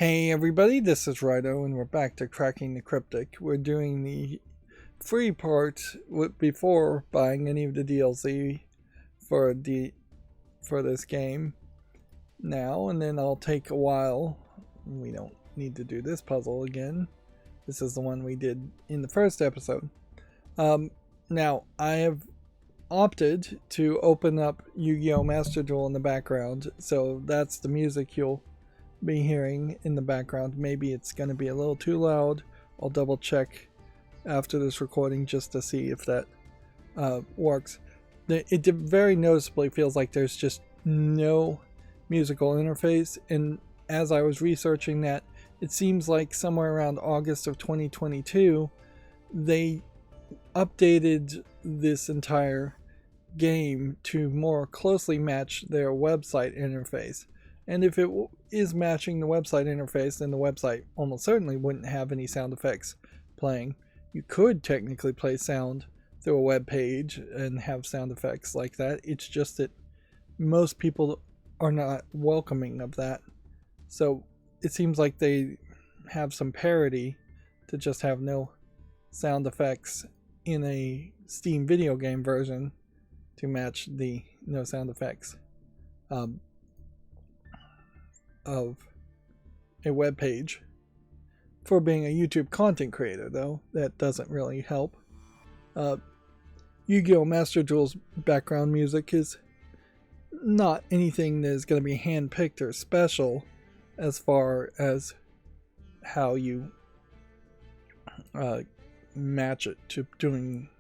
Hey everybody, this is Rydo and we're back to Cracking the Cryptic. We're doing the free part before buying any of the DLC for this game now, and then I'll take a while. We don't need to do this puzzle again. This is the one we did in the first episode. Now, I have opted to open up Yu-Gi-Oh! Master Duel in the background, so that's the music you'll be hearing in the background. Maybe it's going to be a little too loud. I'll double check after this recording just to see if that works. It very noticeably feels like there's just no musical interface, and as I was researching that, it seems like somewhere around August of 2022 they updated this entire game to more closely match their website interface. And if it is matching the website interface, then the website almost certainly wouldn't have any sound effects playing. You could technically play sound through a web page and have sound effects like that. It's just that most people are not welcoming of that. So it seems like they have some parity to just have no sound effects in a Steam video game version to match the no sound effects of a web page. For being a YouTube content creator, though, that doesn't really help. Yu-Gi-Oh! Master Duel's background music is not anything that is going to be hand-picked or special as far as how you match it to doing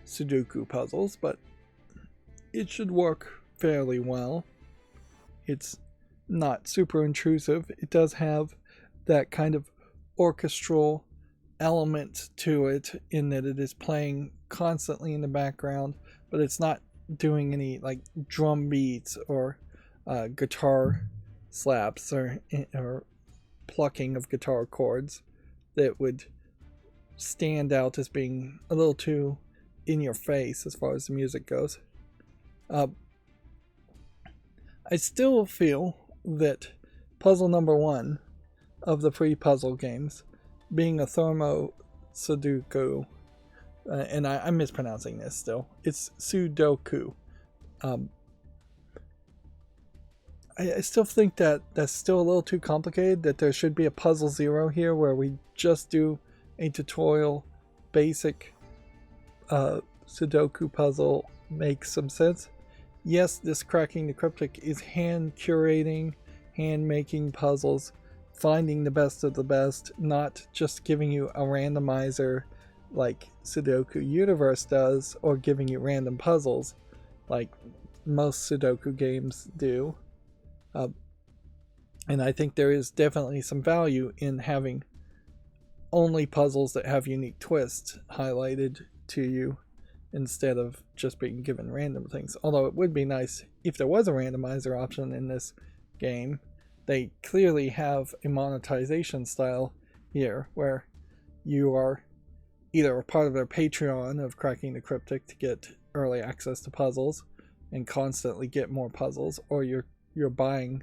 Sudoku puzzles, but it should work fairly well. It's not super intrusive. It does have that kind of orchestral element to it in that it is playing constantly in the background, but it's not doing any like drum beats or guitar slaps or plucking of guitar chords that would stand out as being a little too in your face as far as the music goes. I still feel that puzzle number 1 of the free puzzle games, being a Thermo Sudoku, and I'm mispronouncing this still, it's Sudoku. I still think that that's still a little too complicated, that there should be a puzzle 0 here where we just do a tutorial basic Sudoku puzzle makes some sense. Yes, this Cracking the Cryptic is hand curating, hand making puzzles, finding the best of the best, not just giving you a randomizer like Sudoku Universe does, or giving you random puzzles like most Sudoku games do. And I think there is definitely some value in having only puzzles that have unique twists highlighted to you instead of just being given random things. Although it would be nice if there was a randomizer option in this game. They clearly have a monetization style here where you are either a part of their Patreon of Cracking the Cryptic to get early access to puzzles and constantly get more puzzles, or you're buying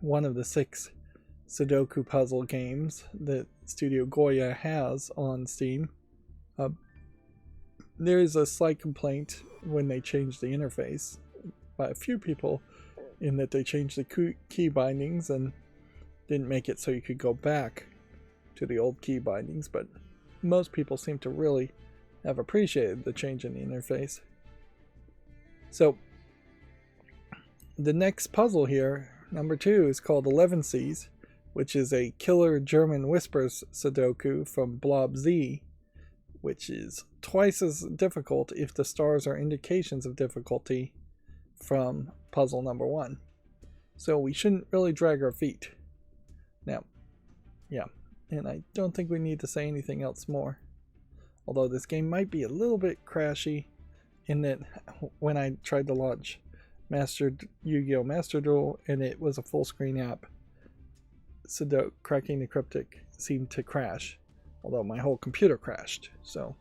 one of the 6 Sudoku puzzle games that Studio Goya has on Steam. There is a slight complaint when they changed the interface by a few people, in that they changed the key bindings and didn't make it so you could go back to the old key bindings, but most people seem to really have appreciated the change in the interface. So the next puzzle here, number 2, is called 11 Seas, which is a Killer German Whispers Sudoku from Blob Z, which is twice as difficult if the stars are indications of difficulty from puzzle number 1. So we shouldn't really drag our feet. Now, yeah, and I don't think we need to say anything else more. Although this game might be a little bit crashy in that when I tried to launch Yu-Gi-Oh! Master Duel and it was a full screen app, Cracking the Cryptic seemed to crash. Although my whole computer crashed, so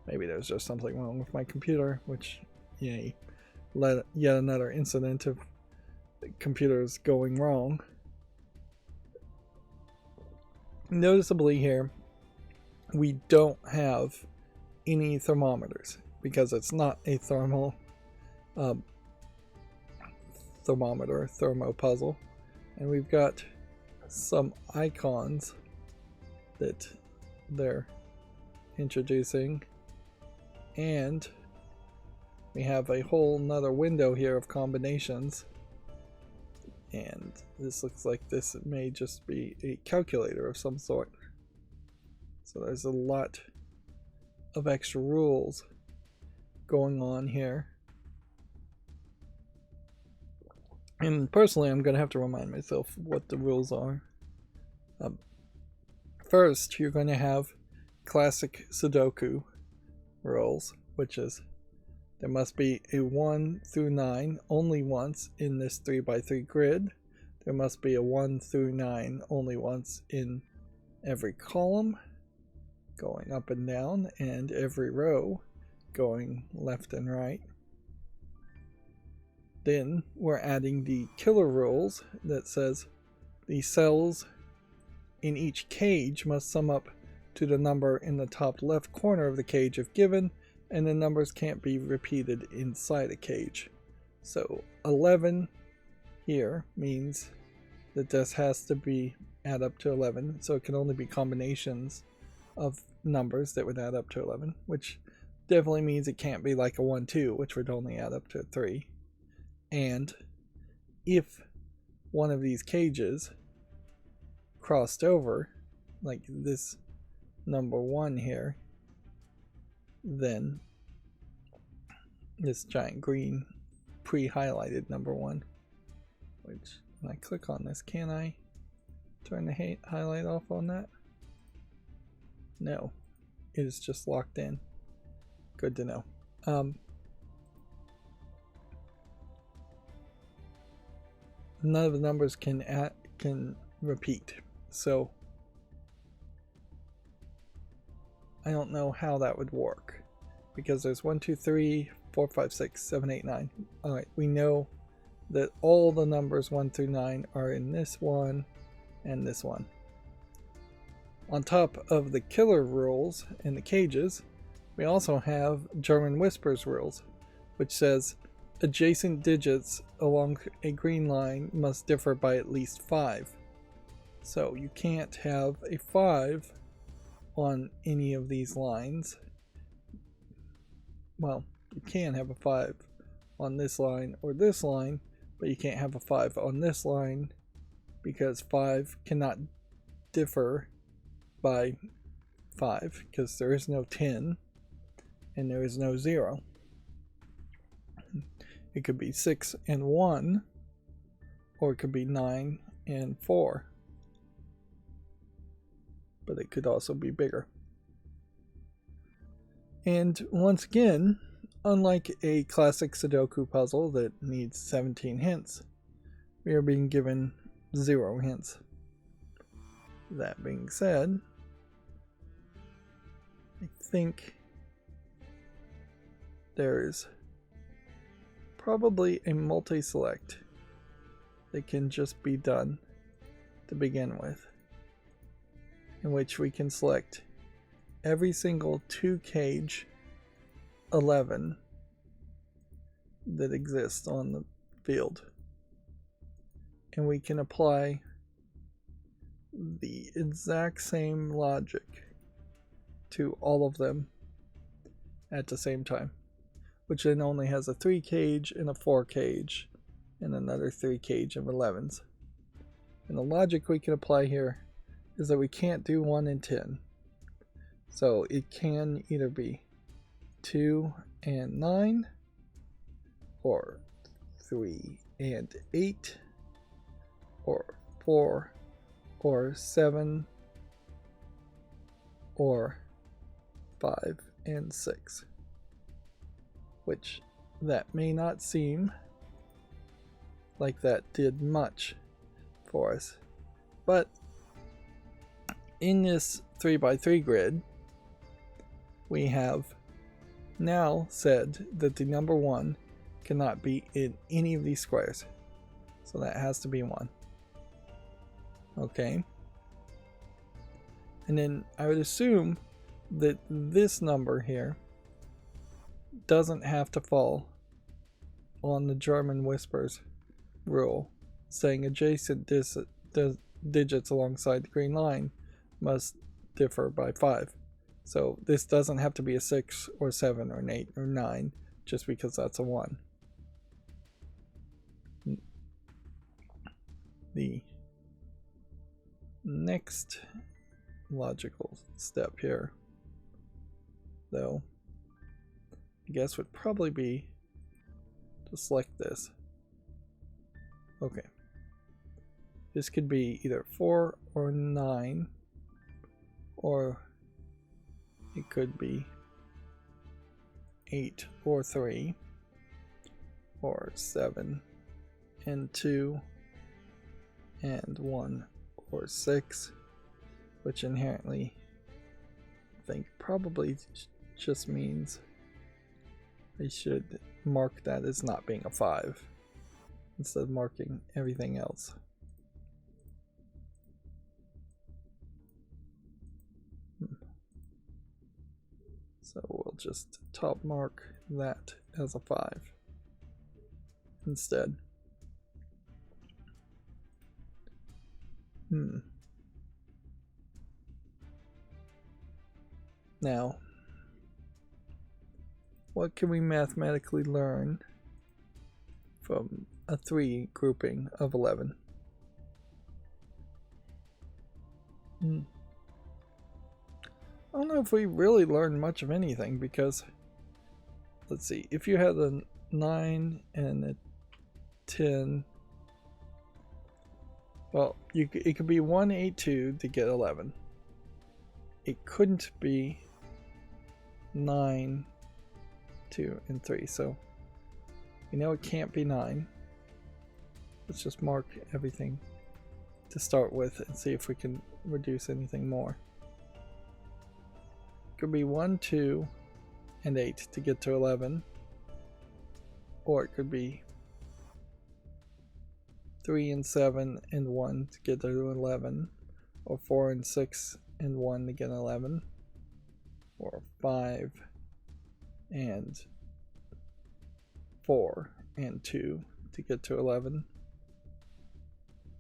maybe there's just something wrong with my computer, which, yay, yet another incident of computers going wrong. Noticeably here, we don't have any thermometers because it's not a thermometer thermo puzzle, and we've got some icons that they're introducing, and we have a whole nother window here of combinations, and this looks like this may just be a calculator of some sort. So there's a lot of extra rules going on here. And personally, I'm going to have to remind myself what the rules are. First, you're going to have classic Sudoku rules, which is there must be a 1 through 9 only once in this 3x3 grid. There must be a 1 through 9 only once in every column, going up and down, and every row going left and right. Then we're adding the killer rules that says the cells in each cage must sum up to the number in the top left corner of the cage if given, and the numbers can't be repeated inside a cage. So 11 here means that this has to be add up to 11, so it can only be combinations of numbers that would add up to 11, which definitely means it can't be like a 1, 2, which would only add up to 3. And if one of these cages crossed over, like this number 1 here, then this giant green pre-highlighted number 1, which when I click on this, can I turn the highlight off on that? No, it is just locked in. Good to know. None of the numbers can repeat, so I don't know how that would work, because there's 1, 2, 3, 4, 5, 6, 7, 8, 9. Alright, we know that all the numbers 1 through 9 are in this one and this one. On top of the killer rules in the cages, we also have German Whispers rules, which says adjacent digits along a green line must differ by at least 5. So you can't have a 5 on any of these lines. Well, you can have a 5 on this line or this line, but you can't have a 5 on this line because 5 cannot differ by 5 because there is no 10 and there is no 0. It could be 6 and 1, or it could be 9 and 4. But it could also be bigger. And once again, unlike a classic Sudoku puzzle that needs 17 hints, we are being given 0 hints. That being said, I think there's probably a multi-select that can just be done to begin with, in which we can select every single 2 cage 11 that exists on the field, and we can apply the exact same logic to all of them at the same time, which then only has a 3 cage and a 4 cage and another 3 cage of 11s. And the logic we can apply here is that we can't do 1 and 10. So it can either be 2 and 9, or 3 and 8, or 4 or 7, or 5 and 6. Which that may not seem like that did much for us, but in this 3x3 grid we have now said that the number 1 cannot be in any of these squares, so that has to be 1. Okay, And then I would assume that this number here doesn't have to fall on the German whispers rule, saying adjacent digits alongside the green line must differ by 5. So this doesn't have to be a 6 or 7 or an 8 or 9 just because that's a 1. The next logical step here, though, I guess would probably be to select this. Okay. This could be either 4 or 9, or it could be 8 or 3, or 7 and 2 and 1 or 6, which inherently I think probably just means I should mark that as not being a 5 instead of marking everything else. So we'll just top mark that as a 5 instead. Now, what can we mathematically learn from a 3 grouping of 11? I don't know if we really learned much of anything, because let's see, if you had a 9 and a 10, well, it could be 1, 8, 2 to get 11. It couldn't be 9, 2, and 3, so we know it can't be 9. Let's just mark everything to start with and see if we can reduce anything more. It could be 1, 2, and 8 to get to 11, or it could be 3 and 7 and 1 to get to 11, or 4 and 6 and 1 to get 11, or 5 and 4 and 2 to get to 11.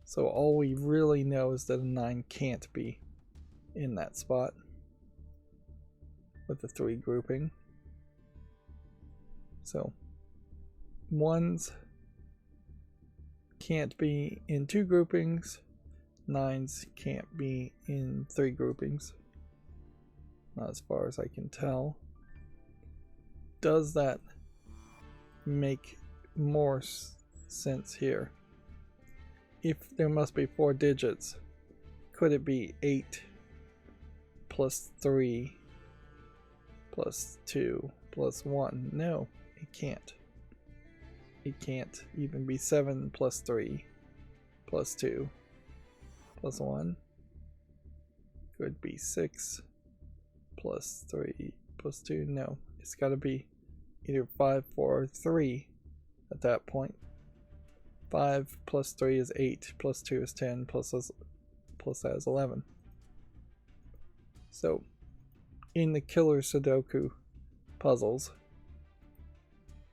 So all we really know is that a 9 can't be in that spot with the 3 grouping. So 1s can't be in 2 groupings, 9s can't be in 3 groupings, not as far as I can tell. Does that make more sense here? If there must be 4 digits, could it be 8 plus 3 plus 2 plus 1? No, it can't. It can't even be 7 plus 3 plus 2 plus 1. Could be 6 plus 3 plus 2. No, it's got to be either 5, 4, or 3 at that point. 5 plus 3 is 8, plus 2 is 10, plus that is 11. So, in the killer Sudoku puzzles,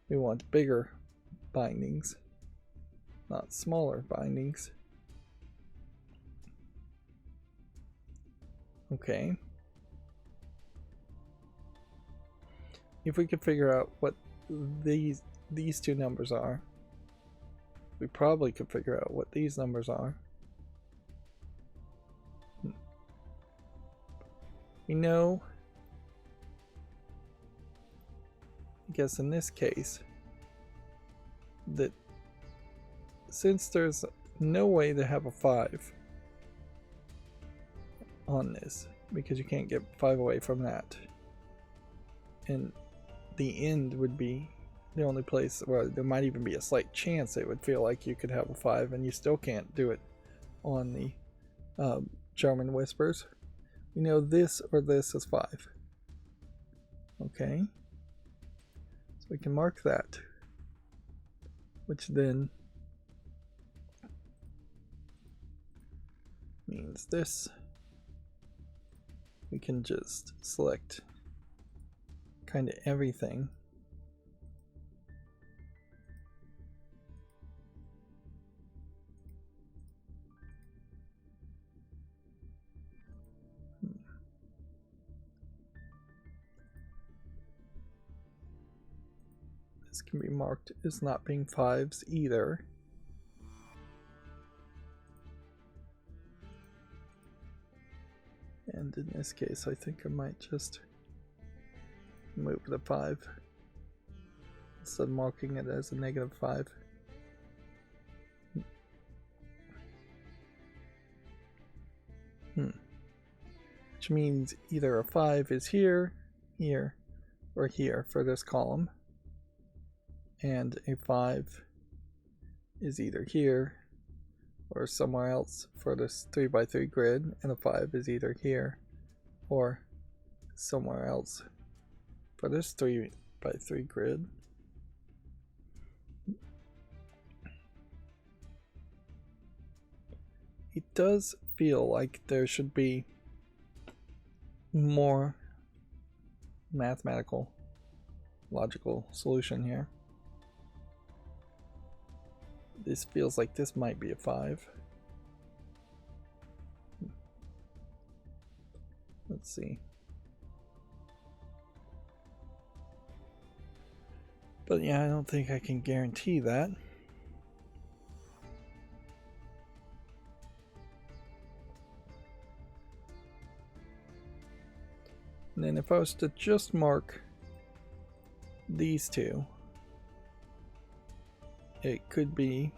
we want bigger bindings, not smaller bindings. Okay. If we could figure out what these 2 numbers are, we probably could figure out what these numbers are. We know, I guess in this case, that since there's no way to have a 5 on this, because you can't get 5 away from that, and the end would be the only place where there might even be a slight chance it would feel like you could have a 5, and you still can't do it on the German whispers. We know this or this is 5. Okay, so we can mark that, which then means this can just select kind of everything. This can be marked as not being 5s either. And in this case, I think I might just move the 5 instead of marking it as a -5. Which means either a 5 is here, here, or here for this column. And a 5 is either here or somewhere else for this 3x3 grid, and a 5 is either here or somewhere else for this 3x3 grid. It does feel like there should be more mathematical, logical solution here. This feels like this might be a 5. Let's see. But yeah, I don't think I can guarantee that. And then if I was to just mark these two, it could be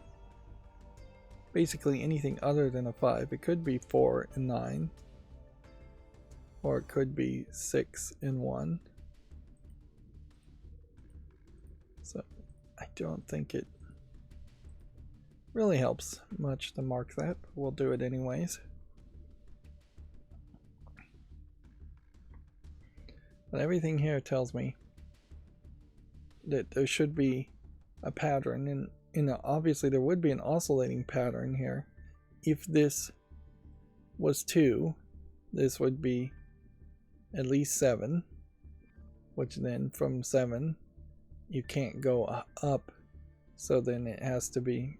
basically anything other than a 5. It could be 4 and 9, or it could be 6 and 1. So I don't think it really helps much to mark that, but we'll do it anyways. But everything here tells me that there should be a pattern, and obviously there would be an oscillating pattern here. If this was 2, this would be at least 7, which then from 7 you can't go up, so then it has to be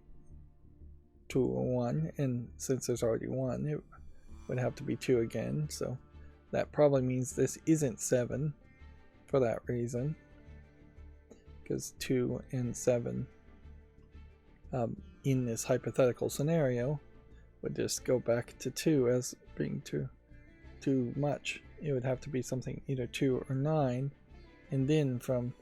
2 or 1, and since there's already 1, it would have to be 2 again, so that probably means this isn't 7 for that reason, because 2 and 7 in this hypothetical scenario would just go back to 2 as being too much. It would have to be something either 2 or 9, and then from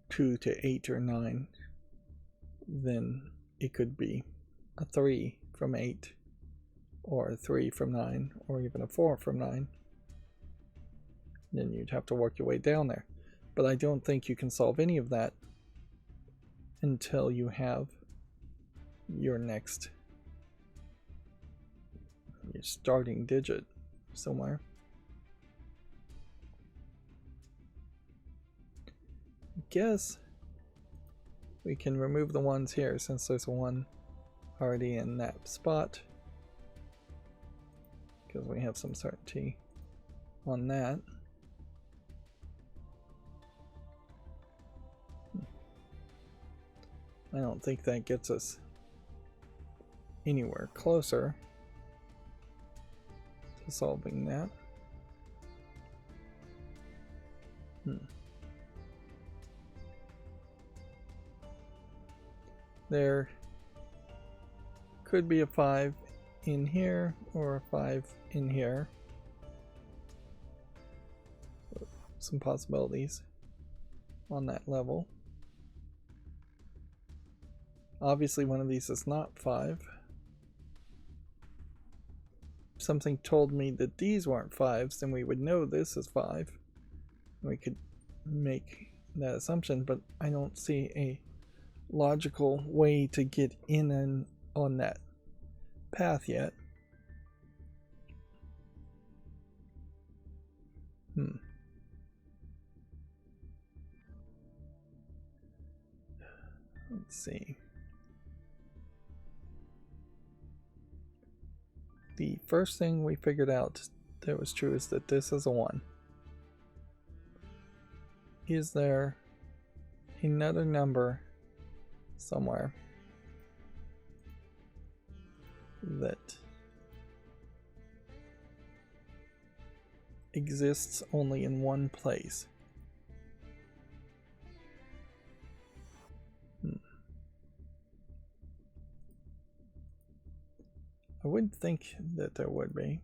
2 to 8 or 9, then it could be a 3 from 8, or a 3 from 9, or even a 4 from 9. Then you'd have to work your way down there. But I don't think you can solve any of that until you have your starting digit somewhere. I guess we can remove the ones here since there's one already in that spot, because we have some certainty on that. I don't think that gets us anywhere closer to solving that. There could be a 5 in here or a 5 in here. Some possibilities on that level. Obviously one of these is not 5. If something told me that these weren't 5s, then we would know this is 5. We could make that assumption, but I don't see a logical way to get in and on that path yet. Let's see. the first thing we figured out that was true is that this is a 1. Is there another number somewhere that exists only in one place? I wouldn't think that there would be.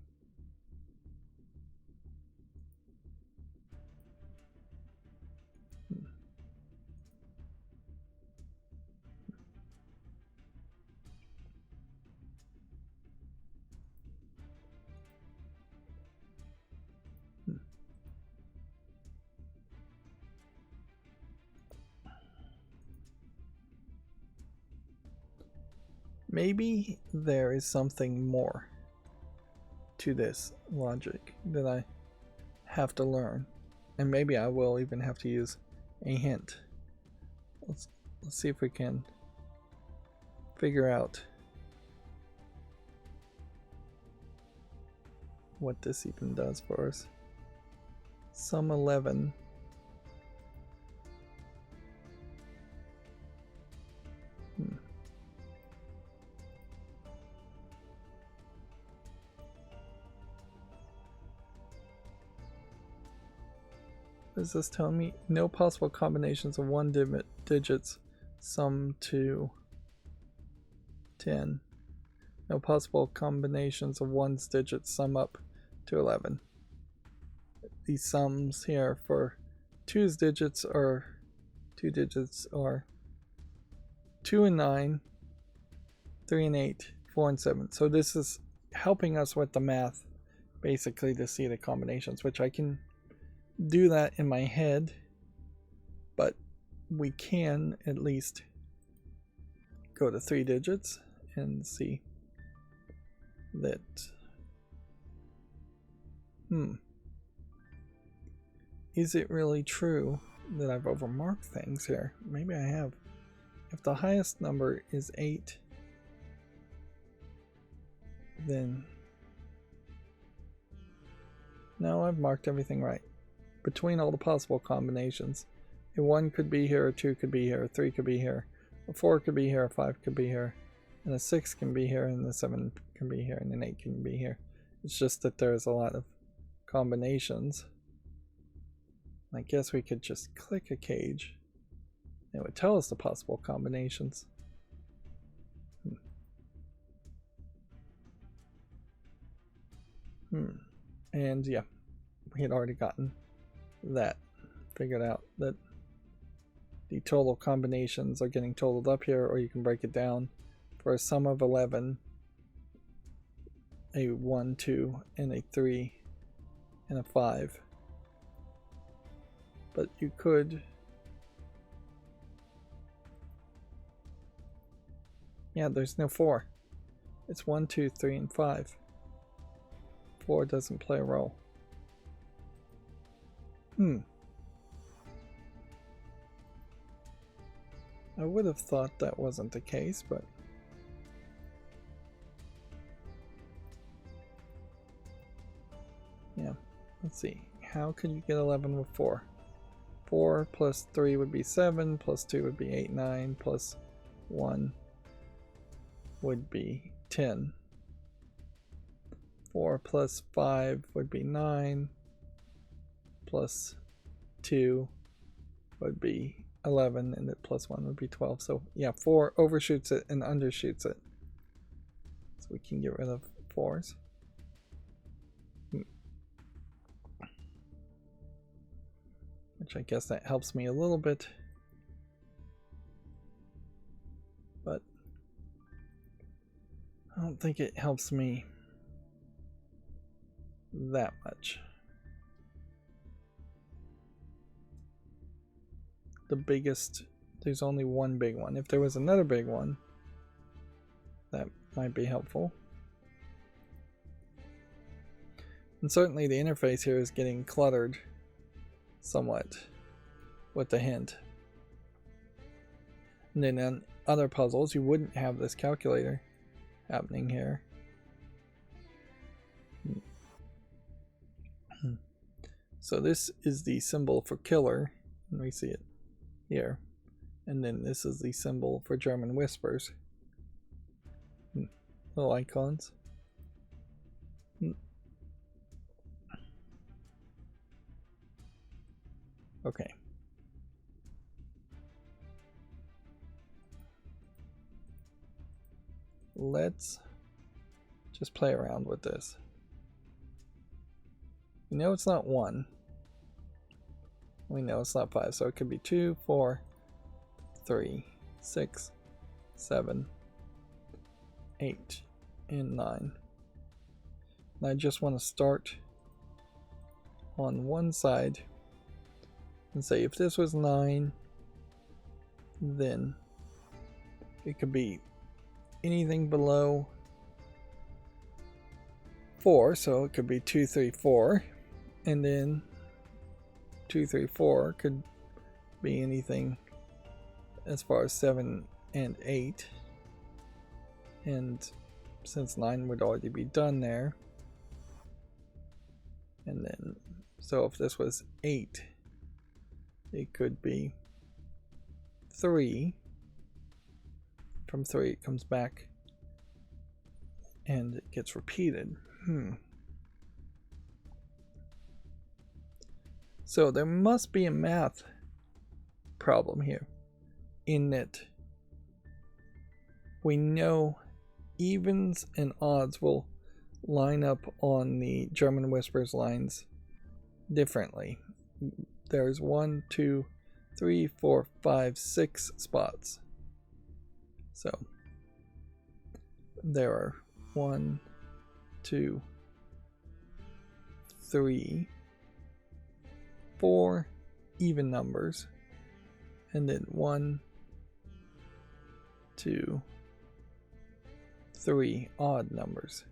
Maybe there is something more to this logic that I have to learn, and maybe I will even have to use a hint. Let's see if we can figure out what this even does for us. Sum 11. What is this telling me? No possible combinations of 1 digits sum to 10. No possible combinations of 1's digits sum up to 11. These sums here for 2's digits are 2 and 9, 3 and 8, 4 and 7. So this is helping us with the math, basically, to see the combinations, which I can do that in my head, but we can at least go to 3 digits and see that is it really true that I've overmarked things here? Maybe I have. If the highest number is 8, then no, I've marked everything right. Between all the possible combinations, a 1 could be here, a 2 could be here, a 3 could be here, a 4 could be here, a 5 could be here, and a 6 can be here, and a 7 can be here, and an 8 can be here. It's just that there's a lot of combinations. I guess we could just click a cage. It would tell us the possible combinations. And yeah, we had already gotten that figured out, that the total combinations are getting totaled up here, or you can break it down for a sum of 11, a 1, 2, and a 3, and a 5. But you could, yeah, there's no 4. It's 1, 2, 3, and 5. 4 doesn't play a role. I would have thought that wasn't the case, but yeah, let's see. How can you get 11 with 4? 4 plus 3 would be 7, plus 2 would be 8, 9, plus 1 would be 10. 4 plus 5 would be 9, plus 2 would be 11, and the plus 1 would be 12. So yeah, 4 overshoots it and undershoots it. So we can get rid of 4s. Which I guess that helps me a little bit. But I don't think it helps me that much. The biggest, there's only one big one. If there was another big one, that might be helpful. And certainly the interface here is getting cluttered somewhat with the hint. And then on other puzzles, you wouldn't have this calculator happening here. So this is the symbol for killer, and we see it here. And then this is the symbol for German whispers. Little icons. Okay. Let's just play around with this. We know it's not 1. We know it's not 5, so it could be 2, 4, 3, 6, 7, 8, and 9. And I just want to start on one side and say if this was 9, then it could be anything below 4, so it could be 2, 3, 4, and then 2, 3, 4 could be anything as far as 7 and 8, and since 9 would already be done there, and then so if this was 8, it could be 3. From 3 it comes back and it gets repeated. So there must be a math problem here, in that we know evens and odds will line up on the German whispers lines differently. There's 1, 2, 3, 4, 5, 6 spots. So there are 1, 2, 3, 4 even numbers, and then 1, 2, 3 odd numbers.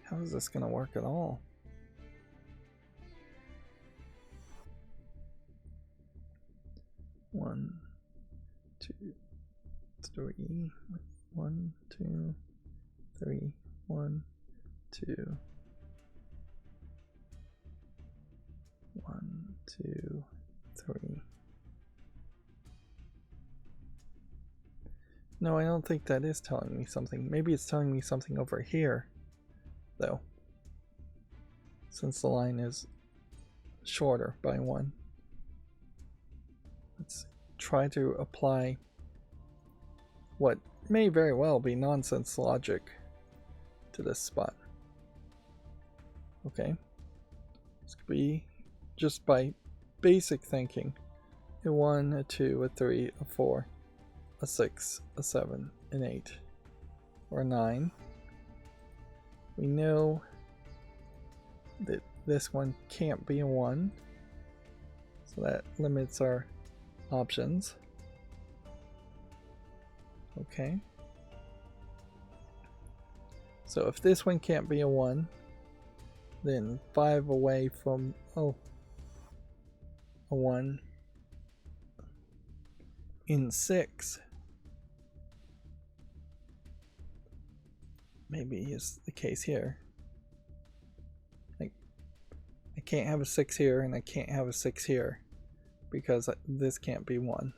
How is this going to work at all? One, 2, 3, 1, 2, 3, 1, 2, 1, 2, 3. No, I don't think that is telling me something. Maybe it's telling me something over here, though, since the line is shorter by 1. Let's try to apply what may very well be nonsense logic to this spot. Okay, this could be just by basic thinking: a 1, a 2, a 3, a 4, a 6, a 7, an 8, or a 9. We know that this one can't be a 1, so that limits our options. Okay. So if this one can't be a 1, then 5 away from, a 1 in 6 maybe is the case here. Like, I can't have a 6 here and I can't have a 6 here because this can't be 1.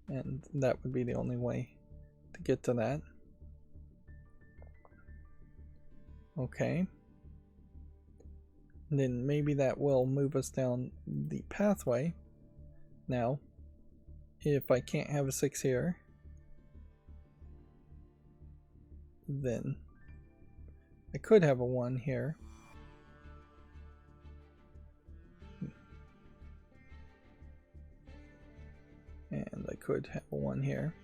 And that would be the only way to get to that. Okay. And then maybe that will move us down the pathway. Now, if I can't have a 6 here, then I could have a 1 here. And I could have a 1 here.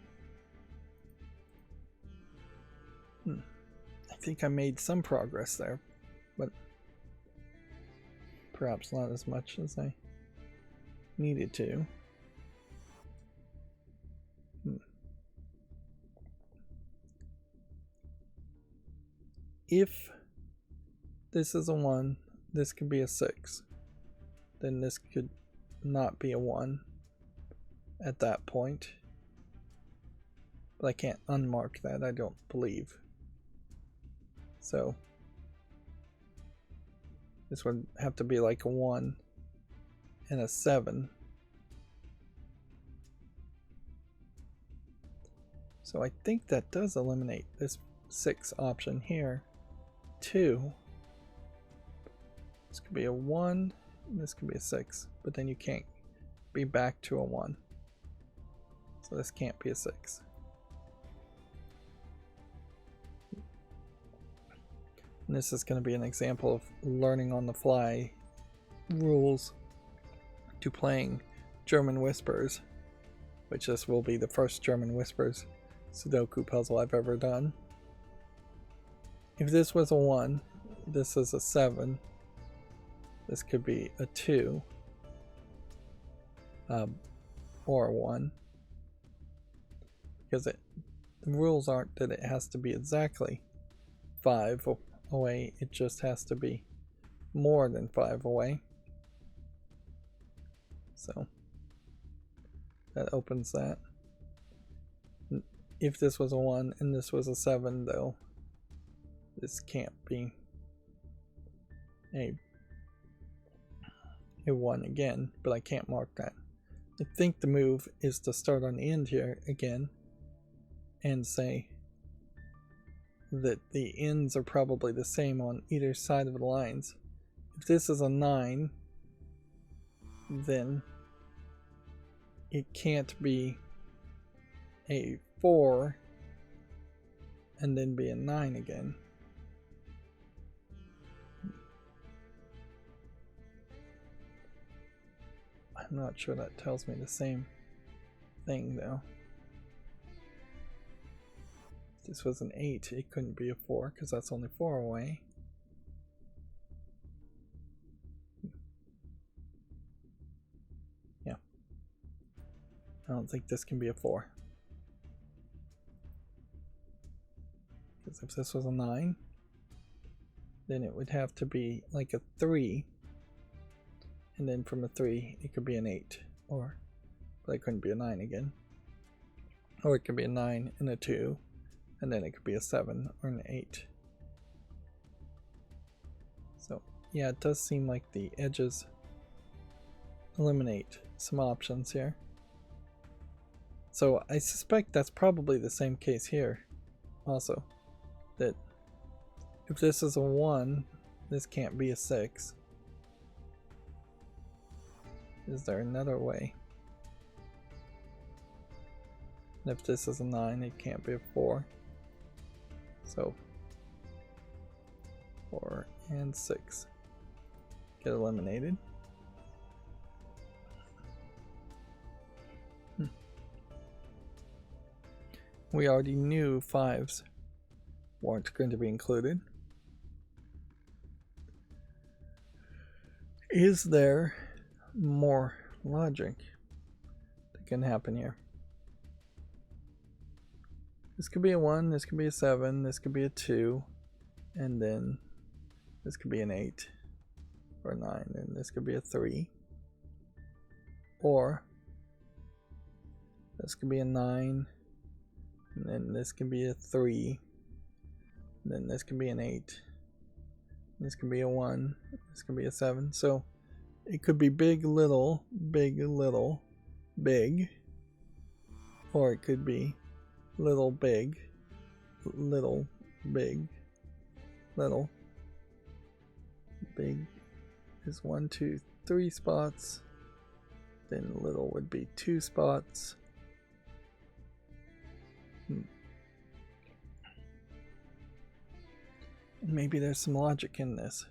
I think I made some progress there, but perhaps not as much as I needed to. If this is a 1, this could be a 6. Then this could not be a 1 at that point. But I can't unmark that, I don't believe. So This would have to be like a 1 and a 7. So I think that does eliminate this 6 option here. 2. This could be a 1, and this could be a 6, but then you can't be back to a 1. So this can't be a 6. And this is going to be an example of learning on the fly rules to playing German Whispers, which this will be the first German Whispers Sudoku puzzle I've ever done. If this was a 1, this is a 7, this could be a 2, or a 1, because the rules aren't that it has to be exactly 5 away, it just has to be more than 5 away. So that opens that. If this was a 1 and this was a 7 though, this can't be a 1 again, but I can't mark that. I think the move is to start on the end here again and say that the ends are probably the same on either side of the lines. If this is a 9, then it can't be a 4 and then be a 9 again. I'm not sure that tells me the same thing though. If this was an 8, it couldn't be a 4 because that's only 4 away. Yeah. I don't think this can be a 4. Because if this was a 9, then it would have to be like a 3. And then from a 3, it could be an 8. Or, but it couldn't be a 9 again. Or it could be a 9 and a 2. And then it could be a 7 or an 8. So, yeah, it does seem like the edges eliminate some options here. So I suspect that's probably the same case here also. That if this is a 1, this can't be a 6. Is there another way? And if this is a 9, it can't be a 4. So 4 and 6 get eliminated. We already knew 5s weren't going to be included. Is there more logic that can happen here? This could be a 1, this could be a 7, this could be a 2, and then this could be an 8 or a 9, and this could be a 3. Or this could be a 9, and then this can be a 3, and then this can be an 8, this can be a 1, this can be a 7. So it could be big, little, big, little, big, or it could be little, big, little, big, little. Big is 1, 2, 3 spots. Then little would be 2 spots. Maybe there's some logic in this.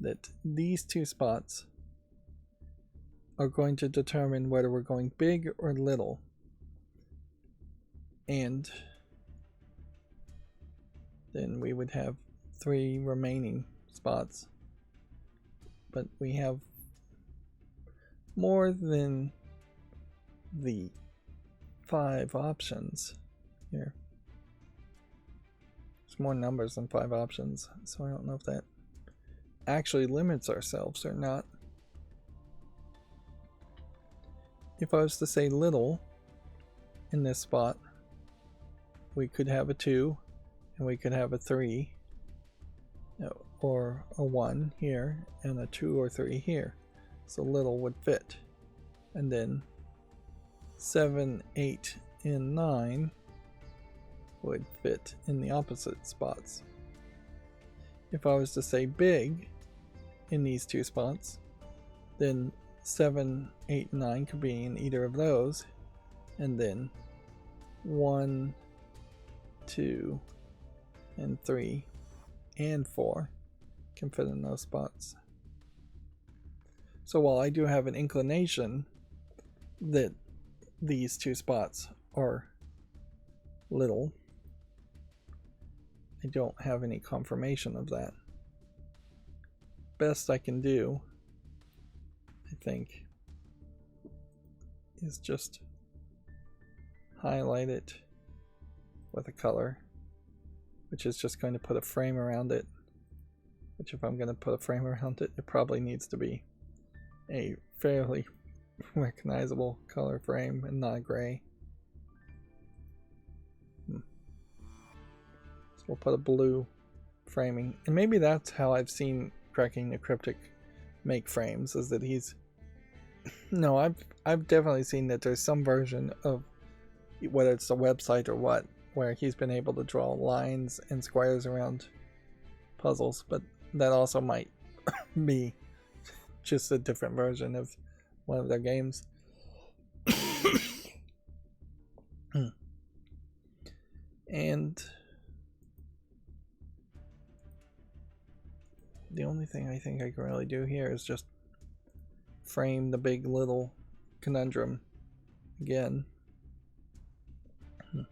That these 2 spots are going to determine whether we're going big or little. And then we would have 3 remaining spots. But we have more than the 5 options here. There's more numbers than 5 options, so I don't know if that actually limits ourselves or not. If I was to say little in this spot, we could have a 2 and we could have a 3. No, or a 1 here and a 2 or 3 here. So little would fit. And then 7, 8, and 9 would fit in the opposite spots. If I was to say big in these two spots, then 7, 8, and 9 could be in either of those, and then 1, 2, and 3, and 4 can fit in those spots. So while I do have an inclination that these two spots are little, I don't have any confirmation of that. Best I can do, I think, is just highlight it with a color, which is just going to put a frame around it. Which, if I'm going to put a frame around it, it probably needs to be a fairly recognizable color frame and not gray. So we'll put a blue framing, and maybe that's how I've seen Cracking the Cryptic make frames, is that he's no, I've definitely seen that there's some version of, whether it's a website or what, where he's been able to draw lines and squares around puzzles, but that also might be just a different version of one of their games. And the only thing I think I can really do here is just frame the big little conundrum again. And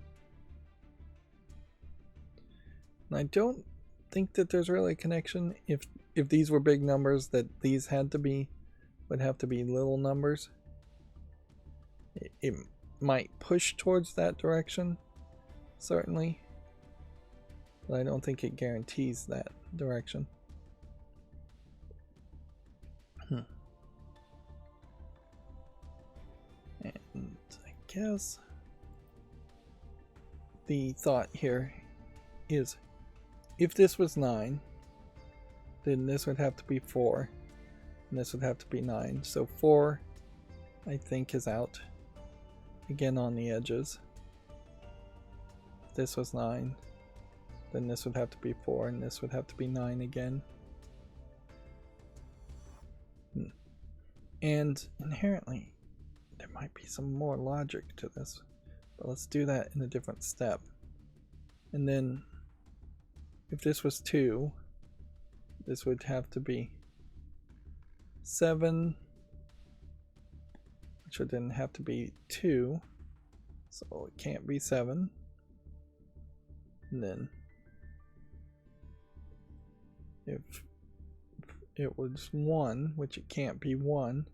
I don't think that there's really a connection. If these were big numbers, that these would have to be little numbers. It might push towards that direction, certainly, but I don't think it guarantees that direction. And I guess the thought here is, if this was 9, then this would have to be 4, and this would have to be 9. So 4, I think, is out. Again on the edges. If this was 9, then this would have to be 4, and this would have to be 9 again. And inherently, there might be some more logic to this, but let's do that in a different step. And then, if this was 2, this would have to be 7, which would then have to be 2, so it can't be 7. And then, if it was 1, which it can't be 1,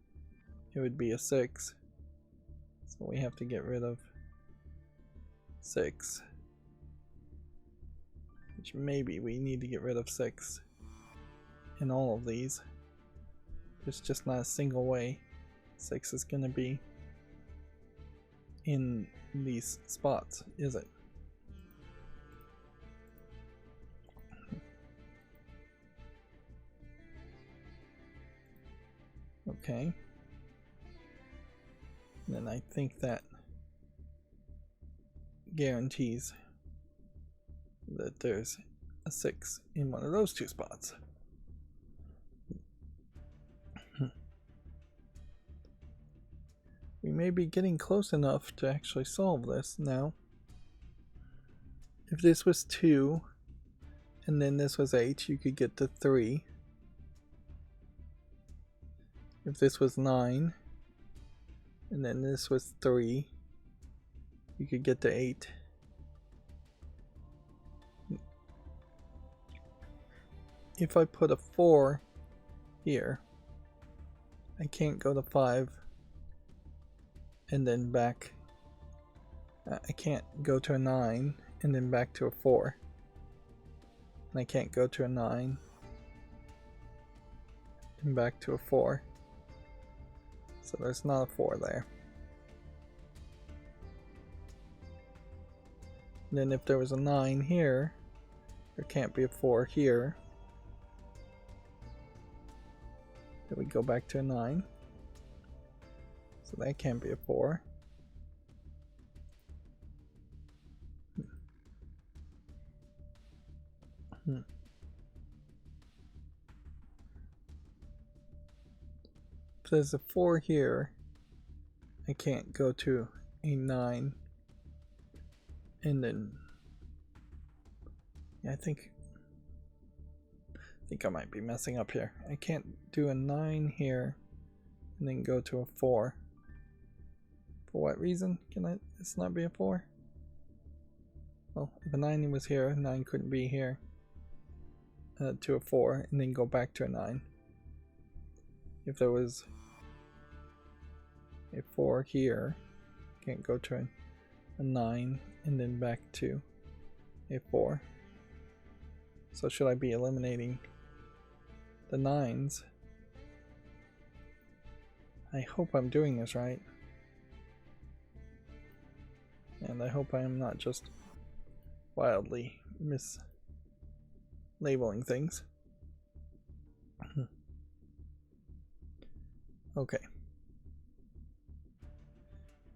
it would be a 6. So we have to get rid of 6. Which maybe we need to get rid of 6 in all of these. There's just not a single way 6 is going to be in these spots, is it? Okay. Then I think that guarantees that there's a 6 in one of those two spots. We may be getting close enough to actually solve this now. If this was 2 and then this was 8, you could get to 3. If this was 9 and then this was 3, you could get to 8. If I put a 4 here, I can't go to 5 and then back. I can't go to a 9 and then back to a 4. And I can't go to a 9 and back to a 4. So there's not a 4 there. And then if there was a 9 here, there can't be a 4 here. Then we go back to a 9. So that can't be a 4. If there's a 4 here, I can't go to a 9 and then, yeah, I think I might be messing up here. I can't do a 9 here and then go to a 4. For what reason can this not be a 4? Well, if a 9 was here, a 9 couldn't be here to a 4 and then go back to a 9. If there was a 4 here, can't go to a 9 and then back to a 4. So should I be eliminating the 9s? I hope I'm doing this right. And I hope I am not just wildly mislabeling things. Okay.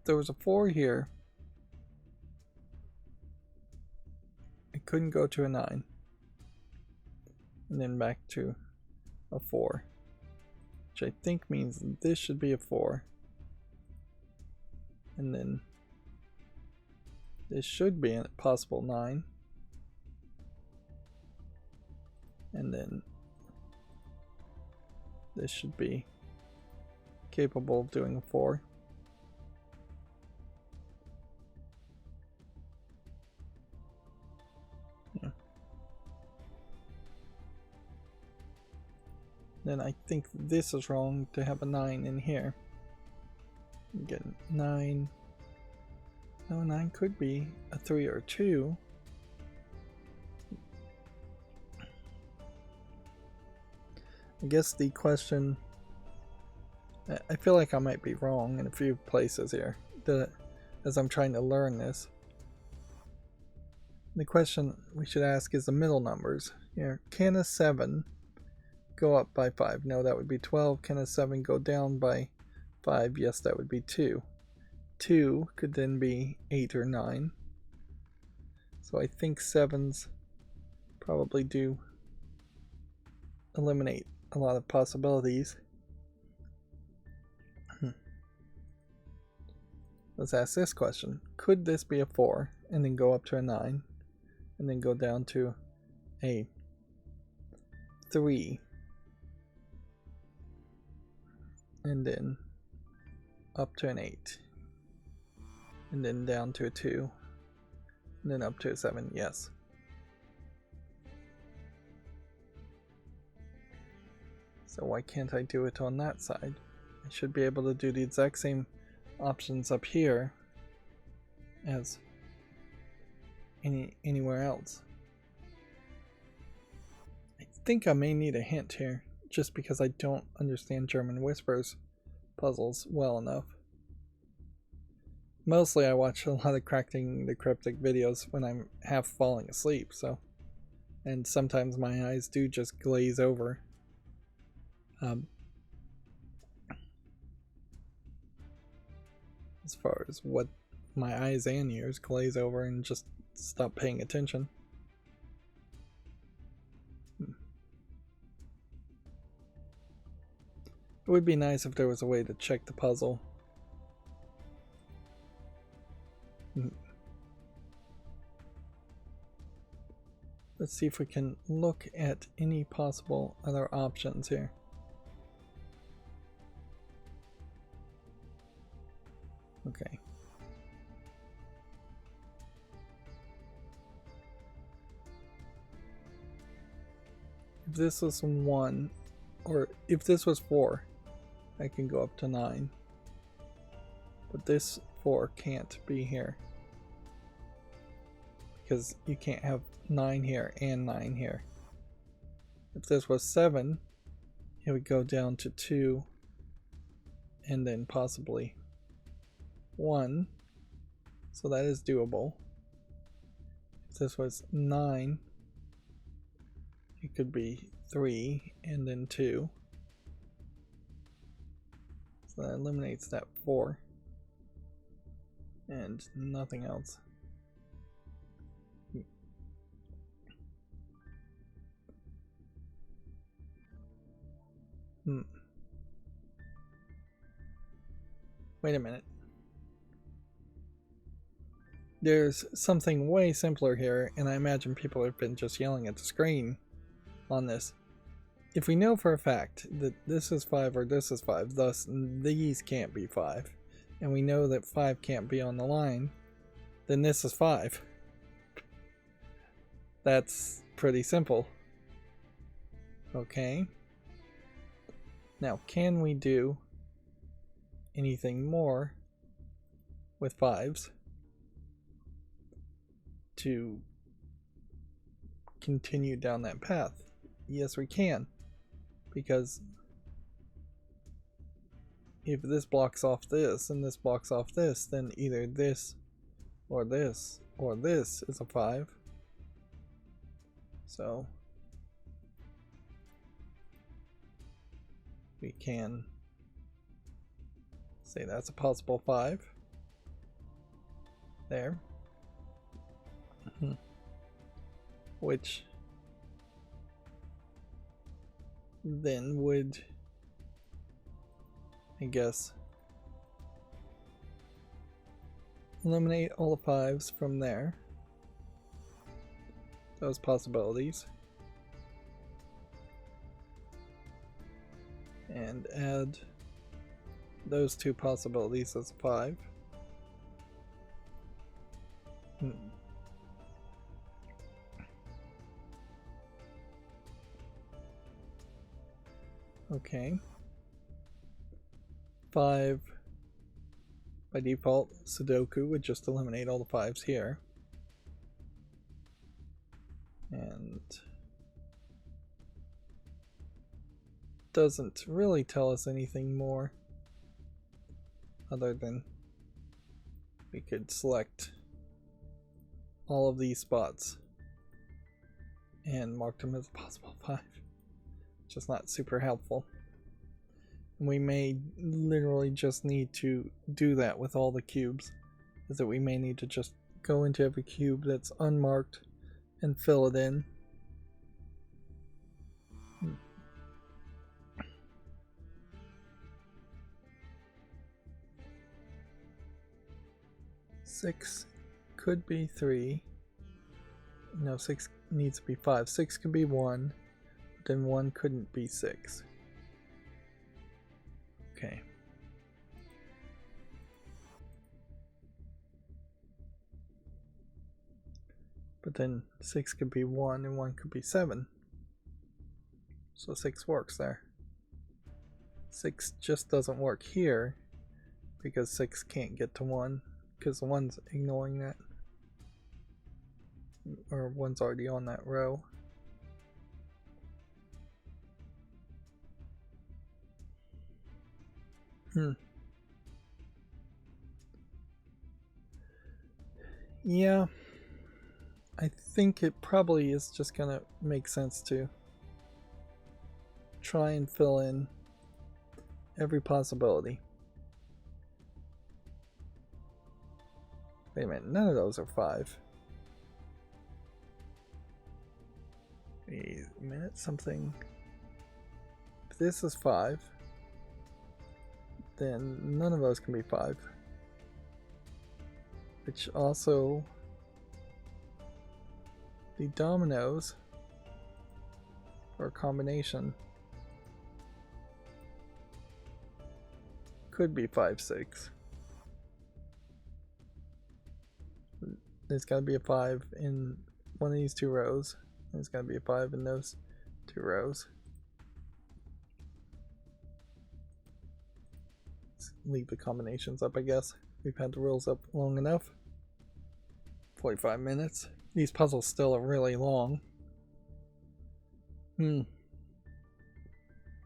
There was a 4 here. I couldn't go to a 9. And then back to a 4. Which I think means this should be a 4. And then this should be a possible 9. And then this should be capable of doing a 4. Yeah. Then I think this is wrong to have a 9 in here. Get 9. No, 9 could be a 3 or a 2. I guess the question, I feel like I might be wrong in a few places here as I'm trying to learn this. The question we should ask is the middle numbers. Here, can a 7 go up by 5? No, that would be 12. Can a 7 go down by 5? Yes, that would be 2. 2 could then be 8 or 9. So I think 7s probably do eliminate a lot of possibilities. Let's ask this question. Could this be a 4 and then go up to a 9 and then go down to a 3 and then up to an 8 and then down to a 2 and then up to a 7? Yes. So why can't I do it on that side? I should be able to do the exact same options up here as anywhere else. I think I may need a hint here, just because I don't understand German whispers puzzles well enough. Mostly I watch a lot of Cracking the Cryptic videos when I'm half falling asleep, so, and sometimes my eyes do just glaze over. As far as what my eyes and ears glaze over and just stop paying attention. It would be nice if there was a way to check the puzzle. Let's see if we can look at any possible other options here. Okay. If this was 1, or if this was 4, I can go up to 9. But this 4 can't be here, because you can't have 9 here and 9 here. If this was 7, it would go down to 2 and then possibly 1, so that is doable. If this was 9, it could be 3 and then 2. So that eliminates step 4. And nothing else. Wait a minute. There's something way simpler here, and I imagine people have been just yelling at the screen on this. If we know for a fact that this is 5 or this is 5, thus these can't be 5, and we know that 5 can't be on the line, then this is 5. That's pretty simple. Okay. Now, can we do anything more with 5s to continue down that path? Yes, we can. Because if this blocks off this and this blocks off this, then either this or this or this is a 5. So we can say that's a possible 5 there, which then would, I guess, eliminate all the 5s from there, those possibilities, and add those 2 possibilities as 5. Okay. 5 by default, Sudoku would just eliminate all the 5s here. And doesn't really tell us anything more other than we could select all of these spots and mark them as a possible 5. Just not super helpful. We may literally just need to do that with all the cubes, is that we may need to just go into every cube that's unmarked and fill it in. Six could be 3. No, 6 needs to be 5. 6 could be 1. Then 1 couldn't be 6. Okay. But then 6 could be 1 and 1 could be 7. So 6 works there. 6 just doesn't work here because 6 can't get to 1 because the 1's ignoring that. Or 1's already on that row. Yeah, I think it probably is just gonna make sense to try and fill in every possibility. Wait a minute, none of those are 5. Wait a minute, something. If this is 5, then none of those can be 5. Which also, the dominoes, or combination, could be 5, 6. There's got to be a 5 in one of these 2 rows. There's got to be a 5 in those 2 rows. Let's leave the combinations up, I guess. We've had the rules up long enough. 45 minutes. These puzzles still are really long.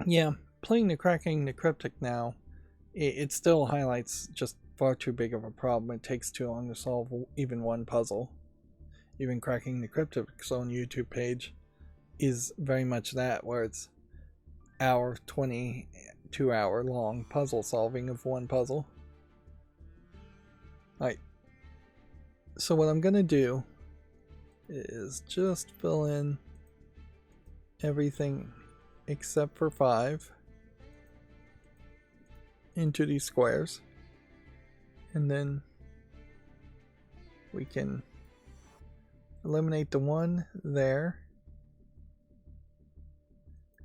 Yeah, playing the Cracking the Cryptic now, it still highlights just far too big of a problem. It takes too long to solve even one puzzle. Even Cracking the Cryptic's own YouTube page is very much that, where it's hour 20 2-hour long puzzle solving of one puzzle. Alright, so what I'm gonna do is just fill in everything except for 5 into these squares, and then we can eliminate the 1 there.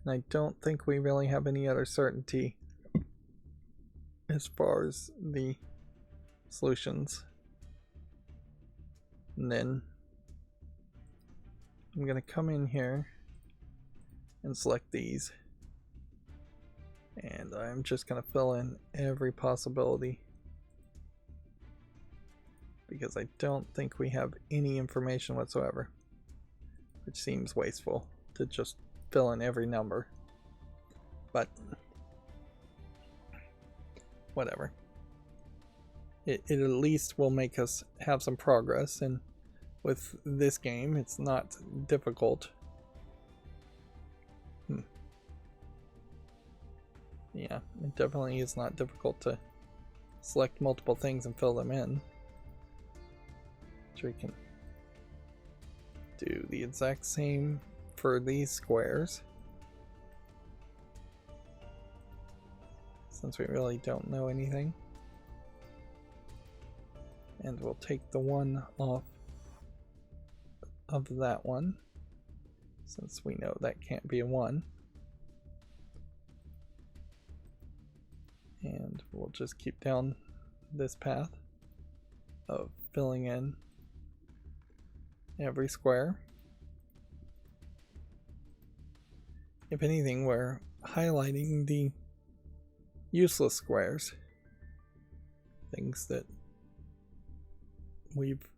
And I don't think we really have any other certainty as far as the solutions. And then I'm going to come in here and select these. And I'm just going to fill in every possibility, because I don't think we have any information whatsoever, which seems wasteful to just fill in every number. But whatever. It at least will make us have some progress, and with this game it's not difficult. Yeah, it definitely is not difficult to select multiple things and fill them in. So we can do the exact same for these squares, since we really don't know anything. And we'll take the 1 off of that one, since we know that can't be a 1. And we'll just keep down this path of filling in every square. If anything, we're highlighting the useless squares, things that we've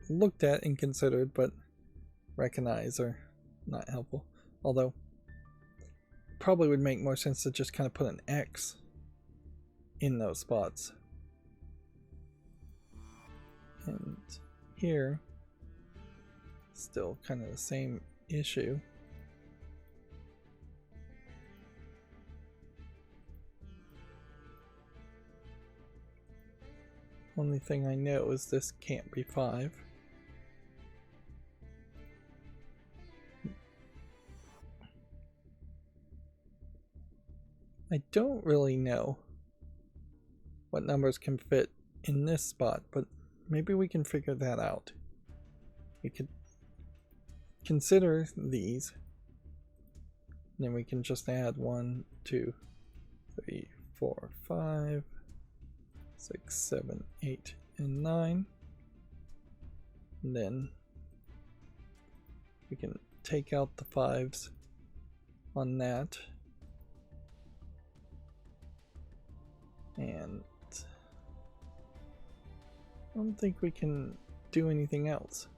looked at and considered but recognize are not helpful. Although, probably would make more sense to just kind of put an X in those spots. And here, still kind of the same issue. Only thing I know is this can't be 5. I don't really know what numbers can fit in this spot, but maybe we can figure that out. We could consider these, then we can just add 1, 2, 3, 4, 5, 6, 7, 8, and 9. And then we can take out the 5s on that. And I don't think we can do anything else.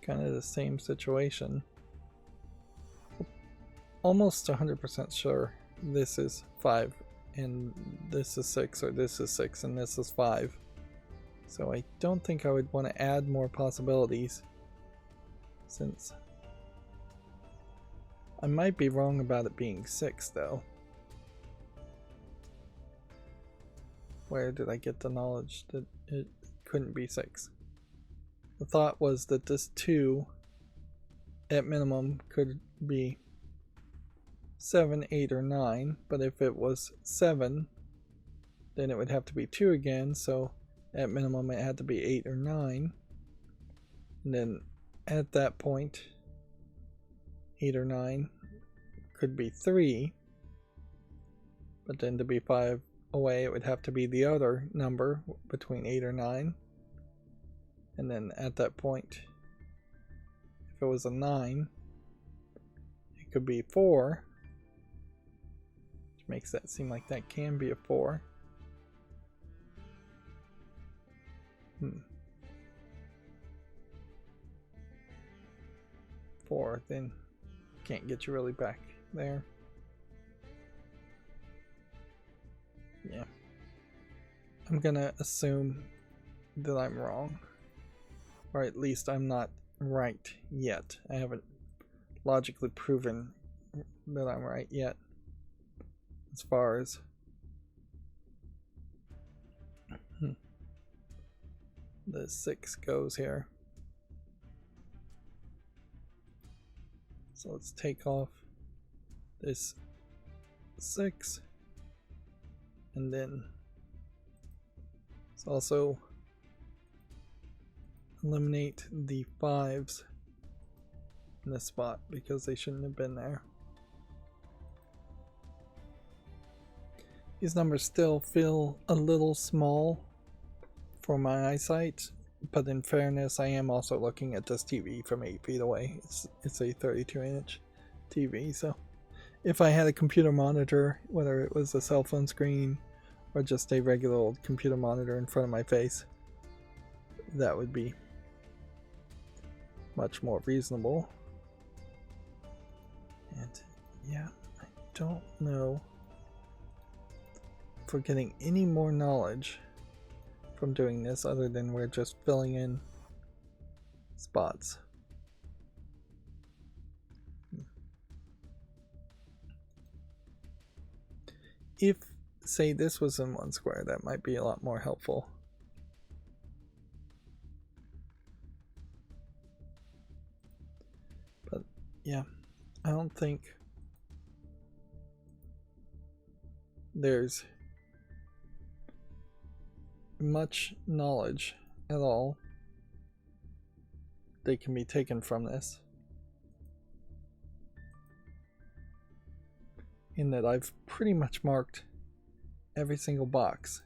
Kind of the same situation. Almost 100% sure this is 5 and this is 6, or this is 6 and this is 5. So I don't think I would want to add more possibilities, since I might be wrong about it being 6 though. Where did I get the knowledge that it couldn't be 6? The thought was that this 2 at minimum could be 7, 8, or 9, but if it was 7, then it would have to be 2 again, so at minimum it had to be 8 or 9. And then at that point, 8 or 9 could be 3, but then to be 5 away it would have to be the other number between 8 or 9. And then at that point, if it was a 9, it could be 4, which makes that seem like that can be a 4. 4, then can't get you really back there. Yeah. I'm gonna assume that I'm wrong. Or at least I'm not right yet. I haven't logically proven that I'm right yet. As far as the 6 goes here. So let's take off this 6. And then let's also eliminate the 5s in this spot because they shouldn't have been there. These numbers still feel a little small for my eyesight, but in fairness, I am also looking at this TV from 8 feet away. It's a 32-inch TV, so if I had a computer monitor, whether it was a cell phone screen or just a regular old computer monitor in front of my face, that would be much more reasonable. And yeah, I don't know if we're getting any more knowledge from doing this other than we're just filling in spots. If, say, this was in 1 square, that might be a lot more helpful. But yeah, I don't think there's much knowledge at all that can be taken from this, in that I've pretty much marked every single box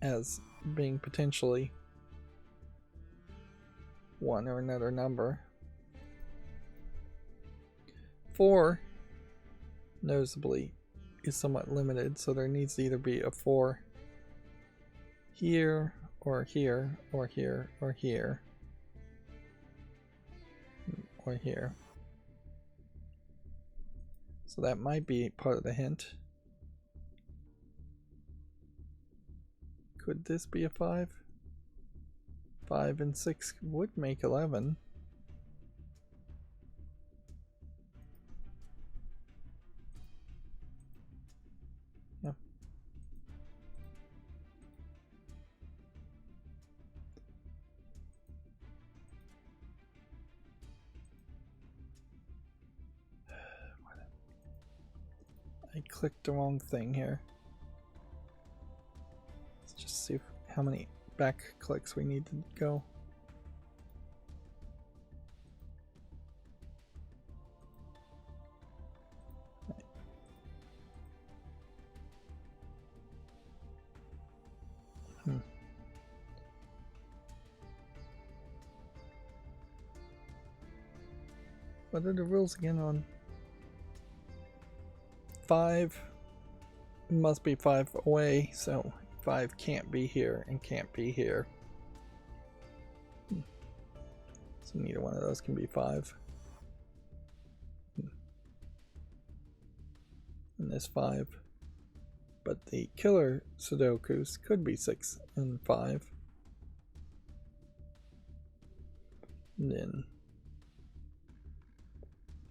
as being potentially one or another number. 4 noticeably is somewhat limited, so there needs to either be a 4 here, or here, or here, or here, or here. So that might be part of the hint. Could this be a 5? 5 and 6 would make 11. Yeah. I clicked the wrong thing here. Let's just see how many back clicks we need to go. What are the rules again on 5? Must be 5 away, so 5 can't be here and can't be here. So neither one of those can be 5. And this 5. But the killer Sudokus could be 6 and 5. And then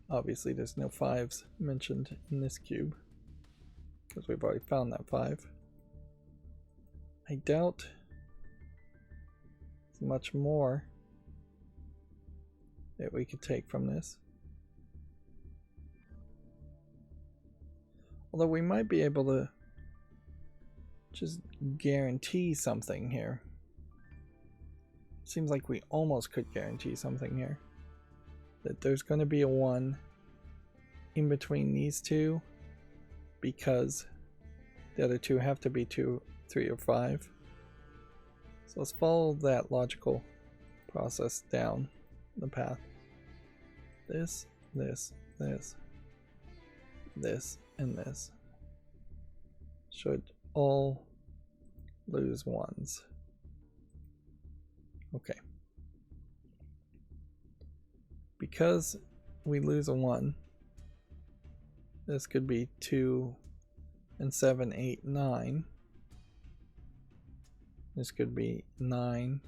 obviously there's no 5s mentioned in this cube, because we've already found that 5. I doubt there's much more that we could take from this. Although we might be able to just guarantee something here. Seems like we almost could guarantee something here. That there's going to be a 1 in between these two, because the other two have to be 2, 3, or 5. So let's follow that logical process down the path. This, this, this, this, and this should all lose 1s. Okay. Because we lose a 1, this could be 2 and 7, 8, 9. This could be 9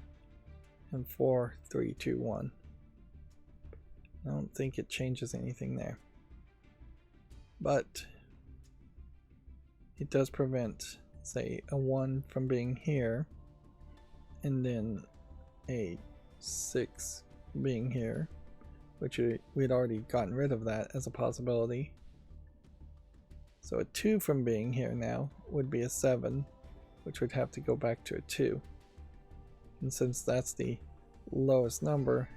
and 4, 3, 2, 1. I don't think it changes anything there. But it does prevent, say, a 1 from being here, and then a 6 being here, which we'd already gotten rid of that as a possibility. So a 2 from being here now would be a 7, which would have to go back to a 2. And since that's the lowest number,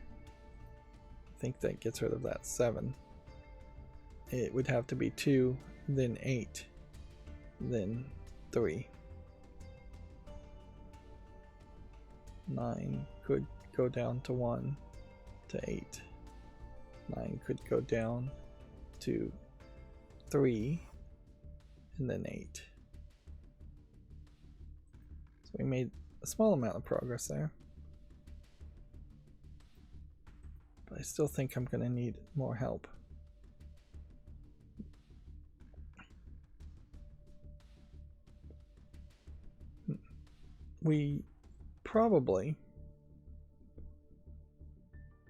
I think that gets rid of that 7. It would have to be 2, then 8, then 3. 9 could go down to 1 to 8. 9 could go down to 3 and then 8. So we made a small amount of progress there. But I still think I'm going to need more help. We probably,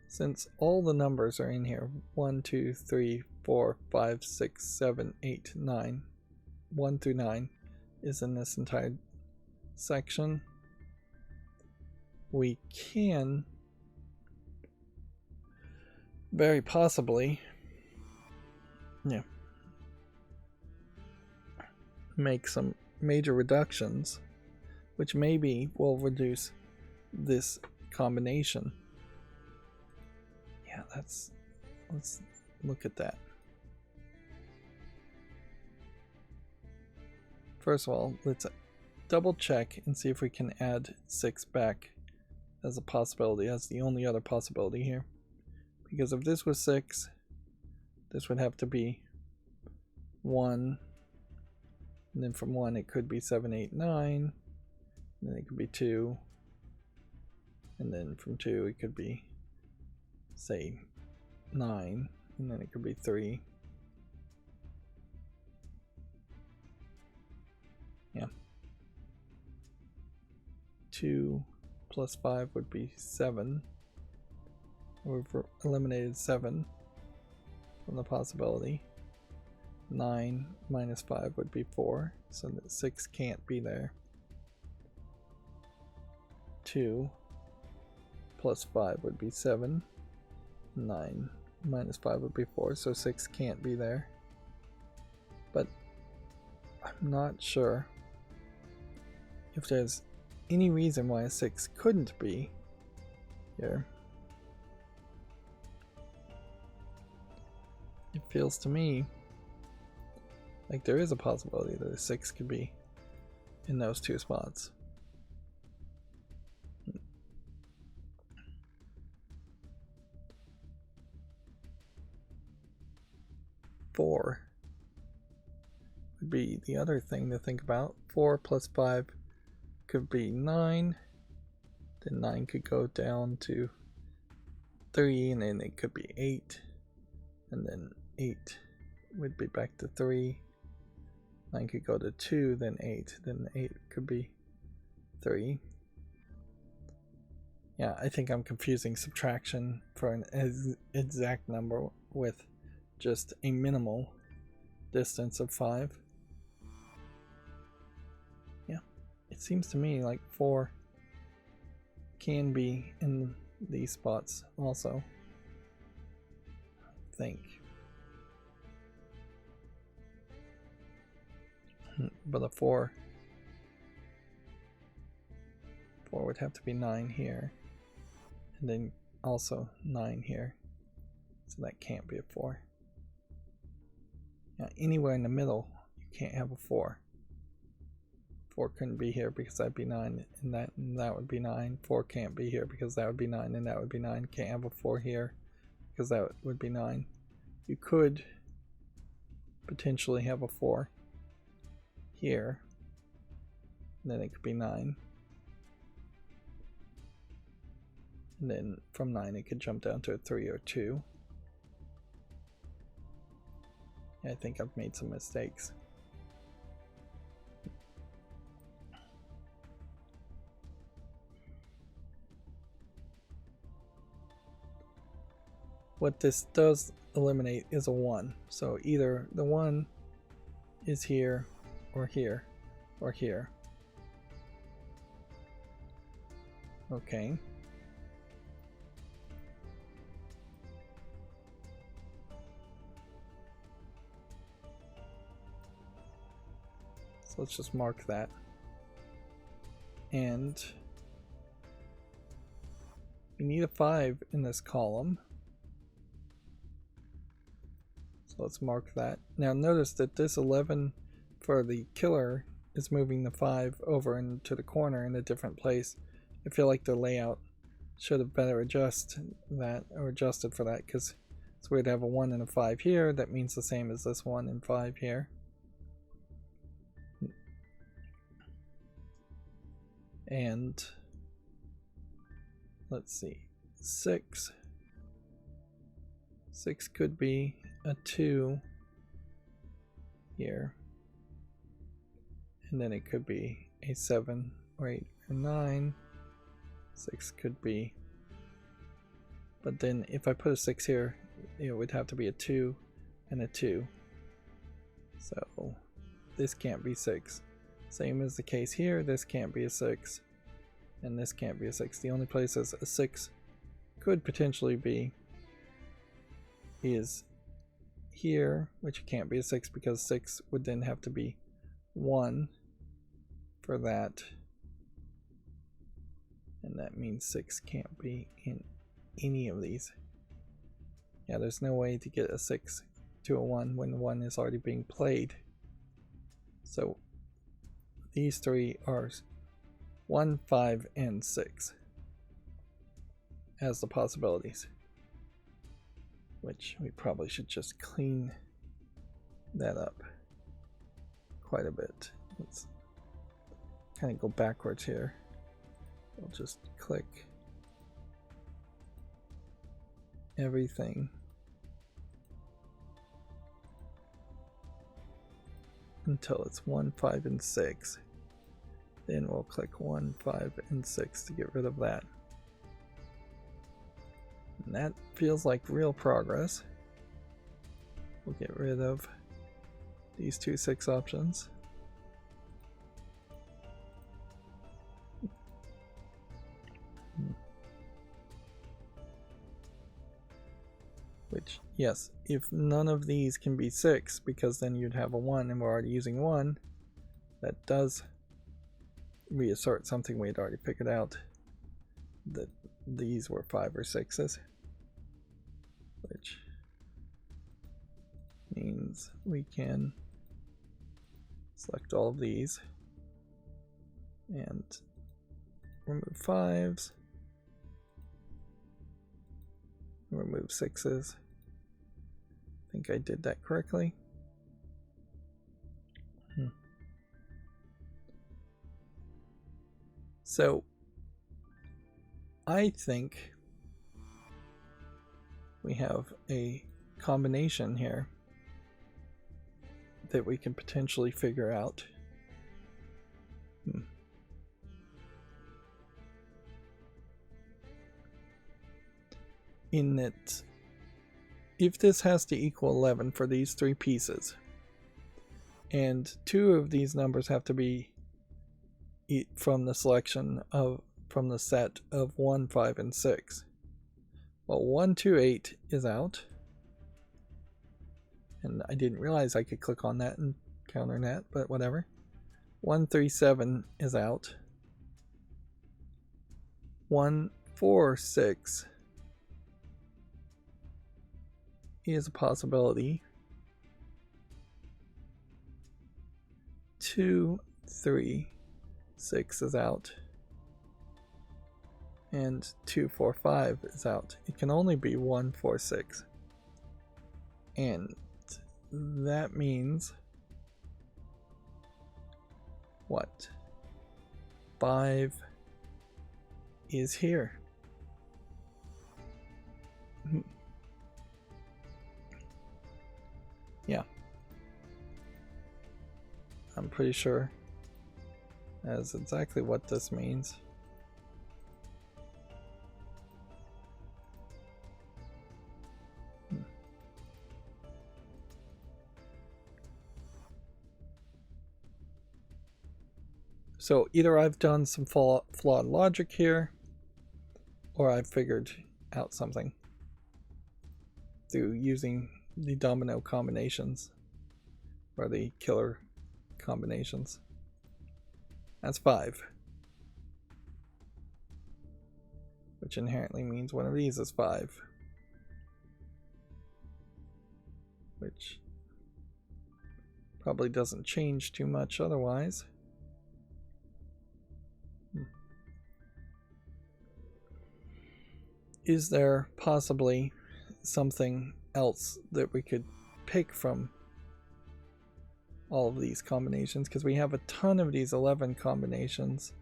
since all the numbers are in here, 1, 2, 3, 4, 5, 6, 7, 8, 9, 1 through 9 is in this entire section, we can very possibly, make some major reductions, which maybe will reduce this combination. Yeah, let's look at that. First of all, let's double check and see if we can add 6 back as a possibility, as the only other possibility here. Because if this was 6, this would have to be 1, and then from 1 it could be 7, 8, 9, and then it could be 2, and then from 2 it could be, say, 9, and then it could be 3. Yeah. 2 plus 5 would be 7. We've eliminated 7 from the possibility. 9 minus 5 would be 4, so that 6 can't be there. 2 plus 5 would be 7. 9 minus 5 would be 4, so 6 can't be there. But I'm not sure if there's any reason why a 6 couldn't be here. It feels to me like there is a possibility that a 6 could be in those two spots. 4 would be the other thing to think about. 4 plus 5 could be 9. Then 9 could go down to 3, and then it could be 8. And then 8 would be back to 3. 9 could go to 2, then 8. Then 8 could be 3. Yeah, I think I'm confusing subtraction for an exact number with just a minimal distance of 5. Yeah, it seems to me like 4 can be in these spots also. I think. But a 4 would have to be 9 here, and then also 9 here, so that can't be a 4. Now, anywhere in the middle you can't have a 4. 4 couldn't be here because that'd be 9, and that would be 9. 4 can't be here because that would be 9, and that would be 9. Can't have a 4 here because that would be 9. You could potentially have a 4 here, and then it could be 9. And then from 9 it could jump down to a 3 or 2. I think I've made some mistakes. what this does eliminate is a 1. So either the 1 is here, or here, or here. Okay. So let's just mark that. And we need a 5 in this column. So let's mark that. Now notice that this 11 for the killer is moving the 5 over into the corner in a different place. I feel like the layout should have better adjusted for that, because it's weird to have a 1 and a 5 here. That means the same as this 1 and 5 here. And let's see, 6 could be a 2 here, and then it could be a 7 or 8 or 9. 6 could be, but then if I put a 6 here, it would have to be a 2 and a 2. So this can't be 6. Same as the case here, this can't be a 6, and this can't be a 6. The only places a 6 could potentially be is here, which can't be a 6 because 6 would then have to be 1 for that. And that means 6 can't be in any of these. Yeah, there's no way to get a 6 to a 1 when 1 is already being played. So these 3 are 1, 5, and 6 as the possibilities. Which we probably should just clean that up quite a bit. Let's kind of go backwards here. We'll just click everything until it's 1, 5, and 6. Then we'll click 1, 5, and 6 to get rid of that. And that feels like real progress. We'll get rid of these 2 6 options. Which, yes, if none of these can be 6, because then you'd have a 1 and we're already using 1, that does reassert something we had already figured out, that these were 5 or 6s. Which means we can select all of these and remove 5s, remove 6s. I think I did that correctly. So I think we have a combination here that we can potentially figure out. In that, if this has to equal 11 for these 3 pieces, and 2 of these numbers have to be from the selection from the set of 1, 5, and 6. Well, 1, 2, 8 is out, and I didn't realize I could click on that and counter that, but whatever. 1, 3, 7 is out. 1, 4, 6 is a possibility. 2, 3, 6 is out. And 2, 4, 5 is out. It can only be 1, 4, 6. And that means what? 5 is here. Yeah. I'm pretty sure that's exactly what this means. So either I've done some flawed logic here, or I've figured out something through using the domino combinations, or the killer combinations. That's 5. Which inherently means one of these is 5. Which probably doesn't change too much otherwise. Is there possibly something else that we could pick from all of these combinations? Because we have a ton of these 11 combinations.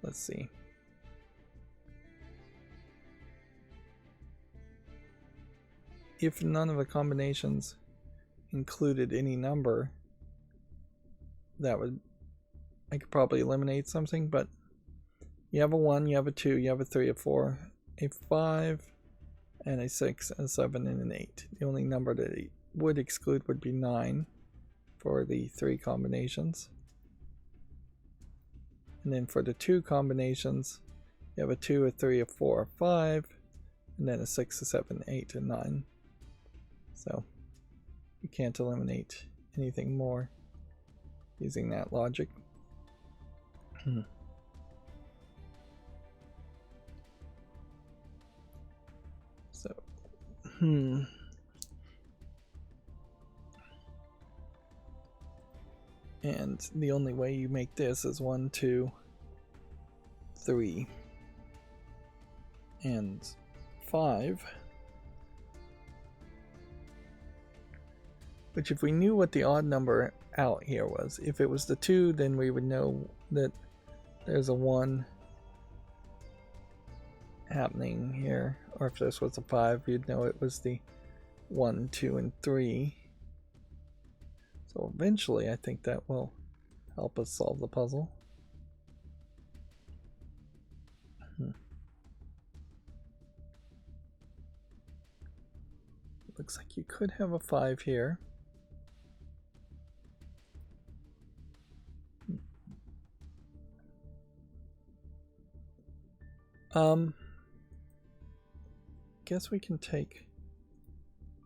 Let's see. If none of the combinations included any number, that would, I could probably eliminate something, but you have a 1, you have a 2, you have a 3, a 4, a 5, and a 6, a 7, and an 8. The only number that it would exclude would be 9 for the 3 combinations. And then for the 2 combinations, you have a 2, a 3, a 4, a 5, and then a 6, a 7, 8, and 9. So you can't eliminate anything more using that logic. So, and the only way you make this is 1, 2, 3, and 5. Which, if we knew what the odd number out here was, if it was the 2, then we would know that there's a 1 happening here. Or if this was a 5, you'd know it was the 1, 2, and 3. So eventually I think that will help us solve the puzzle. Looks like you could have a 5 here. Guess we can take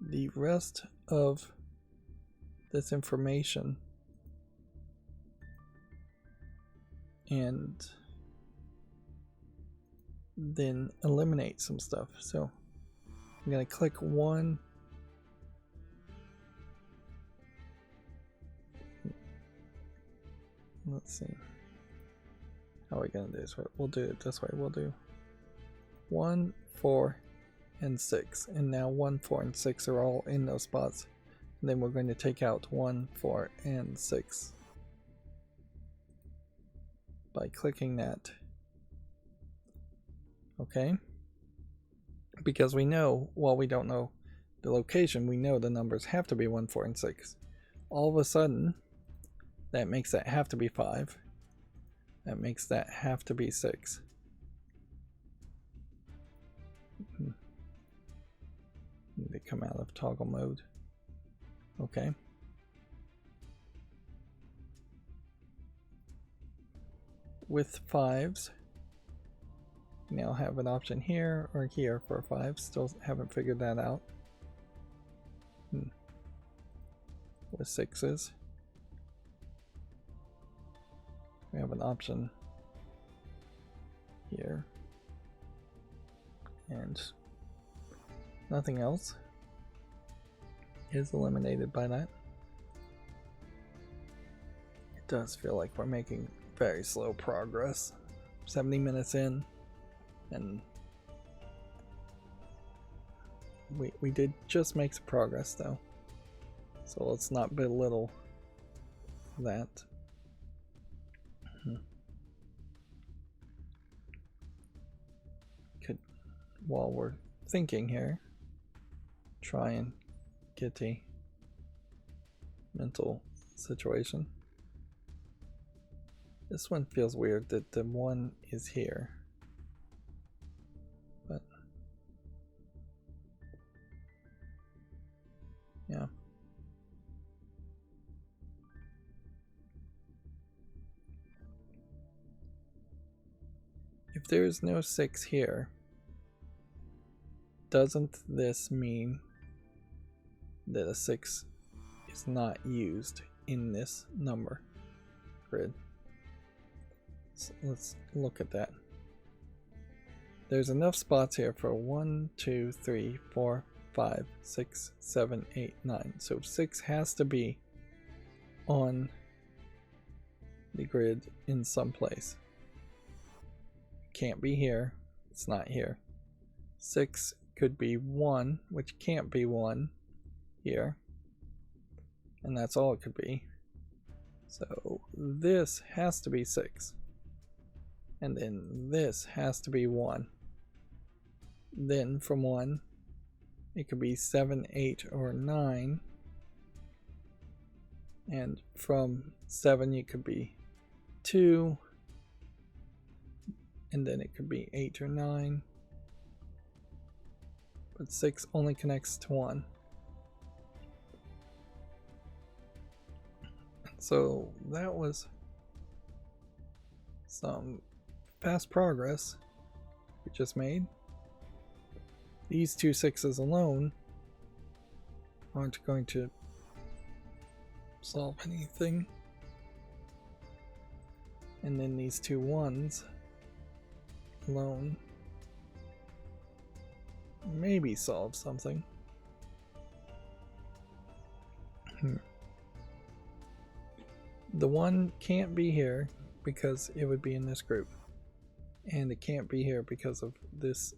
the rest of this information and then eliminate some stuff. So I'm going to click 1. Let's see. How are we going to do this? We'll do it this way. We'll do 1, 4, and 6. And now 1, 4, and 6 are all in those spots. And then we're going to take out 1, 4, and 6 by clicking that. Okay? Because we know, while we don't know the location, we know the numbers have to be 1, 4, and 6. All of a sudden, that makes that have to be 5. That makes that have to be 6. Need to come out of toggle mode. Okay. With 5s, we now have an option here or here for 5. Still haven't figured that out. With 6s, we have an option here and nothing else is eliminated by that. It does feel like we're making very slow progress. 70 minutes in, and we did just make some progress though, so let's not belittle that. Could, while we're thinking here, try and get a mental situation. This one feels weird that the 1 is here, but there's no 6 here, doesn't this mean that a 6 is not used in this number grid? So let's look at that. There's enough spots here for 1, 2, 3, 4, 5, 6, 7, 8, 9. So 6 has to be on the grid in some place. Can't be here. It's not here. 6 could be 1, which can't be 1 here. And that's all it could be. So this has to be 6. And then this has to be 1. Then from 1, it could be 7, 8, or 9. And from 7, it could be 2. And then it could be 8 or 9. But 6 only connects to 1. So that was some fast progress we just made. These 2 6s alone aren't going to solve anything. And then these 2 1s alone maybe solve something. The 1 can't be here because it would be in this group. And it can't be here because of this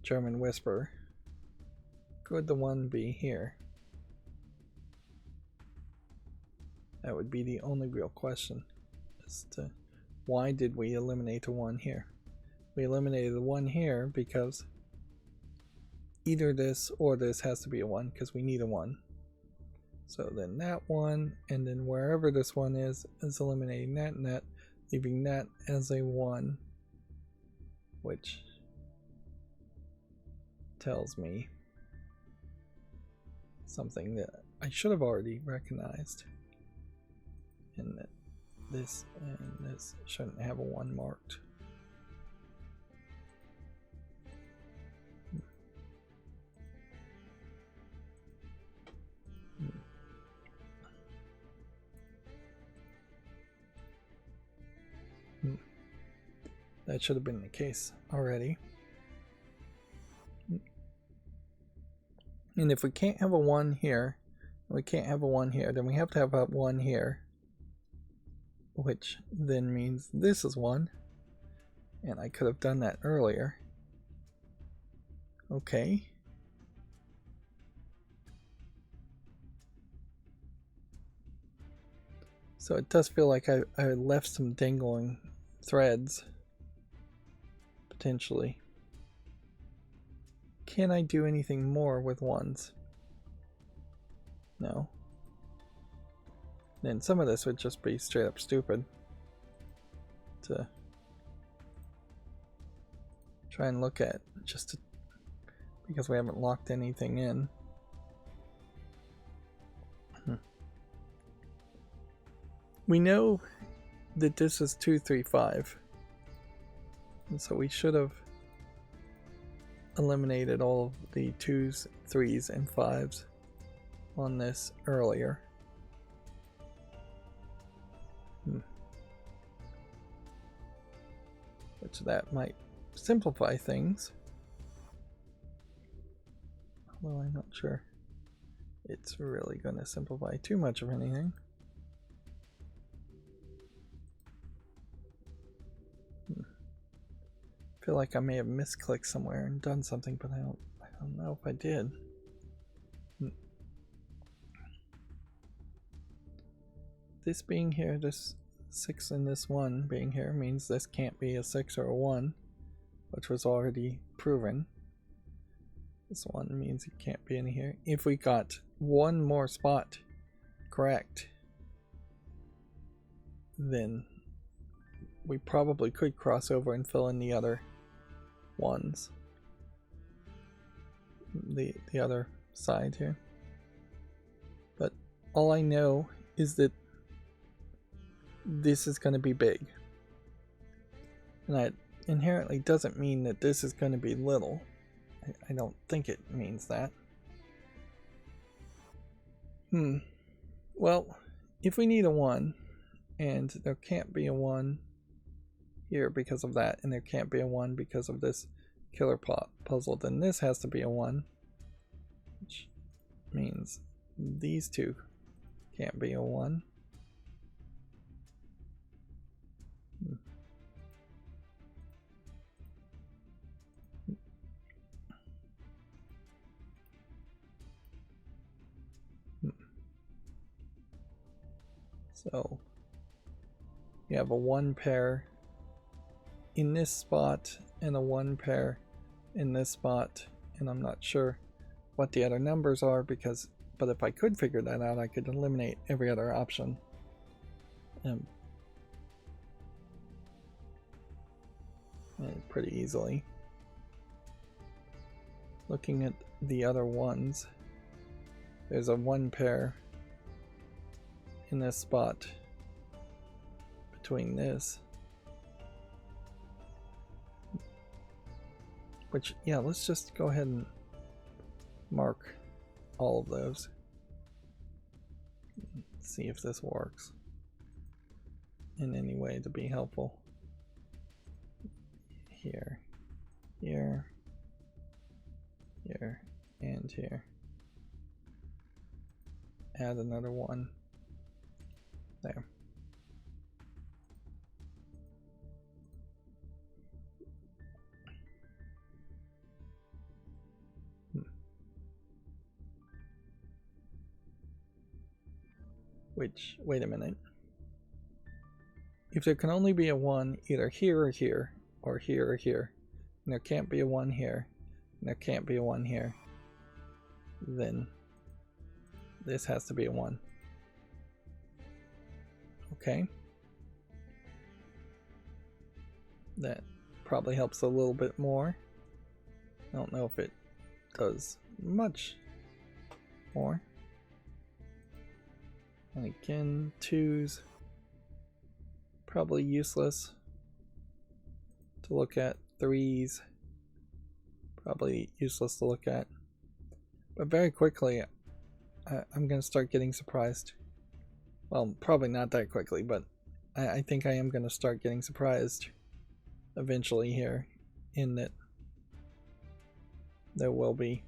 German whisper. Could the 1 be here? That would be the only real question as to why did we eliminate a 1 here. We eliminated the 1 here because either this or this has to be a 1 because we need a 1. So then that 1, and then wherever this 1 is eliminating that and that, leaving that as a 1, which tells me something that I should have already recognized, and that this and this shouldn't have a 1 marked. That should have been the case already. And if we can't have a 1 here, we can't have a 1 here, then we have to have a 1 here, which then means this is 1. And I could have done that earlier. Okay. So it does feel like I left some dangling threads. Potentially. Can I do anything more with 1s? No. Then some of this would just be straight up stupid. To try and look at just to, because we haven't locked anything in. We know that this is 2, 3, 5. And so we should have eliminated all of the 2s, 3s, and 5s on this earlier. Which that might simplify things. Although I'm not sure it's really going to simplify too much of anything. I feel like I may have misclicked somewhere and done something, but I don't know if I did. This being here, this 6 and this 1 being here means this can't be a 6 or a 1, which was already proven. This 1 means it can't be in here. If we got 1 more spot correct, then we probably could cross over and fill in the other 1s. The other side here. But all I know is that this is going to be big. And inherently doesn't mean that this is going to be little. I don't think it means that. Well, if we need a 1, and there can't be a 1 here because of that, and there can't be a 1 because of this killer puzzle, then this has to be a 1, which means these two can't be a 1. So you have a 1 pair in this spot and a 1 pair in this spot, and I'm not sure what the other numbers are but if I could figure that out, I could eliminate every other option. Pretty easily. Looking at the other ones, there's a 1 pair in this spot between this, which, yeah, let's just go ahead and mark all of those. See if this works in any way to be helpful. Here, here, here, and here. Add another 1 there. Which, wait a minute. If there can only be a 1 either here or here, or here or here, and there can't be a 1 here, and there can't be a 1 here, then this has to be a 1. Okay. That probably helps a little bit more. I don't know if it does much more. And again, 2's probably useless to look at. 3's probably useless to look at. But very quickly, I'm going to start getting surprised. Well, probably not that quickly, but I think I am going to start getting surprised eventually here, in that there will be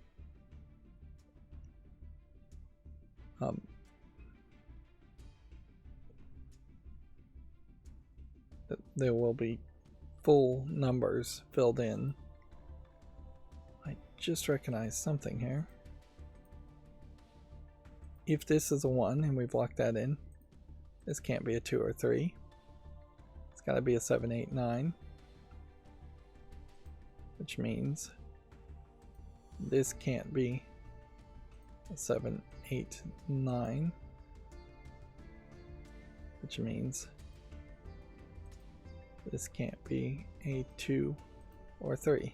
full numbers filled in. I just recognized something here. If this is a 1 and we've locked that in, this can't be a 2 or 3. It's got to be a 7, 8, 9. Which means this can't be a 7, 8, 9. Which means this can't be a 2 or 3.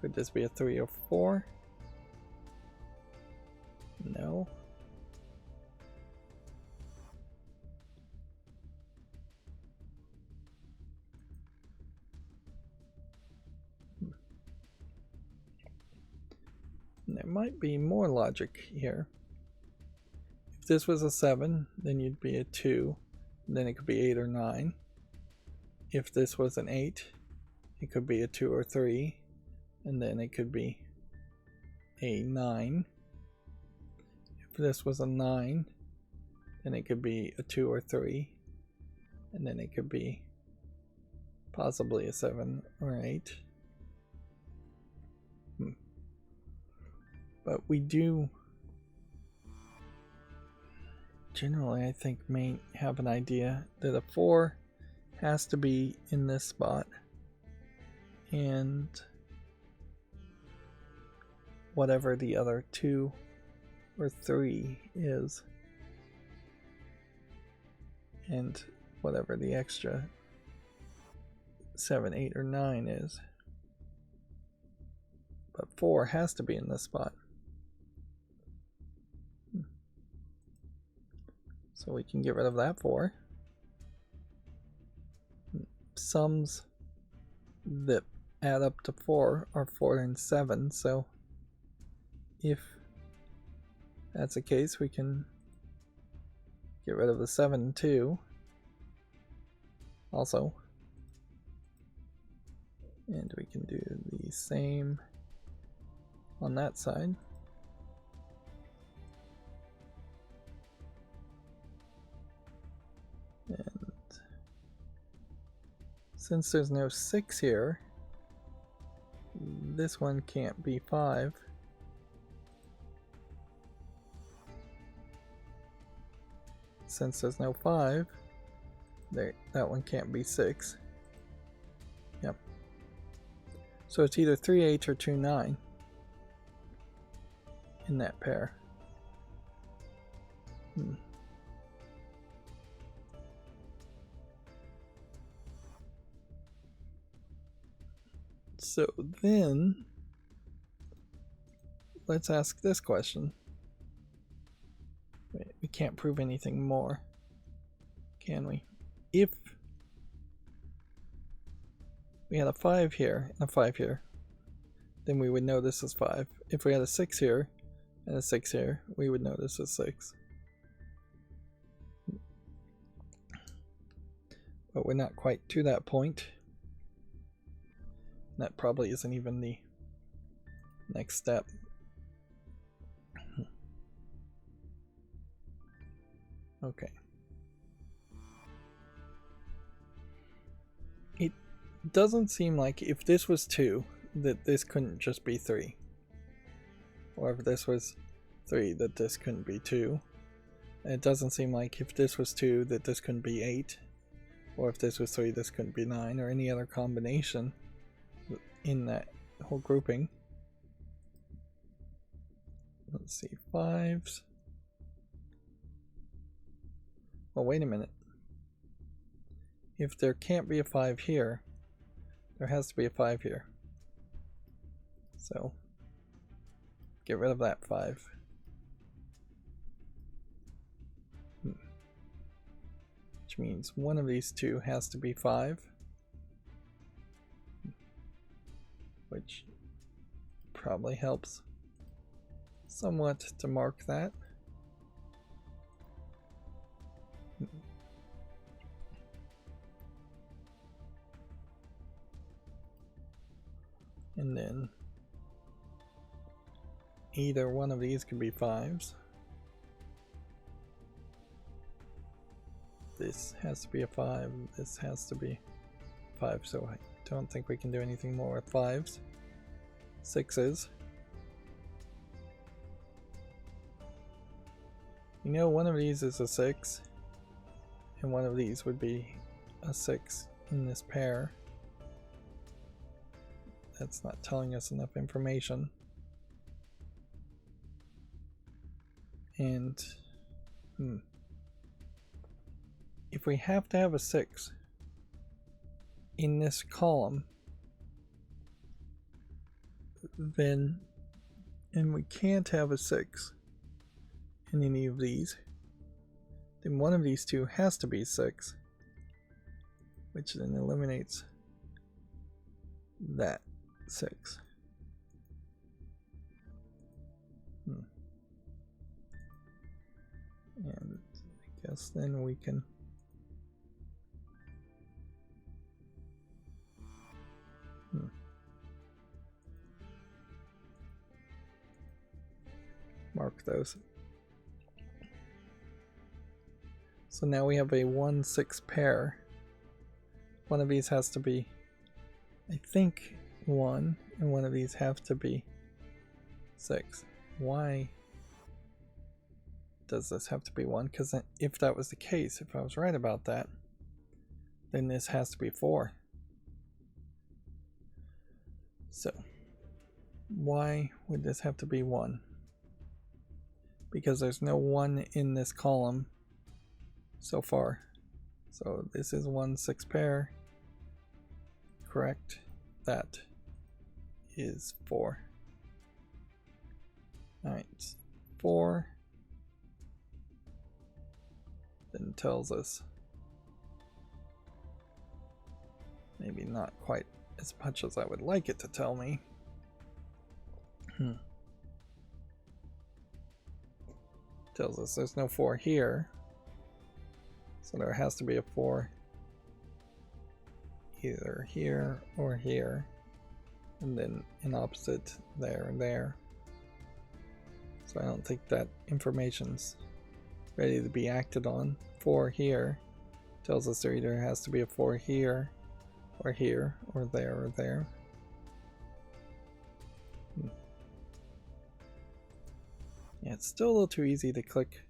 Could this be a 3 or 4? No. There might be more logic here. If this was a 7, then you'd be a 2, then it could be 8 or 9. If this was an 8, it could be a 2 or 3, and then it could be a 9. If this was a 9, then it could be a 2 or 3, and then it could be possibly a 7 or 8. But we do generally, I think, may have an idea that a 4 has to be in this spot, and whatever the other 2 or 3 is, and whatever the extra 7, 8, or 9 is. But 4 has to be in this spot. So we can get rid of that 4. Sums that add up to 4 are 4 and 7, so if that's the case, we can get rid of the 7 too. Also. And we can do the same on that side. And since there's no 6 here, this one can't be 5. Since there's no 5, that one can't be 6. Yep. So it's either 3/8 or 2/9 in that pair. So then, let's ask this question. Wait, we can't prove anything more, can we? If we had a 5 here and a 5 here, then we would know this is 5. If we had a 6 here and a 6 here, we would know this is 6. But we're not quite to that point. That probably isn't even the next step. Okay. It doesn't seem like if this was 2, that this couldn't just be 3. Or if this was 3, that this couldn't be 2. And it doesn't seem like if this was 2, that this couldn't be 8. Or if this was 3, this couldn't be 9, or any other combination in that whole grouping. Let's see, 5s. Well, wait a minute. If there can't be a 5 here, there has to be a 5 here. So, get rid of that 5. Which means one of these two has to be 5. Which probably helps somewhat to mark that. And then either one of these could be 5s. This has to be a 5, this has to be 5, so I don't think we can do anything more with 5s. 6s. You know, one of these is a 6, and one of these would be a 6 in this pair. That's not telling us enough information. And, if we have to have a 6 in this column, then, and we can't have a 6 in any of these, then one of these two has to be 6, which then eliminates that 6. And I guess then we can mark those. So now we have a 1-6 pair. One of these has to be, I think, 1, and one of these have to be 6. Why does this have to be 1? Because if that was the case, if I was right about that, then this has to be 4. So, why would this have to be 1? Because there's no 1 in this column so far. So this is 1-6 pair. Correct. That is 4. Alright, 4 then tells us, maybe not quite as much as I would like it to tell me. Tells us there's no 4 here, so there has to be a 4 either here or here, and then an opposite there and there. So I don't think that information's ready to be acted on. 4 here tells us there either has to be a 4 here, or there, or there. Yeah, it's still a little too easy to click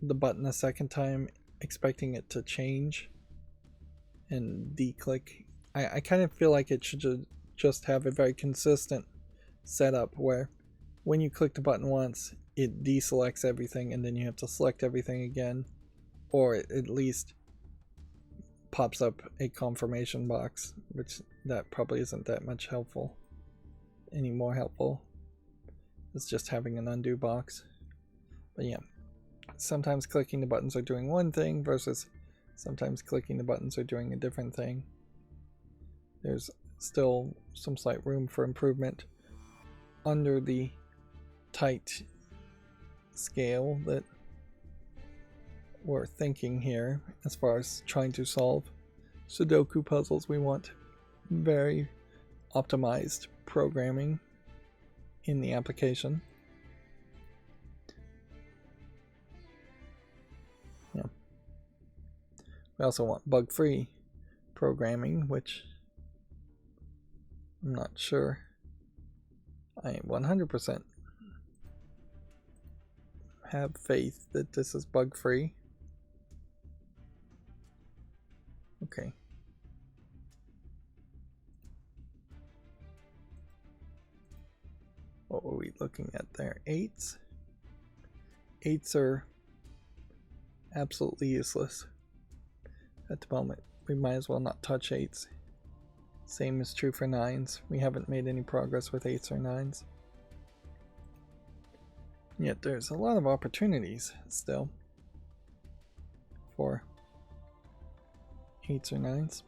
the button a second time expecting it to change and de-click. I kind of feel like it should just have a very consistent setup where when you click the button once, it deselects everything and then you have to select everything again, or it at least pops up a confirmation box, which that probably isn't that much helpful, any more helpful. It's just having an undo box. But yeah, sometimes clicking the buttons are doing one thing versus sometimes clicking the buttons are doing a different thing. There's still some slight room for improvement under the tight scale that we're thinking here as far as trying to solve Sudoku puzzles. We want very optimized programming in the application. Yeah. We also want bug-free programming, which I'm not sure I 100% have faith that this is bug-free. Okay. What were we looking at there? 8s? 8s are absolutely useless at the moment. We might as well not touch 8s. Same is true for 9s. We haven't made any progress with 8s or 9s. Yet there's a lot of opportunities still for 8s or 9s.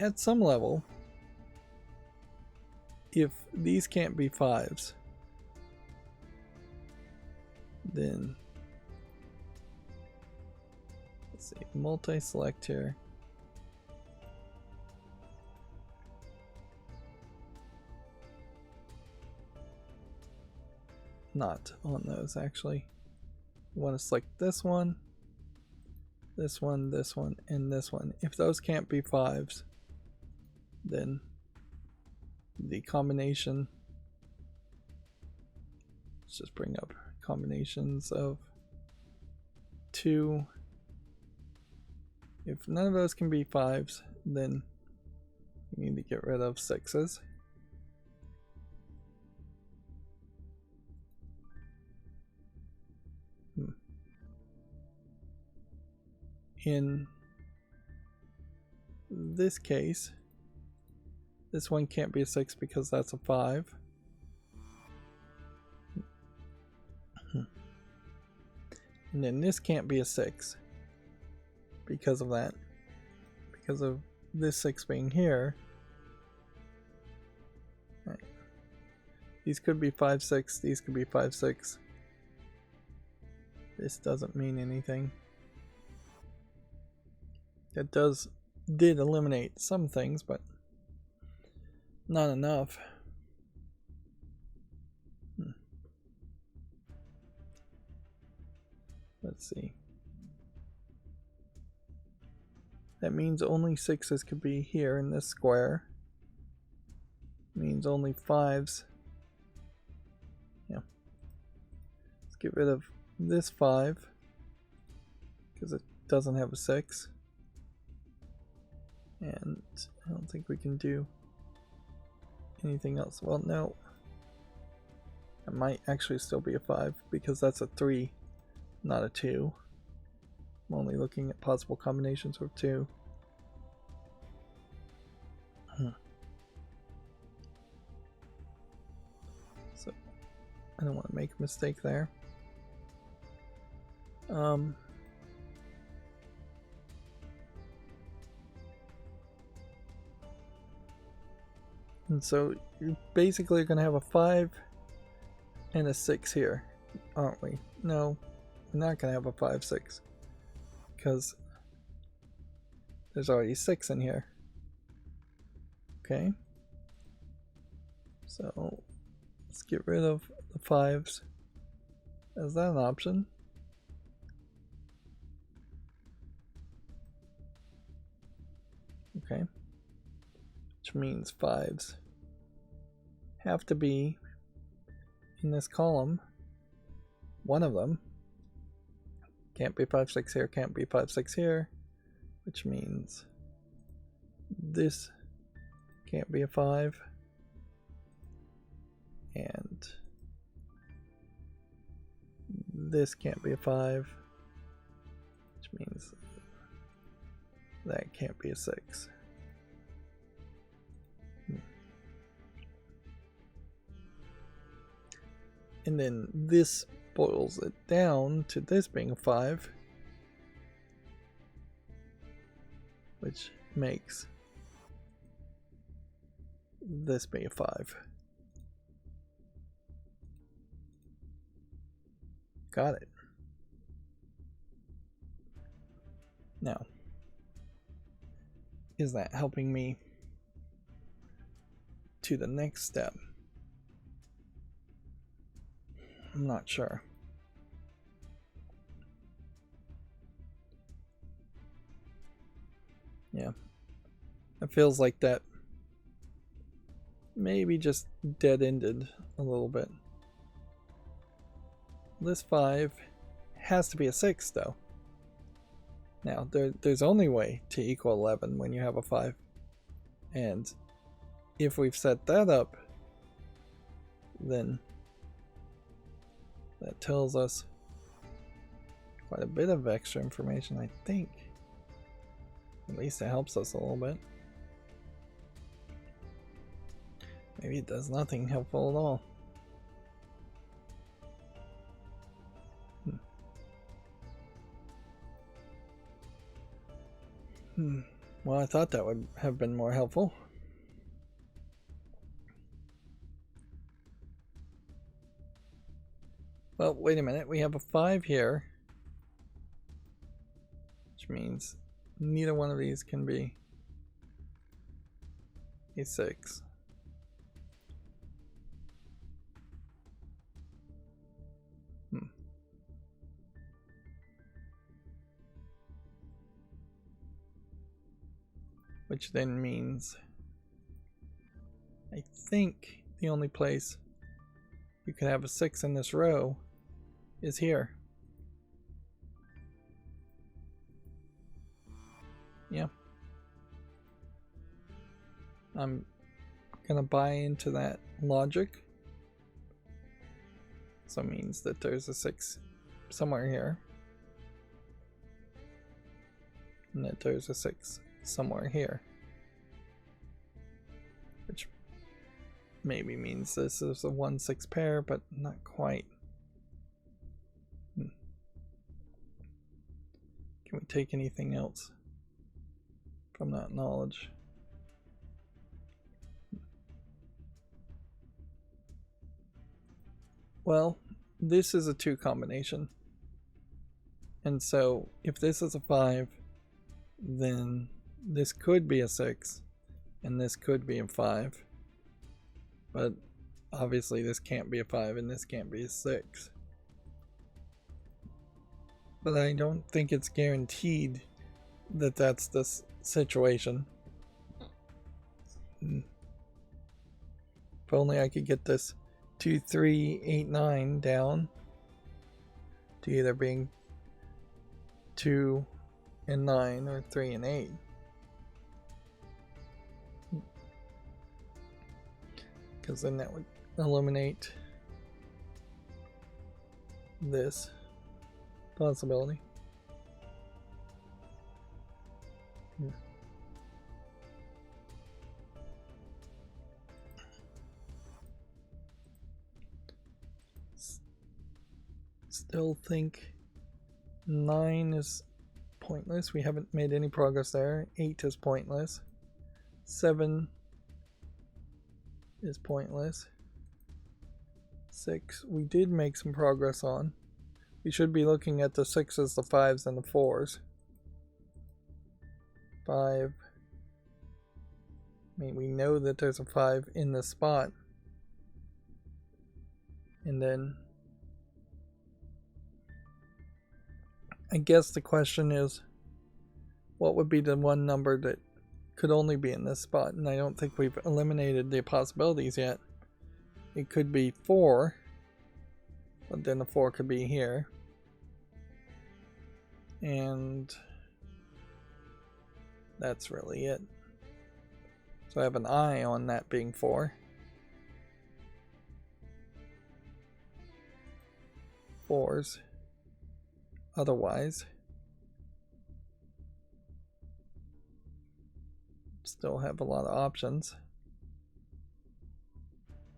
At some level, if these can't be 5s, then let's see, multi-select here. Not on those actually. You want to select this one, this one, this one, and this one. If those can't be 5s, then the combination, let's just bring up combinations of 2. If none of those can be 5s, then you need to get rid of 6s. In this case, this one can't be a 6 because that's a 5. And then this can't be a 6 because of that. Because of this 6 being here. Right. These could be 5, 6, these could be 5, 6. This doesn't mean anything. That did eliminate some things, but not enough. Let's see. That means only 6s could be here in this square. Means only 5s. Yeah. Let's get rid of this 5 because it doesn't have a 6. And I don't think we can do anything else. Well, no. It might actually still be a 5 because that's a 3, not a 2. I'm only looking at possible combinations of 2. So I don't want to make a mistake there. And so you're basically going to have a 5 and a 6 here, aren't we? No, we're not going to have a 5, 6. Because there's already 6 in here. Okay. So let's get rid of the 5s. Is that an option? Okay. Which means 5s have to be in this column. One of them. Can't be 5, 6 here, can't be 5, 6 here. Which means this can't be a 5. And this can't be a 5. Which means that can't be a 6. And then this boils it down to this being a 5, which makes this be a 5. Got it. Now, is that helping me to the next step? I'm not sure. Yeah. It feels like that maybe just dead-ended a little bit. This 5 has to be a 6 though. Now, there's only way to equal 11 when you have a 5. And if we've set that up, then that tells us quite a bit of extra information, I think. At least it helps us a little bit. Maybe it does nothing helpful at all. Well, I thought that would have been more helpful. Well, wait a minute. We have a 5 here, which means neither one of these can be a 6. Which then means I think the only place you could have a 6 in this row is here. Yeah. I'm gonna buy into that logic. So it means that there's a 6 somewhere here. And that there's a 6 somewhere here. Which maybe means this is a 1-6 pair, but not quite. Can we take anything else from that knowledge? Well, this is a 2 combination. And so if this is a 5, then this could be a 6, and this could be a 5. But obviously this can't be a 5, and this can't be a 6. But I don't think it's guaranteed that that's the situation. If only I could get this 2, 3, 8, 9 down to either being 2 and 9 or 3 and 8. Because then that would eliminate this possibility. Still think 9 is pointless. We haven't made any progress there. 8 is pointless. 7 is pointless. 6 we did make some progress on. We should be looking at the 6s, the 5s, and the 4s. 5. I mean, we know that there's a 5 in this spot. And then I guess the question is, what would be the one number that could only be in this spot? And I don't think we've eliminated the possibilities yet. It could be 4, but then the 4 could be here. And that's really it. So I have an eye on that being 4. 4s. Otherwise, still have a lot of options.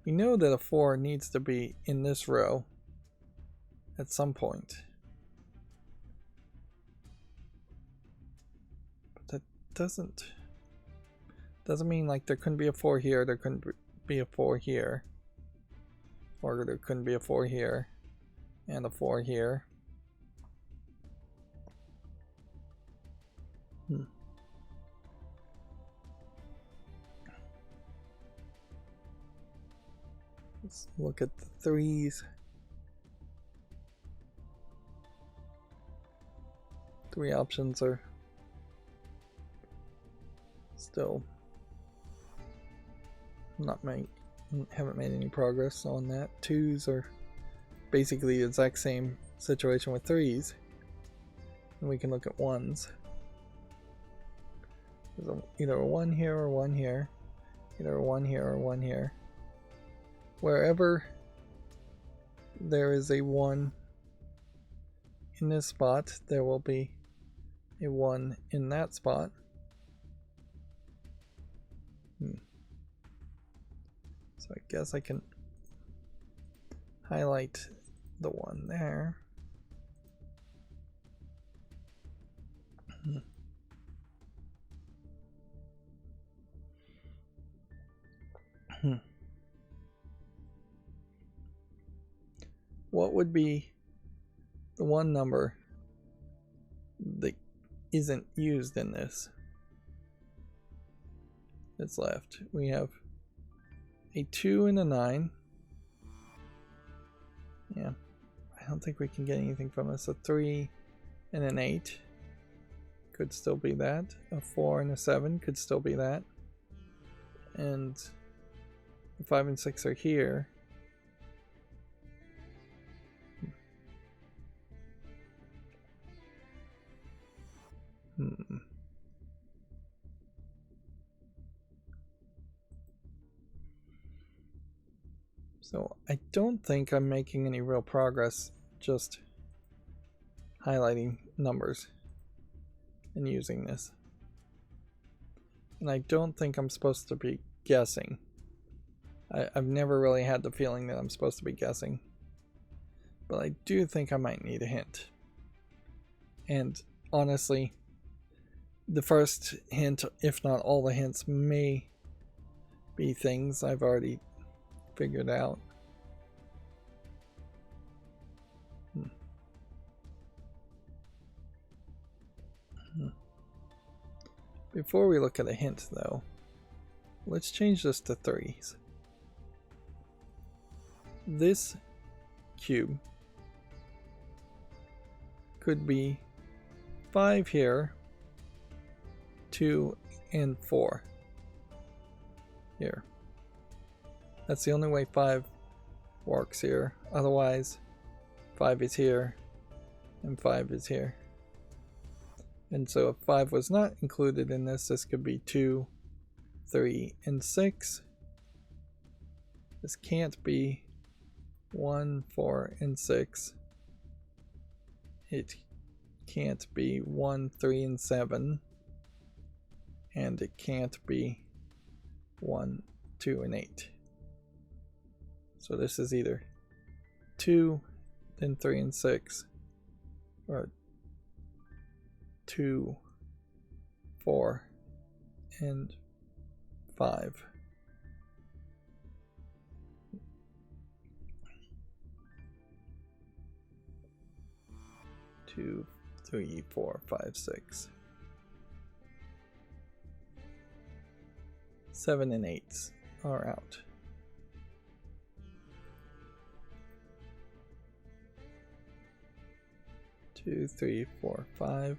We know that a 4 needs to be in this row at some point. But that doesn't mean like there couldn't be a 4 here, there couldn't be a 4 here. Or there couldn't be a 4 here and a 4 here. Let's look at the 3s. 3 options are still haven't made any progress on that. 2s are basically the exact same situation with 3s. And we can look at 1s. There's either a 1 here or 1 here. Either a 1 here or 1 here. Wherever there is a 1 in this spot, there will be a 1 in that spot. So I guess I can highlight the 1 there. What would be the one number that isn't used in this that's left? We have a 2 and a 9. Yeah, I don't think we can get anything from this. A 3 and an 8 could still be that. A 4 and a 7 could still be that. And the 5 and 6 are here. So I don't think I'm making any real progress just highlighting numbers and using this. And I don't think I'm supposed to be guessing. I've never really had the feeling that I'm supposed to be guessing. But I do think I might need a hint. And honestly, the first hint, if not all the hints, may be things I've already figured out. Before we look at a hint though, let's change this to 3s. This cube could be 5 here, 2 and 4 here. That's the only way 5 works here. Otherwise, 5 is here and 5 is here. And so if 5 was not included in this, this could be 2, 3, and 6. This can't be 1, 4, and 6. It can't be 1, 3, and 7. And it can't be 1, 2, and 8. So this is either 2, then 3 and 6, or 2, 4, and 5. 2, 3, 4, 5, 6. 7 and 8 are out. Two, 3, 4, 5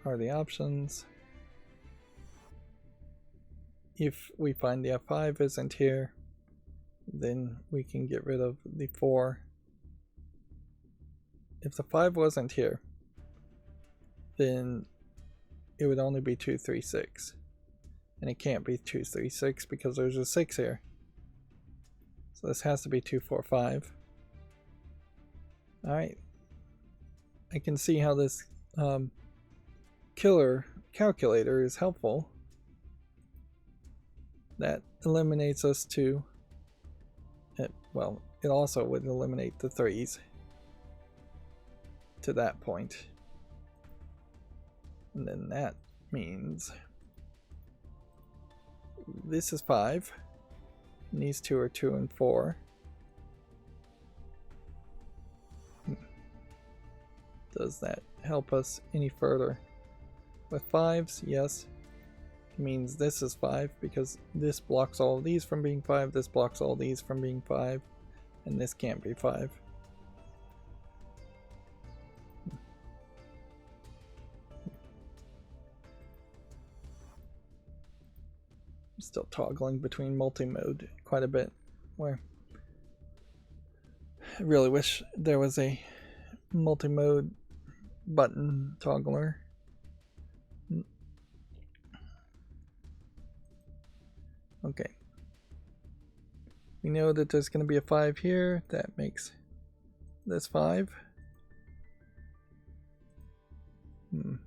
are the options. If we find the F5 isn't here, then we can get rid of the 4. If the 5 wasn't here, then it would only be 2, 3, 6. And it can't be 2, 3, 6 because there's a 6 here. So this has to be 2, 4, 5. Alright. I can see how this killer calculator is helpful. That eliminates us to, well, it also would eliminate the 3s to that point. And then that means this is 5, and these two are 2 and 4. Does that help us any further? With 5s, yes. It means this is 5 because this blocks all of these from being 5, this blocks all these from being 5, and this can't be 5. I'm still toggling between multi-mode quite a bit, where I really wish there was a multi-mode button toggler. Okay. We know that there's going to be a 5 here. That makes this 5. And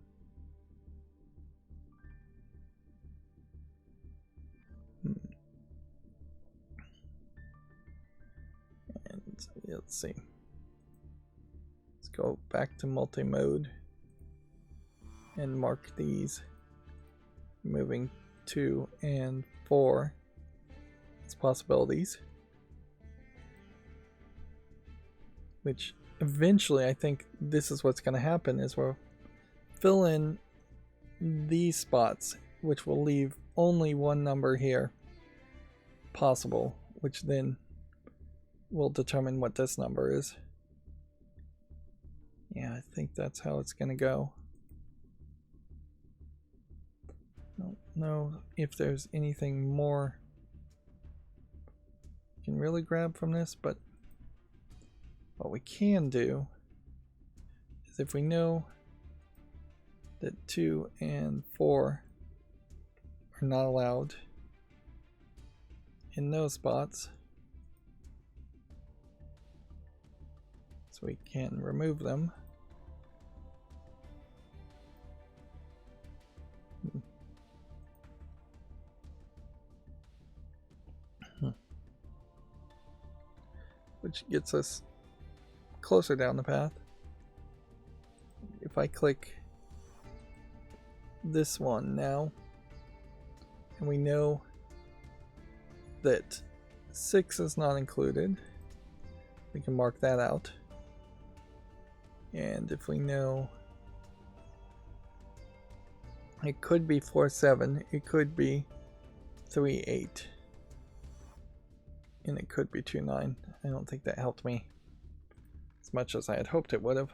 let's see. Let's go back to multi-mode and mark these, moving 2 and 4 as possibilities, which eventually I think this is what's going to happen, is we'll fill in these spots, which will leave only one number here possible, which then will determine what this number is. Yeah, I think that's how it's going to go. Don't know if there's anything more you can really grab from this, but what we can do is, if we know that 2 and 4 are not allowed in those spots, so we can remove them. Which gets us closer down the path. If I click this one now, and we know that 6 is not included, we can mark that out. And if we know it could be 4, 7, it could be 3, 8, and it could be 2, 9. I don't think that helped me as much as I had hoped it would have.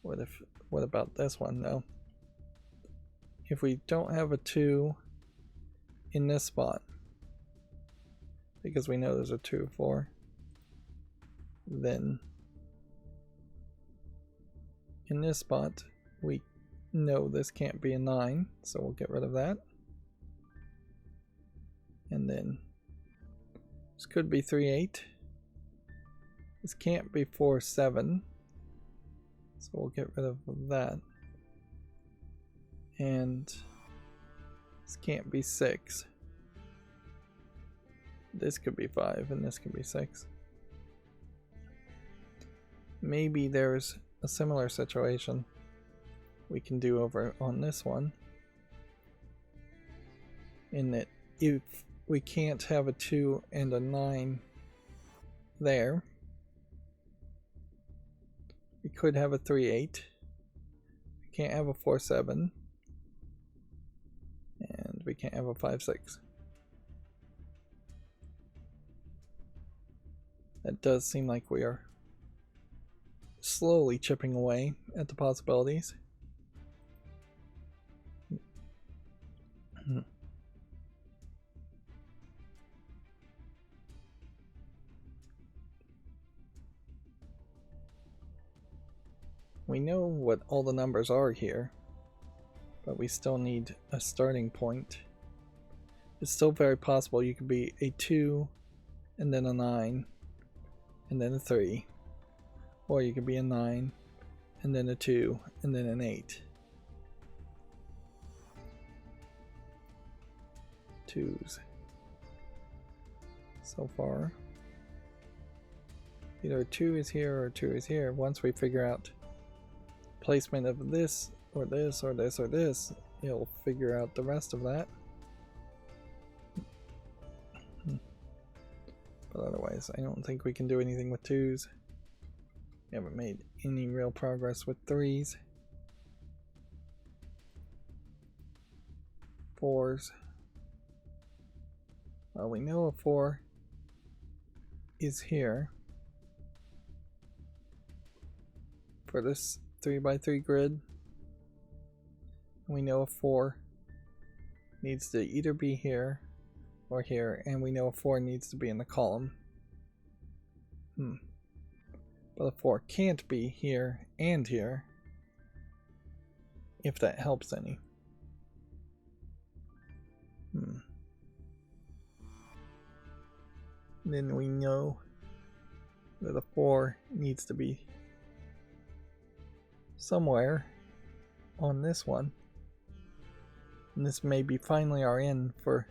What about this one? No. If we don't have a 2 in this spot, because we know there's a 2, 4, then in this spot we know this can't be a 9, so we'll get rid of that. And then this could be 3, 8. This can't be 4, 7. So we'll get rid of that. And this can't be 6. This could be 5 and this could be 6. Maybe there's a similar situation we can do over on this one, in that if we can't have a 2 and a 9 there, We could have a 3-8. We can't have a 4-7. And we can't have a 5-6. That does seem like we are slowly chipping away at the possibilities. We know what all the numbers are here, but we still need a starting point. It's still very possible you could be a 2 and then a 9 and then a 3, or you could be a 9 and then a 2 and then an 8. 2s so far. Either a 2 is here or a 2 is here. Once we figure out placement of this or this or this or this, you'll figure out the rest of that. But otherwise, I don't think we can do anything with 2s. We haven't made any real progress with 3s. 4s. Well, we know a 4 is here for this 3x3 grid. We know a 4 needs to either be here or here, and we know a 4 needs to be in the column. But a 4 can't be here and here, if that helps any. Then we know that a 4 needs to be somewhere on this one. And this may be finally our end for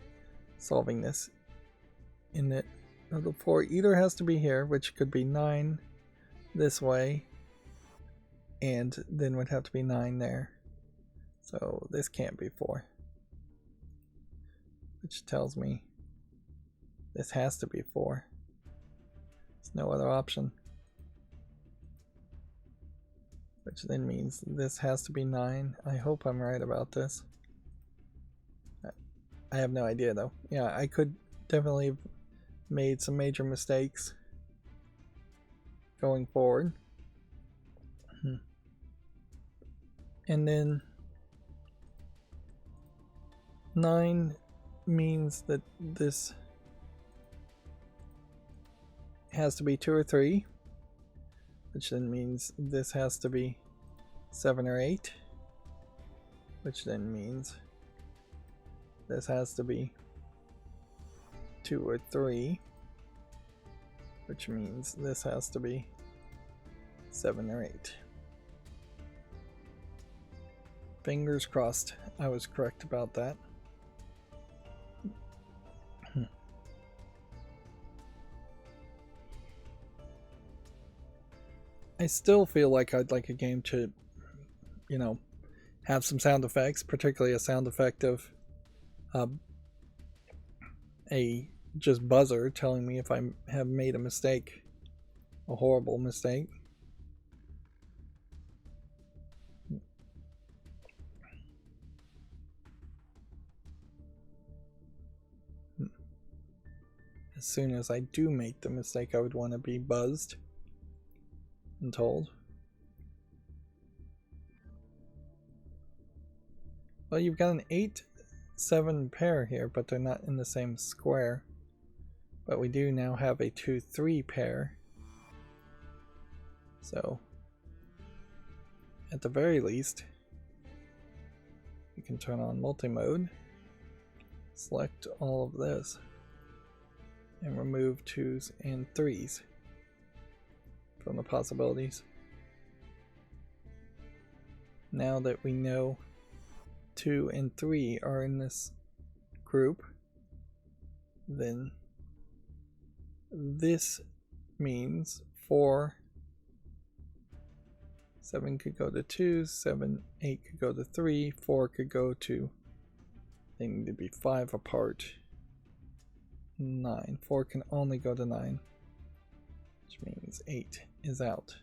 solving this. In that the 4 either has to be here, which could be 9 this way, and then would have to be 9 there. So this can't be 4. Which tells me this has to be 4. There's no other option. Which then means this has to be 9. I hope I'm right about this. I have no idea though. Yeah, I could definitely have made some major mistakes going forward. And then 9 means that this has to be 2 or 3, which then means this has to be 7 or 8, which then means this has to be 2 or 3, which means this has to be 7 or 8. Fingers crossed I was correct about that. I still feel like I'd like a game to, have some sound effects, particularly a sound effect of a just buzzer telling me if I have made a mistake, a horrible mistake. As soon as I do make the mistake, I would want to be buzzed and told. Well, you've got an 8-7 pair here, but they're not in the same square. But we do now have a 2-3 pair. So, at the very least, we can turn on multi-mode, select all of this, and remove 2s and 3s from the possibilities. Now that we know 2 and 3 are in this group, then this means 4, 7 could go to 2, 7, 8 could go to 3, 4 could go to, they need to be 5 apart, 9, 4 can only go to 9, which means 8 is out.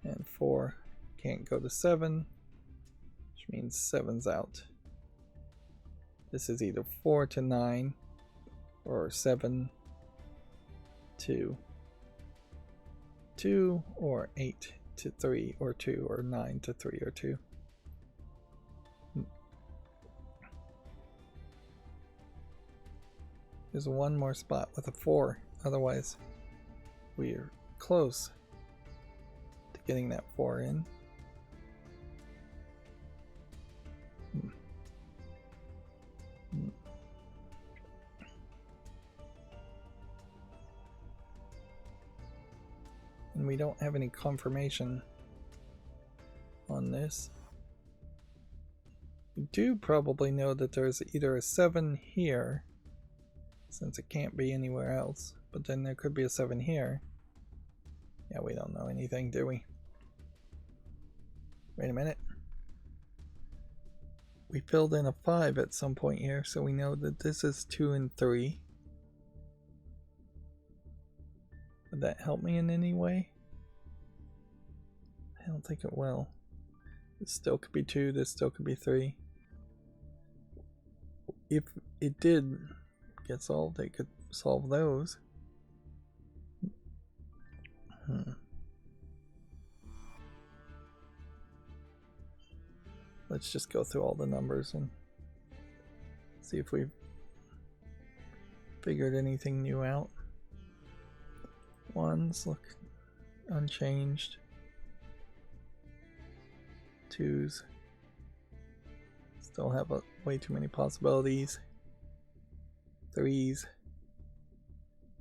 And 4 can't go to 7, which means 7's out. This is either 4 to 9 or 7 to 2 or 8 to 3 or 2 or 9 to 3 or 2. There's one more spot with a 4, otherwise we're close to getting that 4 in. And we don't have any confirmation on this. We do probably know that there's either a 7 here, since it can't be anywhere else, but then there could be a 7 here. Yeah, we don't know anything, do we? Wait a minute. We filled in a 5 at some point here, so we know that this is 2 and 3. Would that help me in any way? I don't think it will. This still could be 2, this still could be 3. If it did get solved, it could solve those. Let's just go through all the numbers and see if we've figured anything new out. 1s look unchanged. 2s still have way too many possibilities. 3s.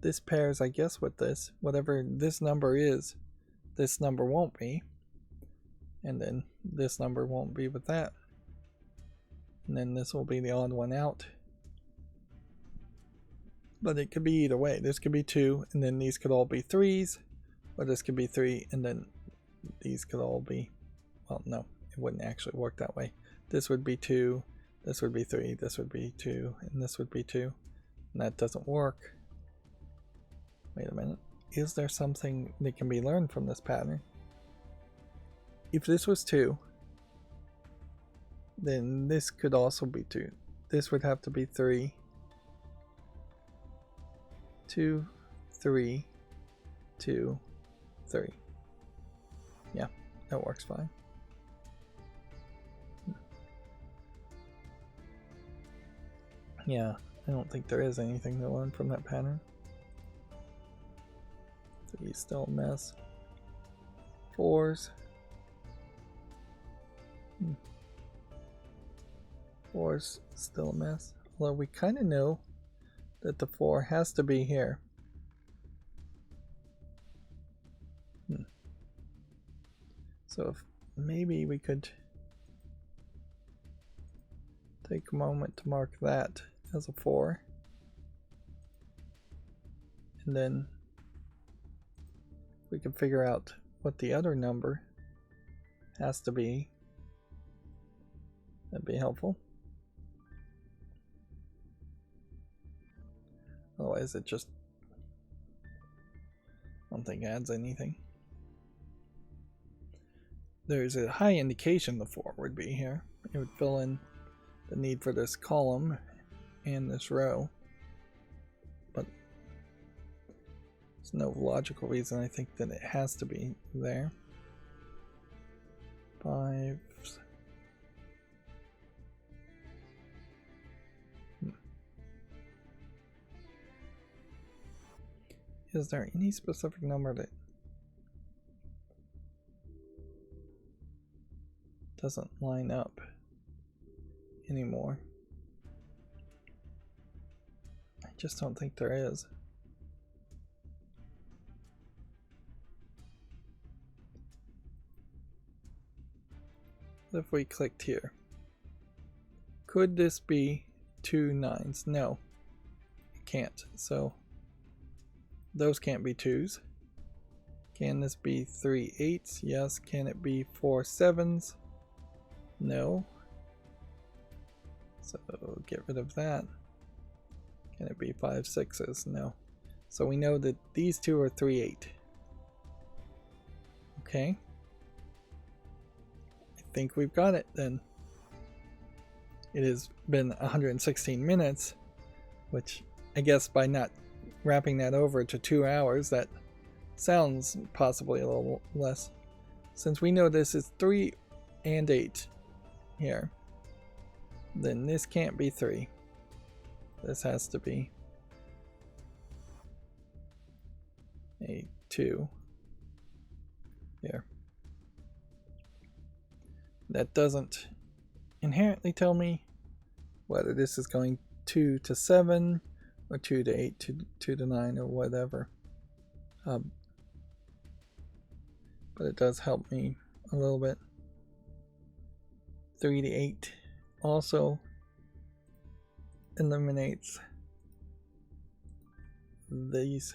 This pairs, I guess, with this. Whatever this number is, this number won't be. And then this number won't be with that. And then this will be the odd one out. But it could be either way. This could be 2, and then these could all be 3s. Or this could be 3, and then these could all be... Well, no, it wouldn't actually work that way. This would be 2, this would be 3, this would be 2, and this would be 2. And that doesn't work. Wait a minute. Is there something that can be learned from this pattern? If this was 2, then this could also be 2. This would have to be 3. 2, 3, 2, 3. Yeah, that works fine. Yeah, I don't think there is anything to learn from that pattern. 3 is still a mess. 4s. 4's still a mess. Although we kind of know that the 4 has to be here. So if maybe we could take a moment to mark that as a 4. And then we can figure out what the other number has to be. That'd be helpful. Otherwise it just, I don't think adds anything. There's a high indication the 4 would be here. It would fill in the need for this column and this row. But there's no logical reason I think that it has to be there. 5s. Is there any specific number that doesn't line up anymore? I just don't think there is. What if we clicked here? Could this be 2 9s? No, it can't. So those can't be 2s. Can this be 3 8s? Yes. Can it be 4 7s? No. So get rid of that. Can it be 5 6s? No. So we know that these two are 3 8. Okay. think we've got it then. It has been 116 minutes, which I guess by not wrapping that over to 2 hours, that sounds possibly a little less. Since we know this is 3 and 8 here, then this can't be 3. This has to be a 2 here. That doesn't inherently tell me whether this is going 2 to 7 or 2 to 8 to 2 to 9 or whatever. But it does help me a little bit. 3 to 8 also eliminates these.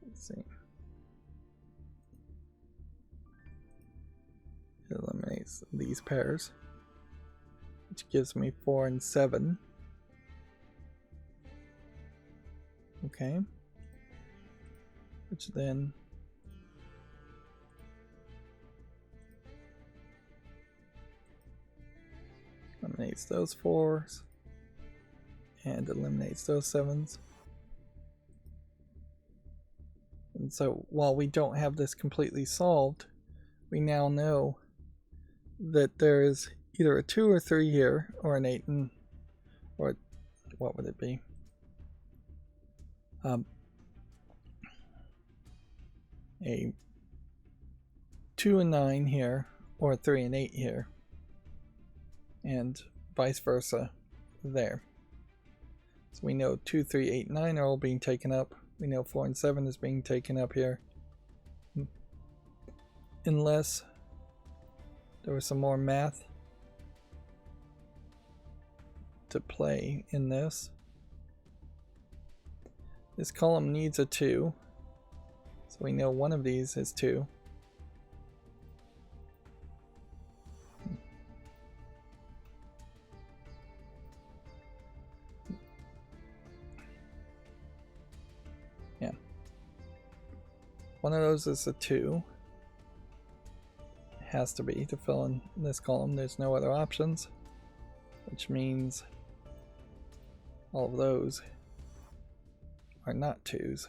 Let's see. It eliminates these pairs, which gives me 4 and 7. Okay. Which then eliminates those 4s and eliminates those 7s. And so while we don't have this completely solved, we now know that there is either a 2 or 3 here, or an 8 and, or what would it be? A 2 and 9 here, or a 3 and 8 here, and vice versa there. So we know 2, 3, 8, 9 are all being taken up. We know 4 and 7 is being taken up here. Unless there was some more math to play in this. This column needs a 2. So we know one of these is 2. Yeah. One of those is a 2. Has to be to fill in this column. There's no other options, which means all of those are not 2s.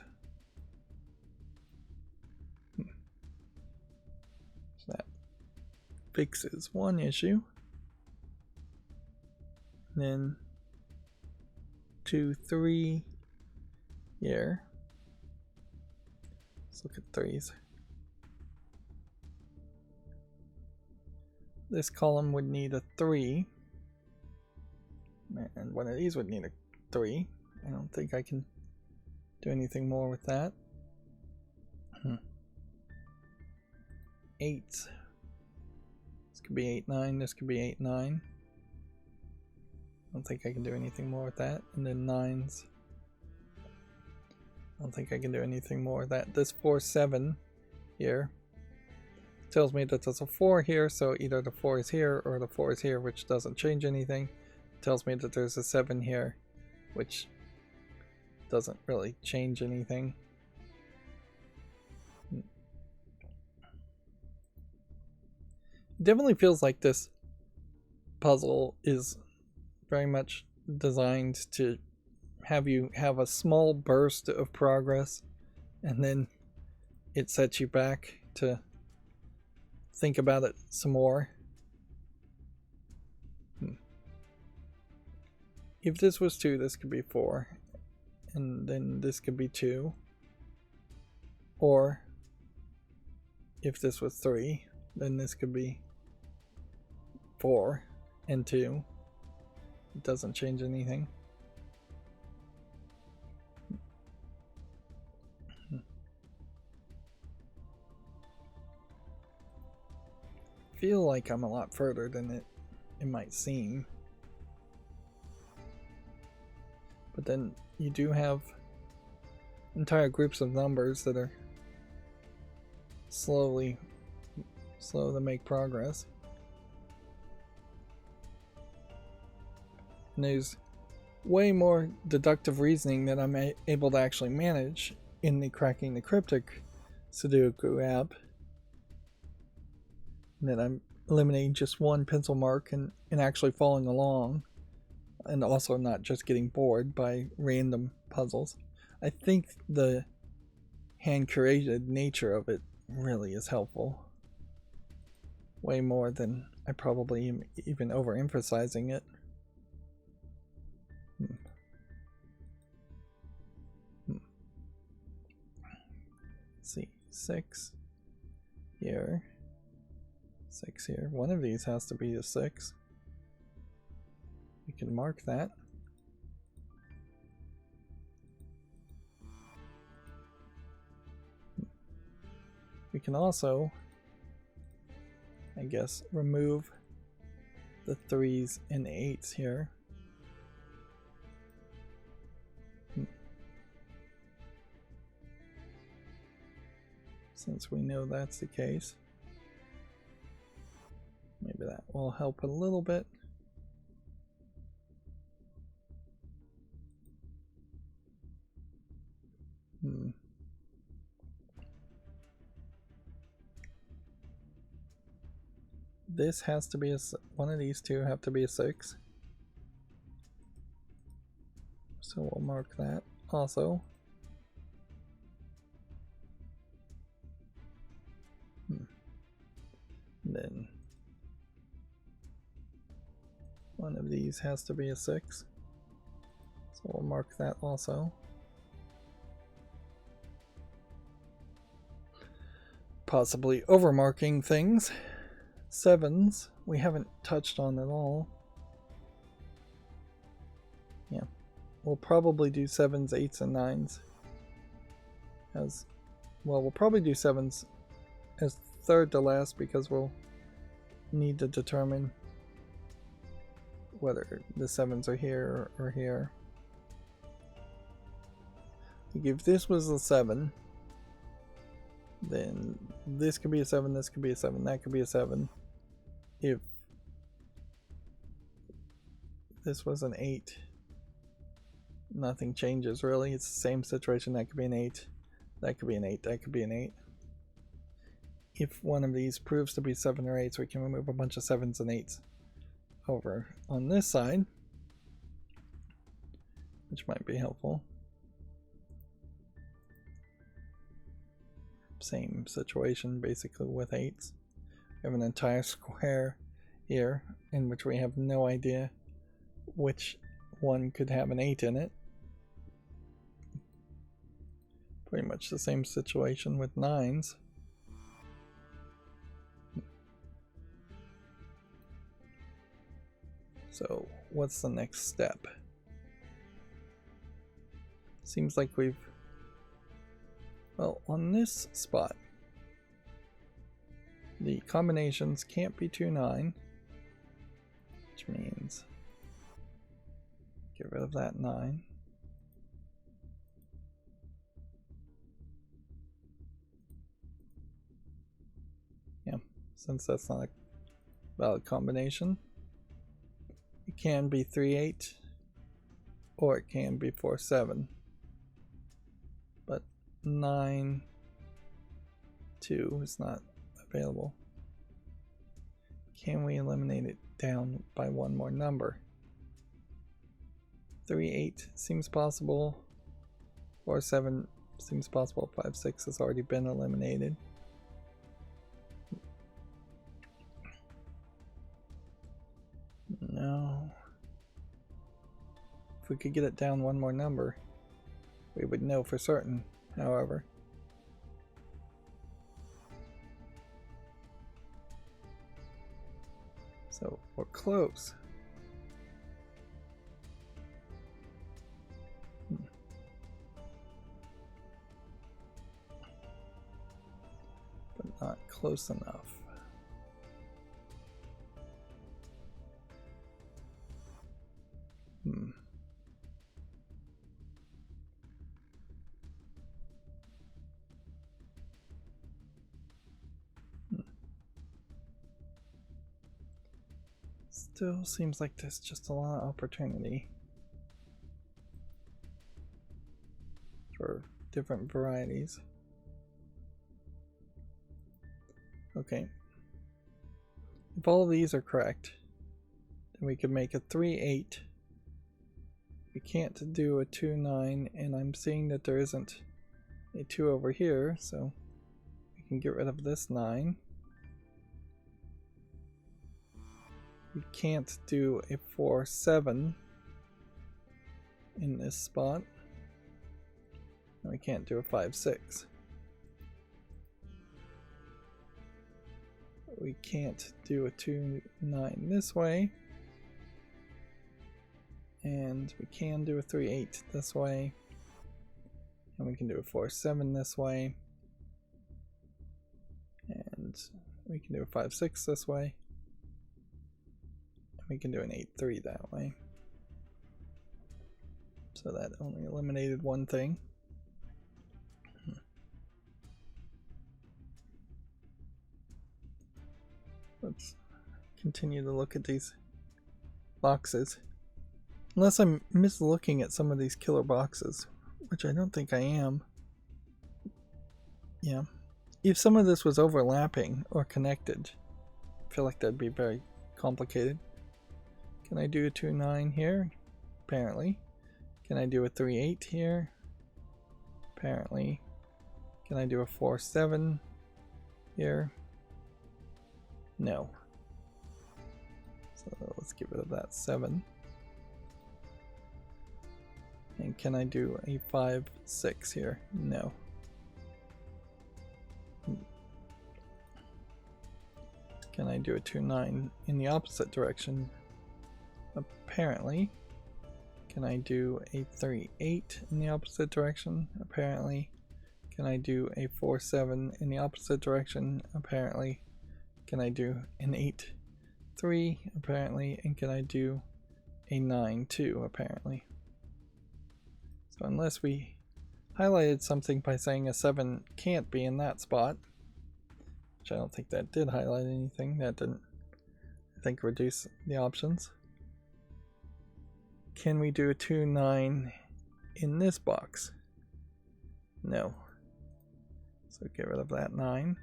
So that fixes one issue. And then 2, 3 here. Let's look at 3s. This column would need a 3, and one of these would need a 3. I don't think I can do anything more with that. 8. This could be 8, 9. This could be 8, 9. I don't think I can do anything more with that. And then 9s. I don't think I can do anything more with that. This 4, 7 here tells me that there's a 4 here, so either the 4 is here or the 4 is here, which doesn't change anything. It tells me that there's a 7 here, which doesn't really change anything. It definitely feels like this puzzle is very much designed to have you have a small burst of progress, and then it sets you back to think about it some more. If this was 2, this could be 4, and then this could be 2. Or if this was 3, then this could be 4 and 2. It doesn't change anything. I feel like I'm a lot further than it might seem. But then you do have entire groups of numbers that are slow to make progress. And there's way more deductive reasoning that I'm able to actually manage in the Cracking the Cryptic Sudoku app. And then I'm eliminating just one pencil mark and actually following along, and also not just getting bored by random puzzles. I think the hand-curated nature of it really is helpful. Way more than I probably am even overemphasizing it. Let's see, 6 here, 6 here. One of these has to be a 6. We can mark that. We can also, I guess, remove the 3s and 8s here. Since we know that's the case. Maybe that will help a little bit. This has to be one of these two have to be a 6. So we'll mark that also. Then one of these has to be a 6. So we'll mark that also. Possibly overmarking things. 7s we haven't touched on at all. Yeah, we'll probably do 7s, 8s, and 9s as well. We'll probably do 7s as third to last because we'll need to determine whether the 7s are here or here. If this was a 7, then this could be a 7, this could be a 7, that could be a 7. If this was an 8, nothing changes really. It's the same situation. That could be an 8, that could be an 8, that could be an 8. If one of these proves to be 7 or 8, we can remove a bunch of 7s and 8s over on this side, which might be helpful. Same situation basically with 8s. We have an entire square here in which we have no idea which one could have an 8 in it. Pretty much the same situation with 9s. So what's the next step? Seems like we've, well, on this spot the combinations can't be 2, 9, which means get rid of that 9. Yeah, since that's not a valid combination. It can be 3, 8, or it can be 4, 7. But 9, 2 is not available. Can we eliminate it down by one more number? 3, 8 seems possible. 4, 7 seems possible. 5, 6 has already been eliminated. No. If we could get it down one more number, we would know for certain, however. So we're close. But not close enough. Still seems like there's just a lot of opportunity for different varieties. Okay. If all of these are correct, then we could make a 3-8. We can't do a 2-9, and I'm seeing that there isn't a 2 over here, so we can get rid of this 9. We can't do a 4-7 in this spot. And we can't do a 5-6. We can't do a 2-9 this way. And we can do a 3-8 this way. And we can do a 4-7 this way. And we can do a 5-6 this way. And we can do an 8-3 that way. So that only eliminated one thing. Let's continue to look at these boxes. Unless I'm mislooking at some of these killer boxes, which I don't think I am. Yeah. If some of this was overlapping or connected, I feel like that'd be very complicated. Can I do a 2-9 here? Apparently. Can I do a 3-8 here? Apparently. Can I do a 4-7 here? No. So let's get rid of that 7. And can I do a 5-6 here? No. Can I do a 2-9 in the opposite direction? Apparently. Can I do a 3-8 in the opposite direction? Apparently. Can I do a 4-7 in the opposite direction? Apparently. Can I do an 8-3? Apparently. And can I do a 9-2? Apparently. So unless we highlighted something by saying a 7 can't be in that spot, which I don't think that did highlight anything, that didn't, I think, reduce the options. Can we do a 2-9 in this box? No. So get rid of that 9.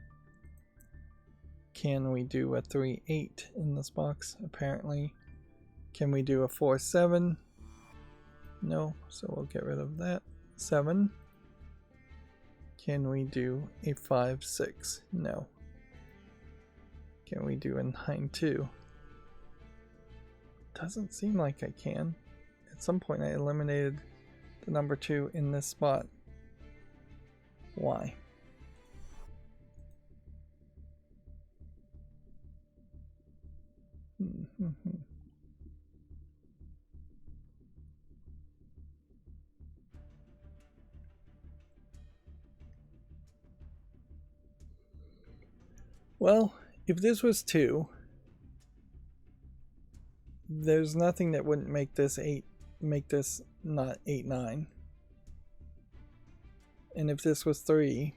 Can we do a 3-8 in this box? Apparently. Can we do a 4-7? No, so we'll get rid of that 7. Can we do a 5-6? No. Can we do a 9-2? Doesn't seem like I can. At some point I eliminated the number 2 in this spot. Why? Well, if this was 2, there's nothing that wouldn't make this not 8-9. And if this was 3,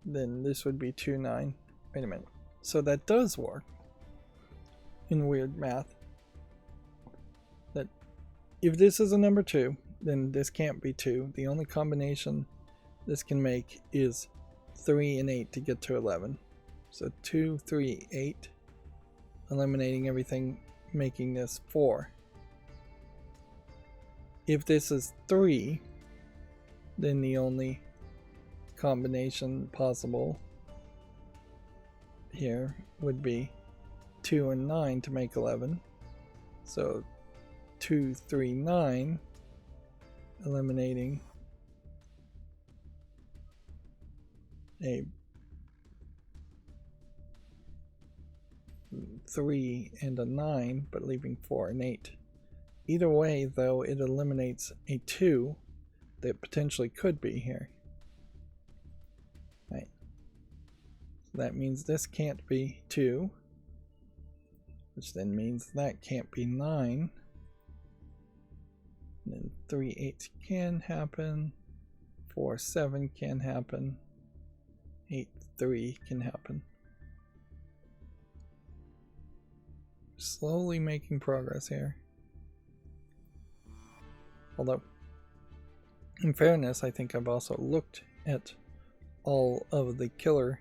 then this would be 2-9. Wait a minute. So that does work in weird math. That if this is a number 2, then this can't be 2. The only combination this can make is 3 and 8 to get to 11. So 2, 3, 8, eliminating everything, making this 4. If this is 3, then the only combination possible here would be 2 and 9 to make 11. So 2, 3, 9, eliminating a 3 and a 9, but leaving 4 and 8. Either way, though, it eliminates a 2 that potentially could be here. Right. So that means this can't be 2, which then means that can't be 9. And then 3, 8 can happen. 4, 7 can happen. 8, 3 can happen. Slowly making progress here. Although, in fairness, I think I've also looked at all of the killer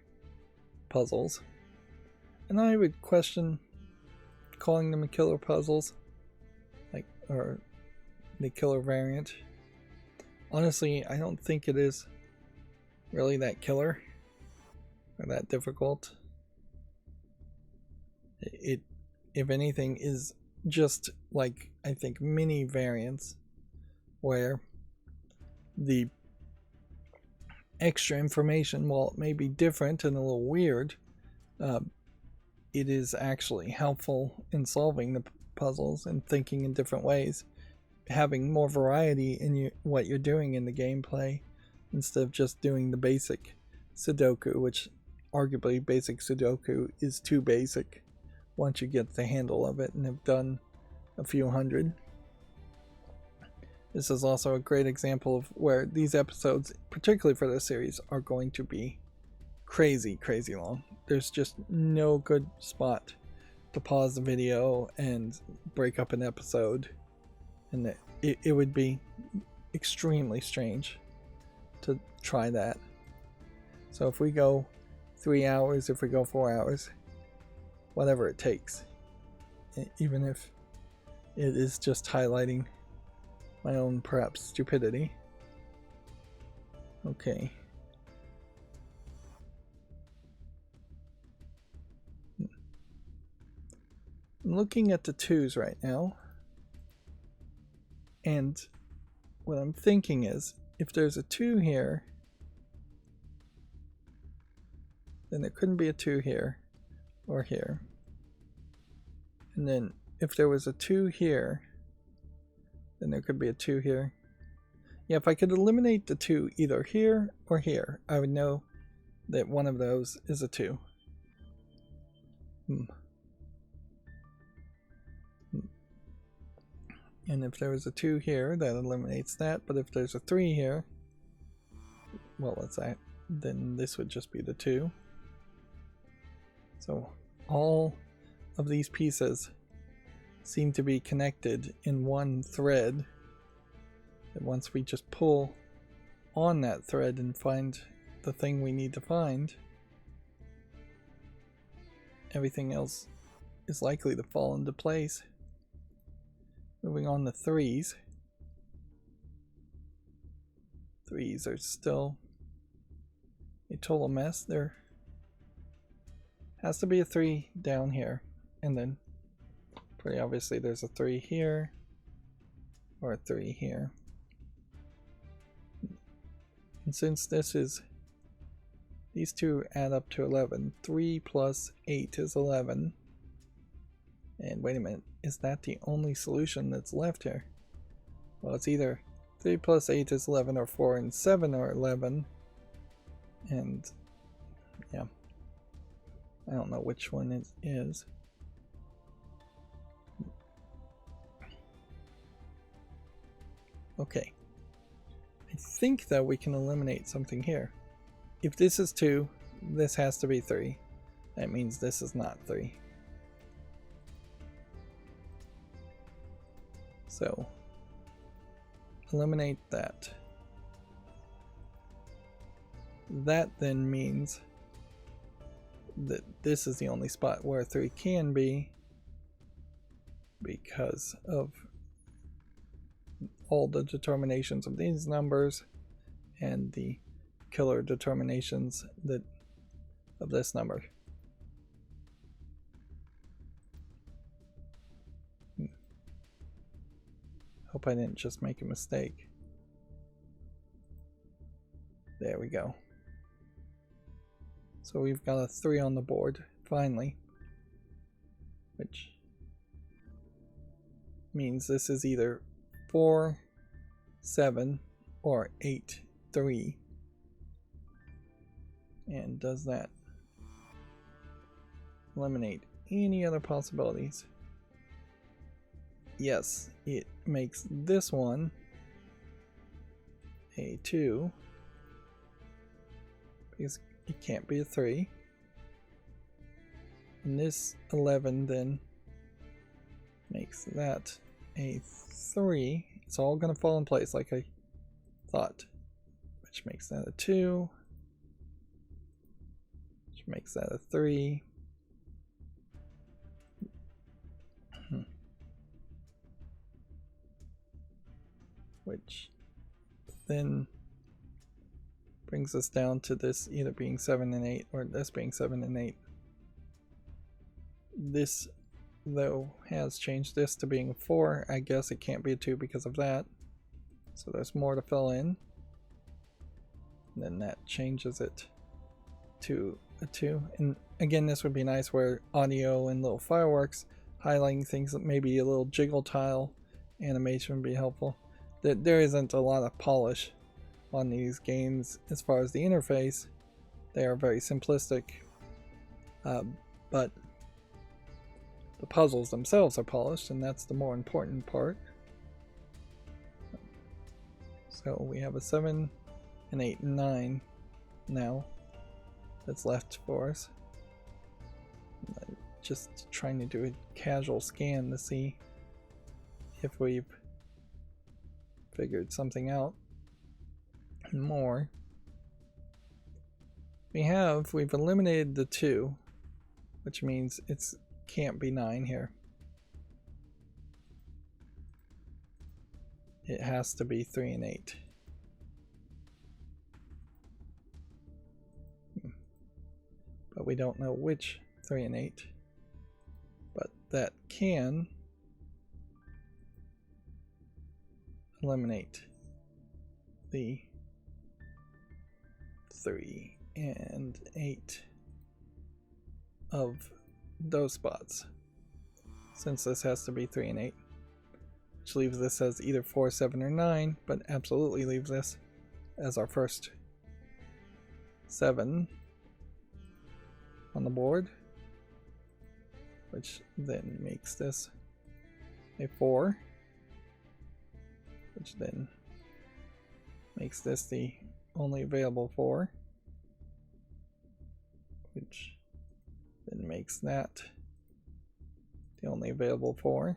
puzzles, and I would question calling them killer puzzles, or the killer variant. Honestly, I don't think it is really that killer or that difficult. It, if anything, is just like, I think, mini variants where the extra information, while it may be different and a little weird, it is actually helpful in solving the puzzles and thinking in different ways, having more variety in what you're doing in the gameplay instead of just doing the basic Sudoku, which arguably basic Sudoku is too basic once you get the handle of it and have done a few hundred. This is also a great example of where these episodes, particularly for this series, are going to be crazy long. There's just no good spot to pause the video and break up an episode, and it would be extremely strange to try that. So if we go 3 hours, if we go 4 hours, whatever it takes, even if it is just highlighting my own perhaps stupidity. Okay. I'm looking at the 2s right now, and what I'm thinking is, if there's a 2 here, then there couldn't be a 2 here or here. And then if there was a 2 here, then there could be a 2 here. Yeah, if I could eliminate the 2 either here or here, I would know that one of those is a 2. And if there was a 2 here, that eliminates that. But if there's a 3 here, well, then this would just be the 2. So all of these pieces seem to be connected in one thread. And once we just pull on that thread and find the thing we need to find, everything else is likely to fall into place. Moving on to 3s. 3s are still a total mess. There has to be a 3 down here, and then pretty obviously there's a 3 here or a 3 here. And since these two add up to 11, 3 plus 8 is 11. And wait a minute, is that the only solution that's left here? Well, it's either 3 plus 8 is 11, or 4 and 7 are 11. And yeah, I don't know which one it is. Okay, I think that we can eliminate something here. If this is 2, this has to be 3. That means this is not 3. So eliminate that. That then means that this is the only spot where 3 can be, because of all the determinations of these numbers and the killer determinations of this number. Hope I didn't just make a mistake. There we go. So we've got a 3 on the board, finally. Which means this is either 4, 7, or 8, 3. And does that eliminate any other possibilities? Yes, it makes this one a 2, because it can't be a 3. And this 11 then makes that a 3, It's all going to fall in place like I thought. Which makes that a 2. Which makes that a 3. Which then brings us down to this either being 7 and 8 or this being 7 and 8. This, though, has changed this to being a 4. I guess it can't be a 2 because of that. So there's more to fill in. And then that changes it to a 2. And again, this would be nice where audio and little fireworks, highlighting things that maybe a little jiggle tile animation would be helpful. There isn't a lot of polish on these games as far as the interface. They are very simplistic, but the puzzles themselves are polished, and that's the more important part. So we have a 7, an 8, and 9 now that's left for us. I'm just trying to do a casual scan to see if we've figured something out more. We've eliminated the 2, which means it can't be 9 here. It has to be 3 and 8. But we don't know which 3 and 8. But that can eliminate the 3 and 8 of those spots, since this has to be 3 and 8, which leaves this as either 4, 7, or 9, but absolutely leaves this as our first 7 on the board, which then makes this a 4, which then makes this the only available 4, which then makes that the only available 4,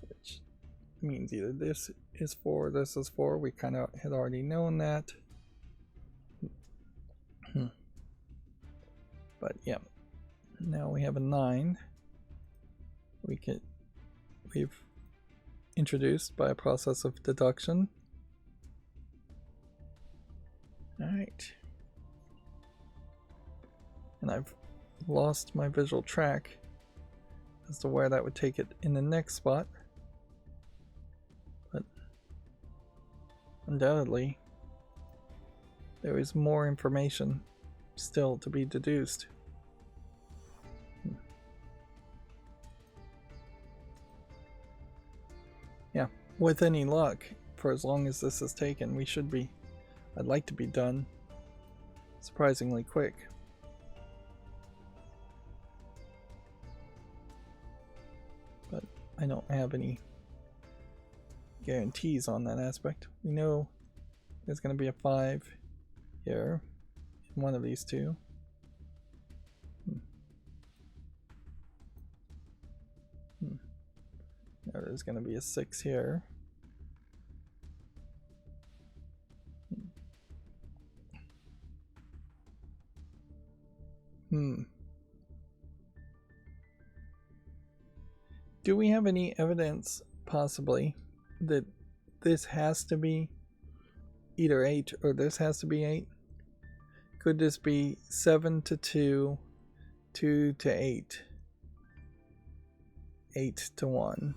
which means either this is 4 or this is 4. We kind of had already known that. But yeah, now we have a 9 we've introduced by a process of deduction. Alright. And I've lost my visual track as to where that would take it in the next spot. But undoubtedly, there is more information still to be deduced. Yeah, with any luck, for as long as this is taken, we should be, I'd like to be done surprisingly quick. But I don't have any guarantees on that aspect. We know there's going to be a 5 here in one of these two. Now there's going to be a 6 here. Do we have any evidence, possibly, that this has to be either 8 or this has to be 8? Could this be 7 to 2, 2 to 8, 8 to 1?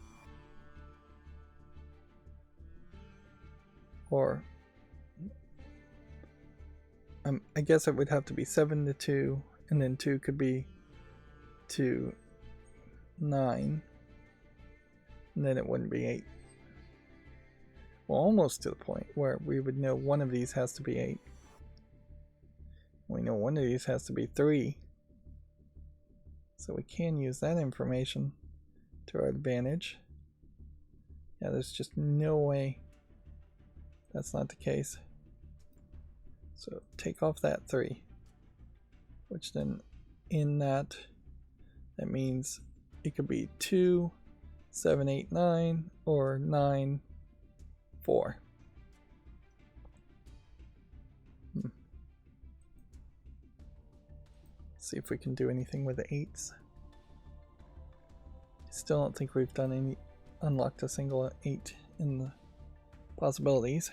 Or, I guess it would have to be 7 to 2, and then 2 could be to 9, and then it wouldn't be 8. Well, almost to the point where we would know one of these has to be 8. We know one of these has to be 3. So we can use that information to our advantage. Yeah, there's just no way that's not the case. So take off that 3. Which then in that means it could be 2, 7, 8, 9, or 9, 4. See if we can do anything with the 8s. Still don't think we've done unlocked a single 8 in the possibilities.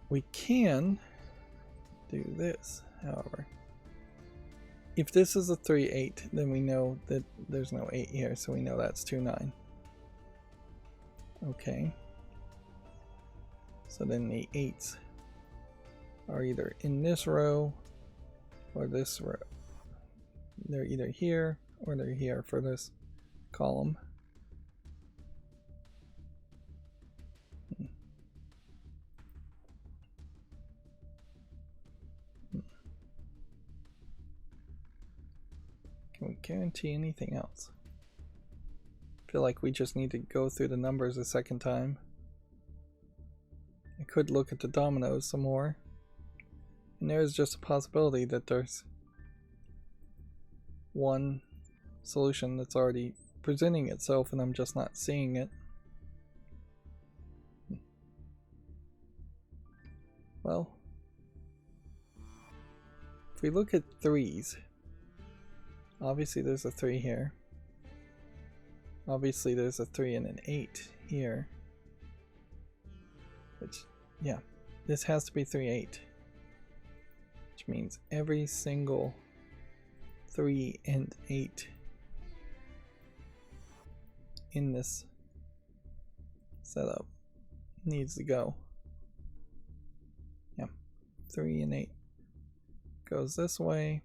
We can do this, however. If this is a 3, 8, then we know that there's no 8 here, so we know that's 2, 9. Okay. So then the 8s are either in this row or this row. They're either here or they're here for this column. Can we guarantee anything else? I feel like we just need to go through the numbers a second time. I could look at the dominoes some more. And there's just a possibility that there's one solution that's already presenting itself and I'm just not seeing it. Well, if we look at 3s, obviously there's a 3 here. Obviously there's a 3 and an 8 here. Which, yeah, this has to be 3, 8. Which means every single 3 and 8 in this setup needs to go. Yeah, 3 and 8 goes this way.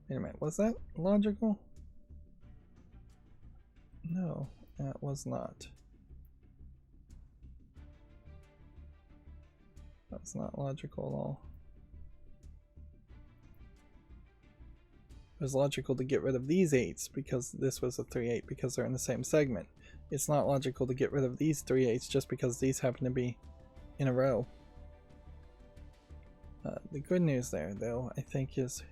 Wait a minute, was that logical? No, that was not. That's not logical at all. It was logical to get rid of these 8s because this was a 3, 8 because they're in the same segment. It's not logical to get rid of these 3 8s just because these happen to be in a row. The good news there, though, I think is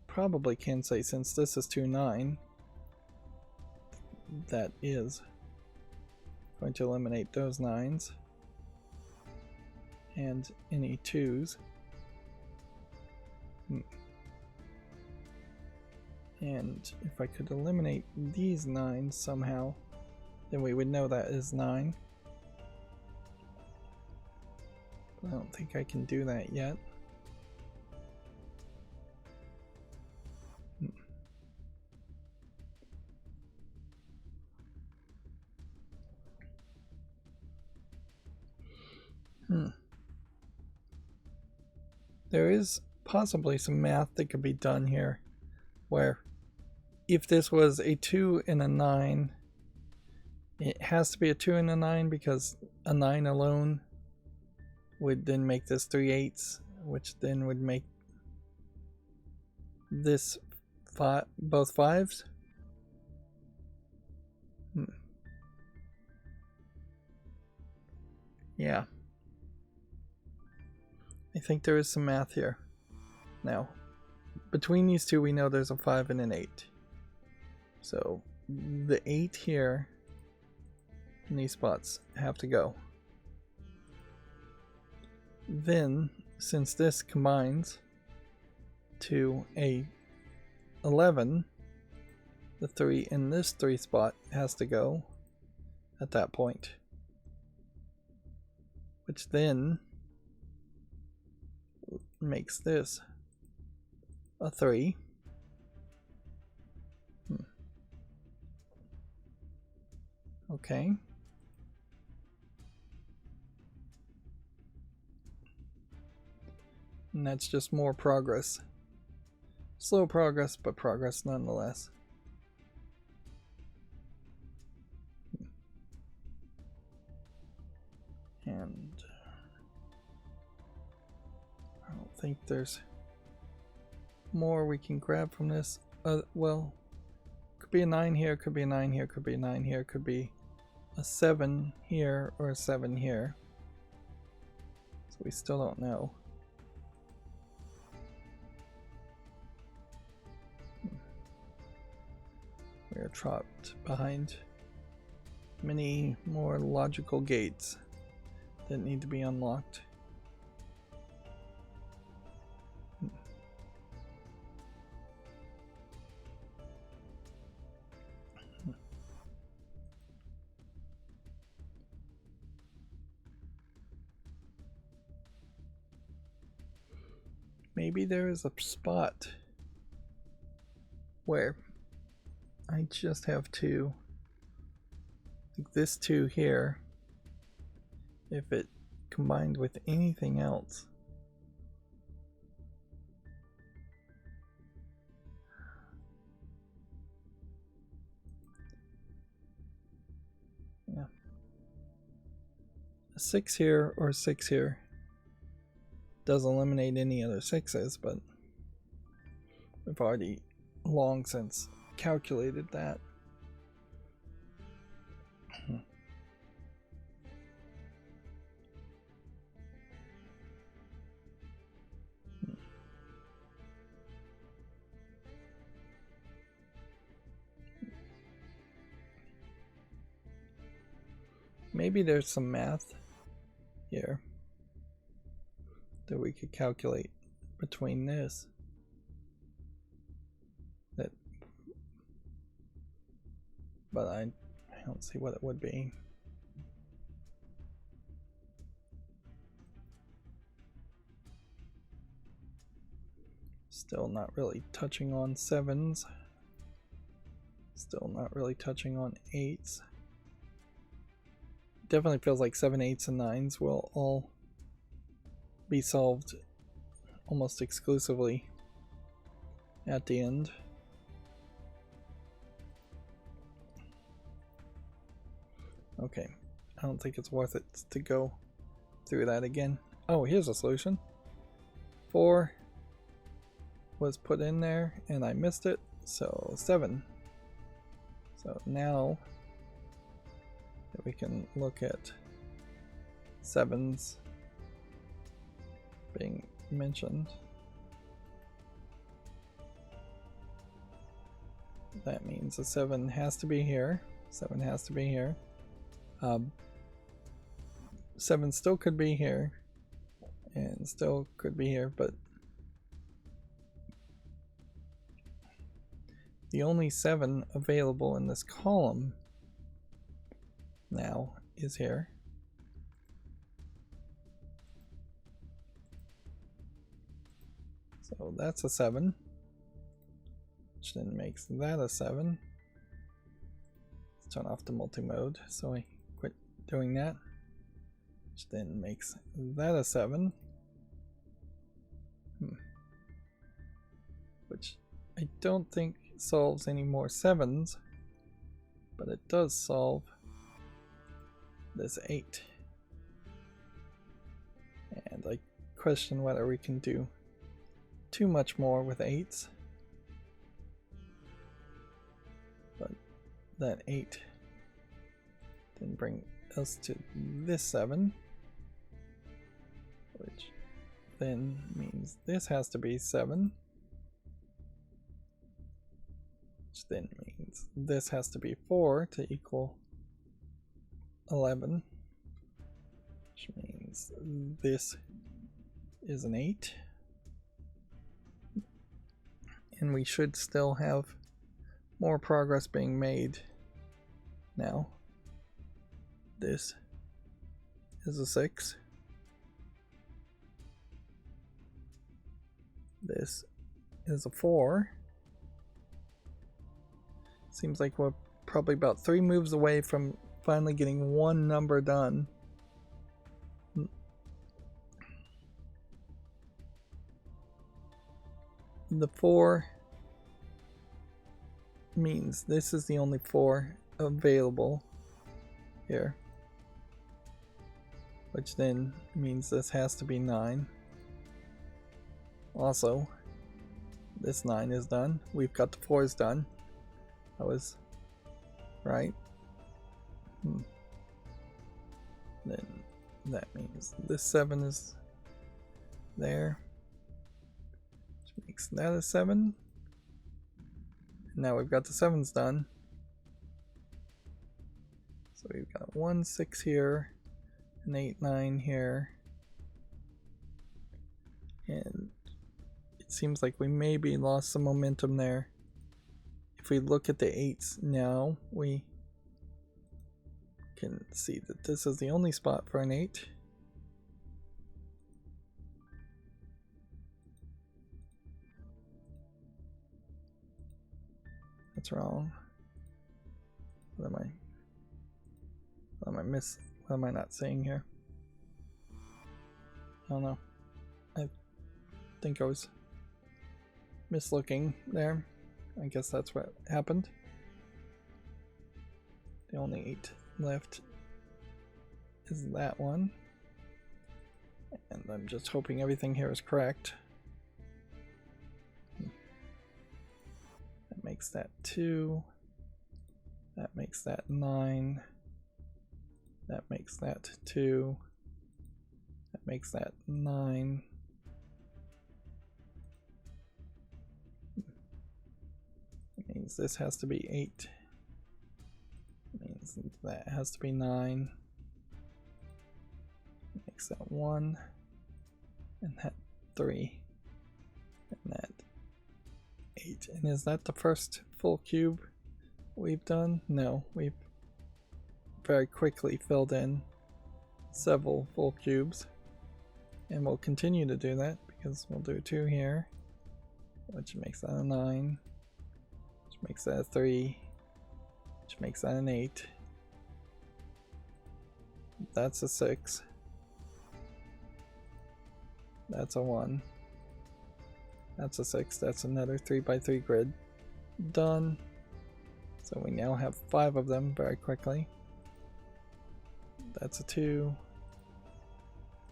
probably can say since this is 2, 9, that is going to eliminate those 9s and any 2s. And if I could eliminate these 9s somehow, then we would know that is 9. But I don't think I can do that yet. There is possibly some math that could be done here, where if this was a 2 and a 9, it has to be a 2 and a 9 because a 9 alone would then make this 3 8s, which then would make this both 5s. Yeah. I think there is some math here. Now, between these two we know there's a 5 and an 8. So the 8 here in these spots have to go. Then, since this combines to a 11, the 3 in this 3 spot has to go at that point. Which then makes this a 3. Okay. And that's just more progress. Slow progress, but progress nonetheless. And I don't think there's more we can grab from this. Well, could be a 9 here, could be a 9 here, could be a 9 here, could be a 7 here or a 7 here. So we still don't know. We are trapped behind many more logical gates that need to be unlocked. Maybe there is a spot where I just have to, like this 2 here, if it combined with anything else. Yeah. A 6 here or a 6 here does eliminate any other 6s, but we've already long since calculated that. Maybe there's some math here that we could calculate between this. But I don't see what it would be. Still not really touching on 7s. Still not really touching on 8s. Definitely feels like 7, 8s, and 9s will all be solved almost exclusively at the end. Okay, I don't think it's worth it to go through that again. Oh, here's a solution. 4 was put in there and I missed it, so 7. So now we can look at 7s being mentioned. That means a 7 has to be here. 7 has to be here. 7 still could be here and still could be here, but the only 7 available in this column now is here. So that's a 7, which then makes that a 7. Let's turn off the multi-mode so I quit doing that, which then makes that a 7. Which I don't think solves any more 7s, but it does solve this 8. And I question whether we can do too much more with 8s. But that 8 then bring us to this 7, which then means this has to be 7, which then means this has to be 4 to equal 11, which means this is an 8, and we should still have more progress being made now. This is a 6. This is a 4. Seems like we're probably about 3 moves away from finally getting one number done. The 4 means this is the only 4 available here, which then means this has to be 9. Also, this 9 is done. We've got the 4s done. That was right. Then that means this 7 is there, which makes that a 7. Now we've got the 7s done. So we've got 1, 6 here, an 8, 9 here. And it seems like we maybe lost some momentum there. If we look at the 8s now, we can see that this is the only spot for an 8. That's wrong. What am I not seeing here? I don't know. I think I was mislooking there. I guess that's what happened. The only 8 left is that one. And I'm just hoping everything here is correct. That makes that 2. That makes that 9. That makes that 2. That makes that 9. It means this has to be 8. It means that has to be 9. It makes that 1. And that 3. And that 8. And is that the first full cube we've done? No, we've very quickly filled in several full cubes. And we'll continue to do that because we'll do 2 here, which makes that a 9. Makes that a 3, which makes that an 8. That's a 6. That's a 1. That's a 6. That's another 3x3 grid. Done. So we now have 5 of them very quickly. That's a 2.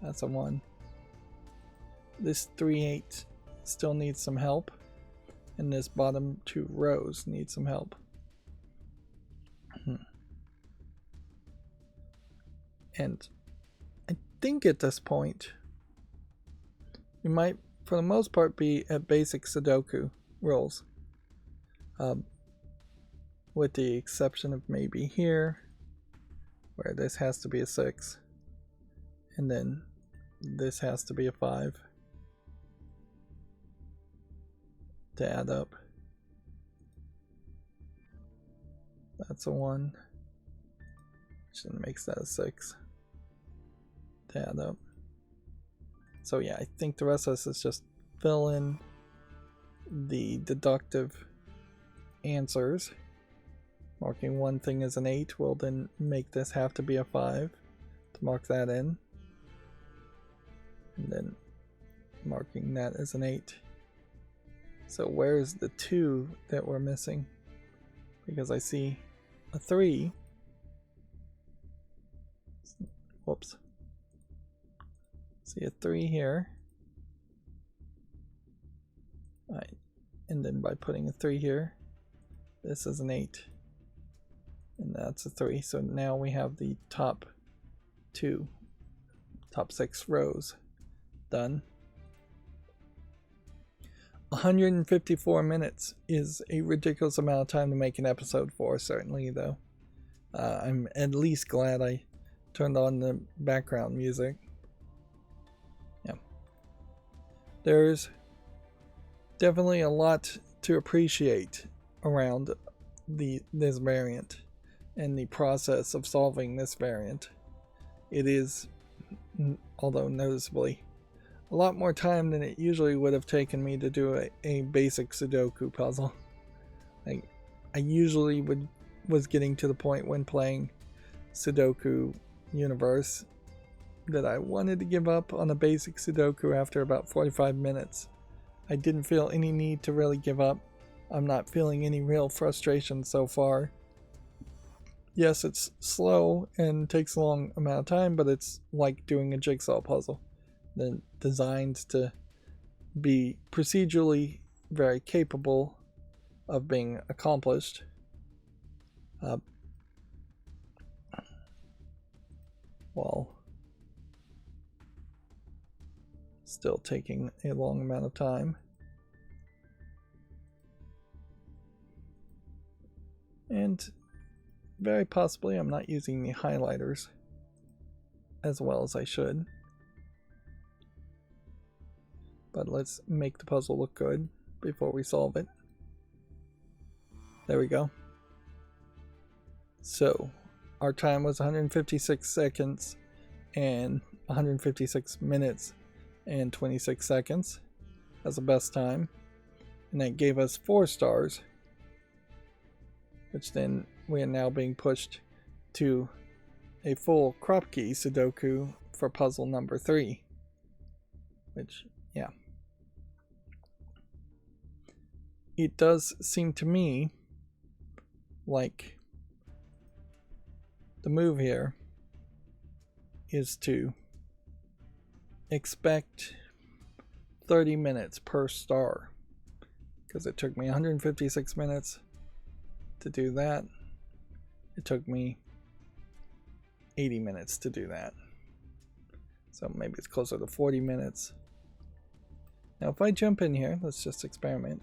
That's a 1. This 3-8 still needs some help. And this bottom 2 rows need some help. And I think at this point, we might, for the most part, be at basic Sudoku rules. With the exception of maybe here, where this has to be a 6. And then this has to be a 5. To add up. That's a 1, which then makes that a 6 to add up. So yeah, I think the rest of this is just fill in the deductive answers. Marking one thing as an 8 will then make this have to be a 5 to mark that in. And then marking that as an 8. So where's the 2 that we're missing? Because I see a 3. Whoops. See a 3 here. Alright. And then by putting a 3 here, this is an 8. And that's a 3. So now we have the top 6 rows done. 154 minutes is a ridiculous amount of time to make an episode for, certainly, though. I'm at least glad I turned on the background music. Yeah. There's definitely a lot to appreciate around this variant and the process of solving this variant. It is, although noticeably, a lot more time than it usually would have taken me to do a basic Sudoku puzzle. I usually was getting to the point when playing Sudoku Universe that I wanted to give up on a basic Sudoku after about 45 minutes. I didn't feel any need to really give up. I'm not feeling any real frustration so far. Yes, it's slow and takes a long amount of time, but it's like doing a jigsaw puzzle. They're designed to be procedurally very capable of being accomplished, while still taking a long amount of time. And very possibly I'm not using the highlighters as well as I should. But let's make the puzzle look good before we solve it. There we go. So our time was 156 seconds and 156 minutes and 26 seconds as the best time. And that gave us 4 stars, which then we are now being pushed to a full Kropki Sudoku for puzzle number 3. Which, yeah. It does seem to me like the move here is to expect 30 minutes per star, because it took me 156 minutes to do that. It took me 80 minutes to do that. So maybe it's closer to 40 minutes. Now if I jump in here, let's just experiment.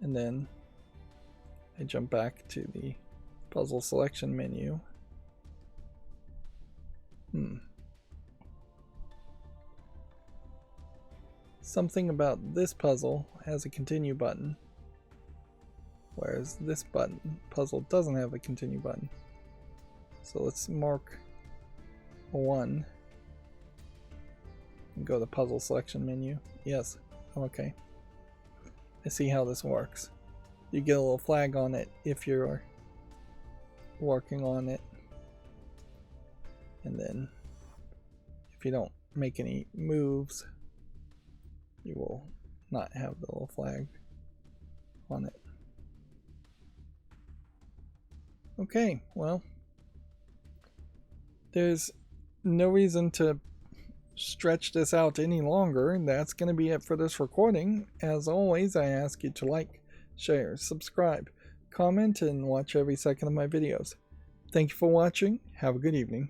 And then I jump back to the puzzle selection menu. Something about this puzzle has a continue button, whereas this puzzle doesn't have a continue button. So let's mark a 1 and go to puzzle selection menu. Yes, okay. I see how this works. You get a little flag on it if you're working on it, and then if you don't make any moves, you will not have the little flag on it. Okay, well, there's no reason to stretch this out any longer. That's going to be it for this recording. As always, I ask you to like, share, subscribe, comment, and watch every second of my videos. Thank you for watching. Have a good evening.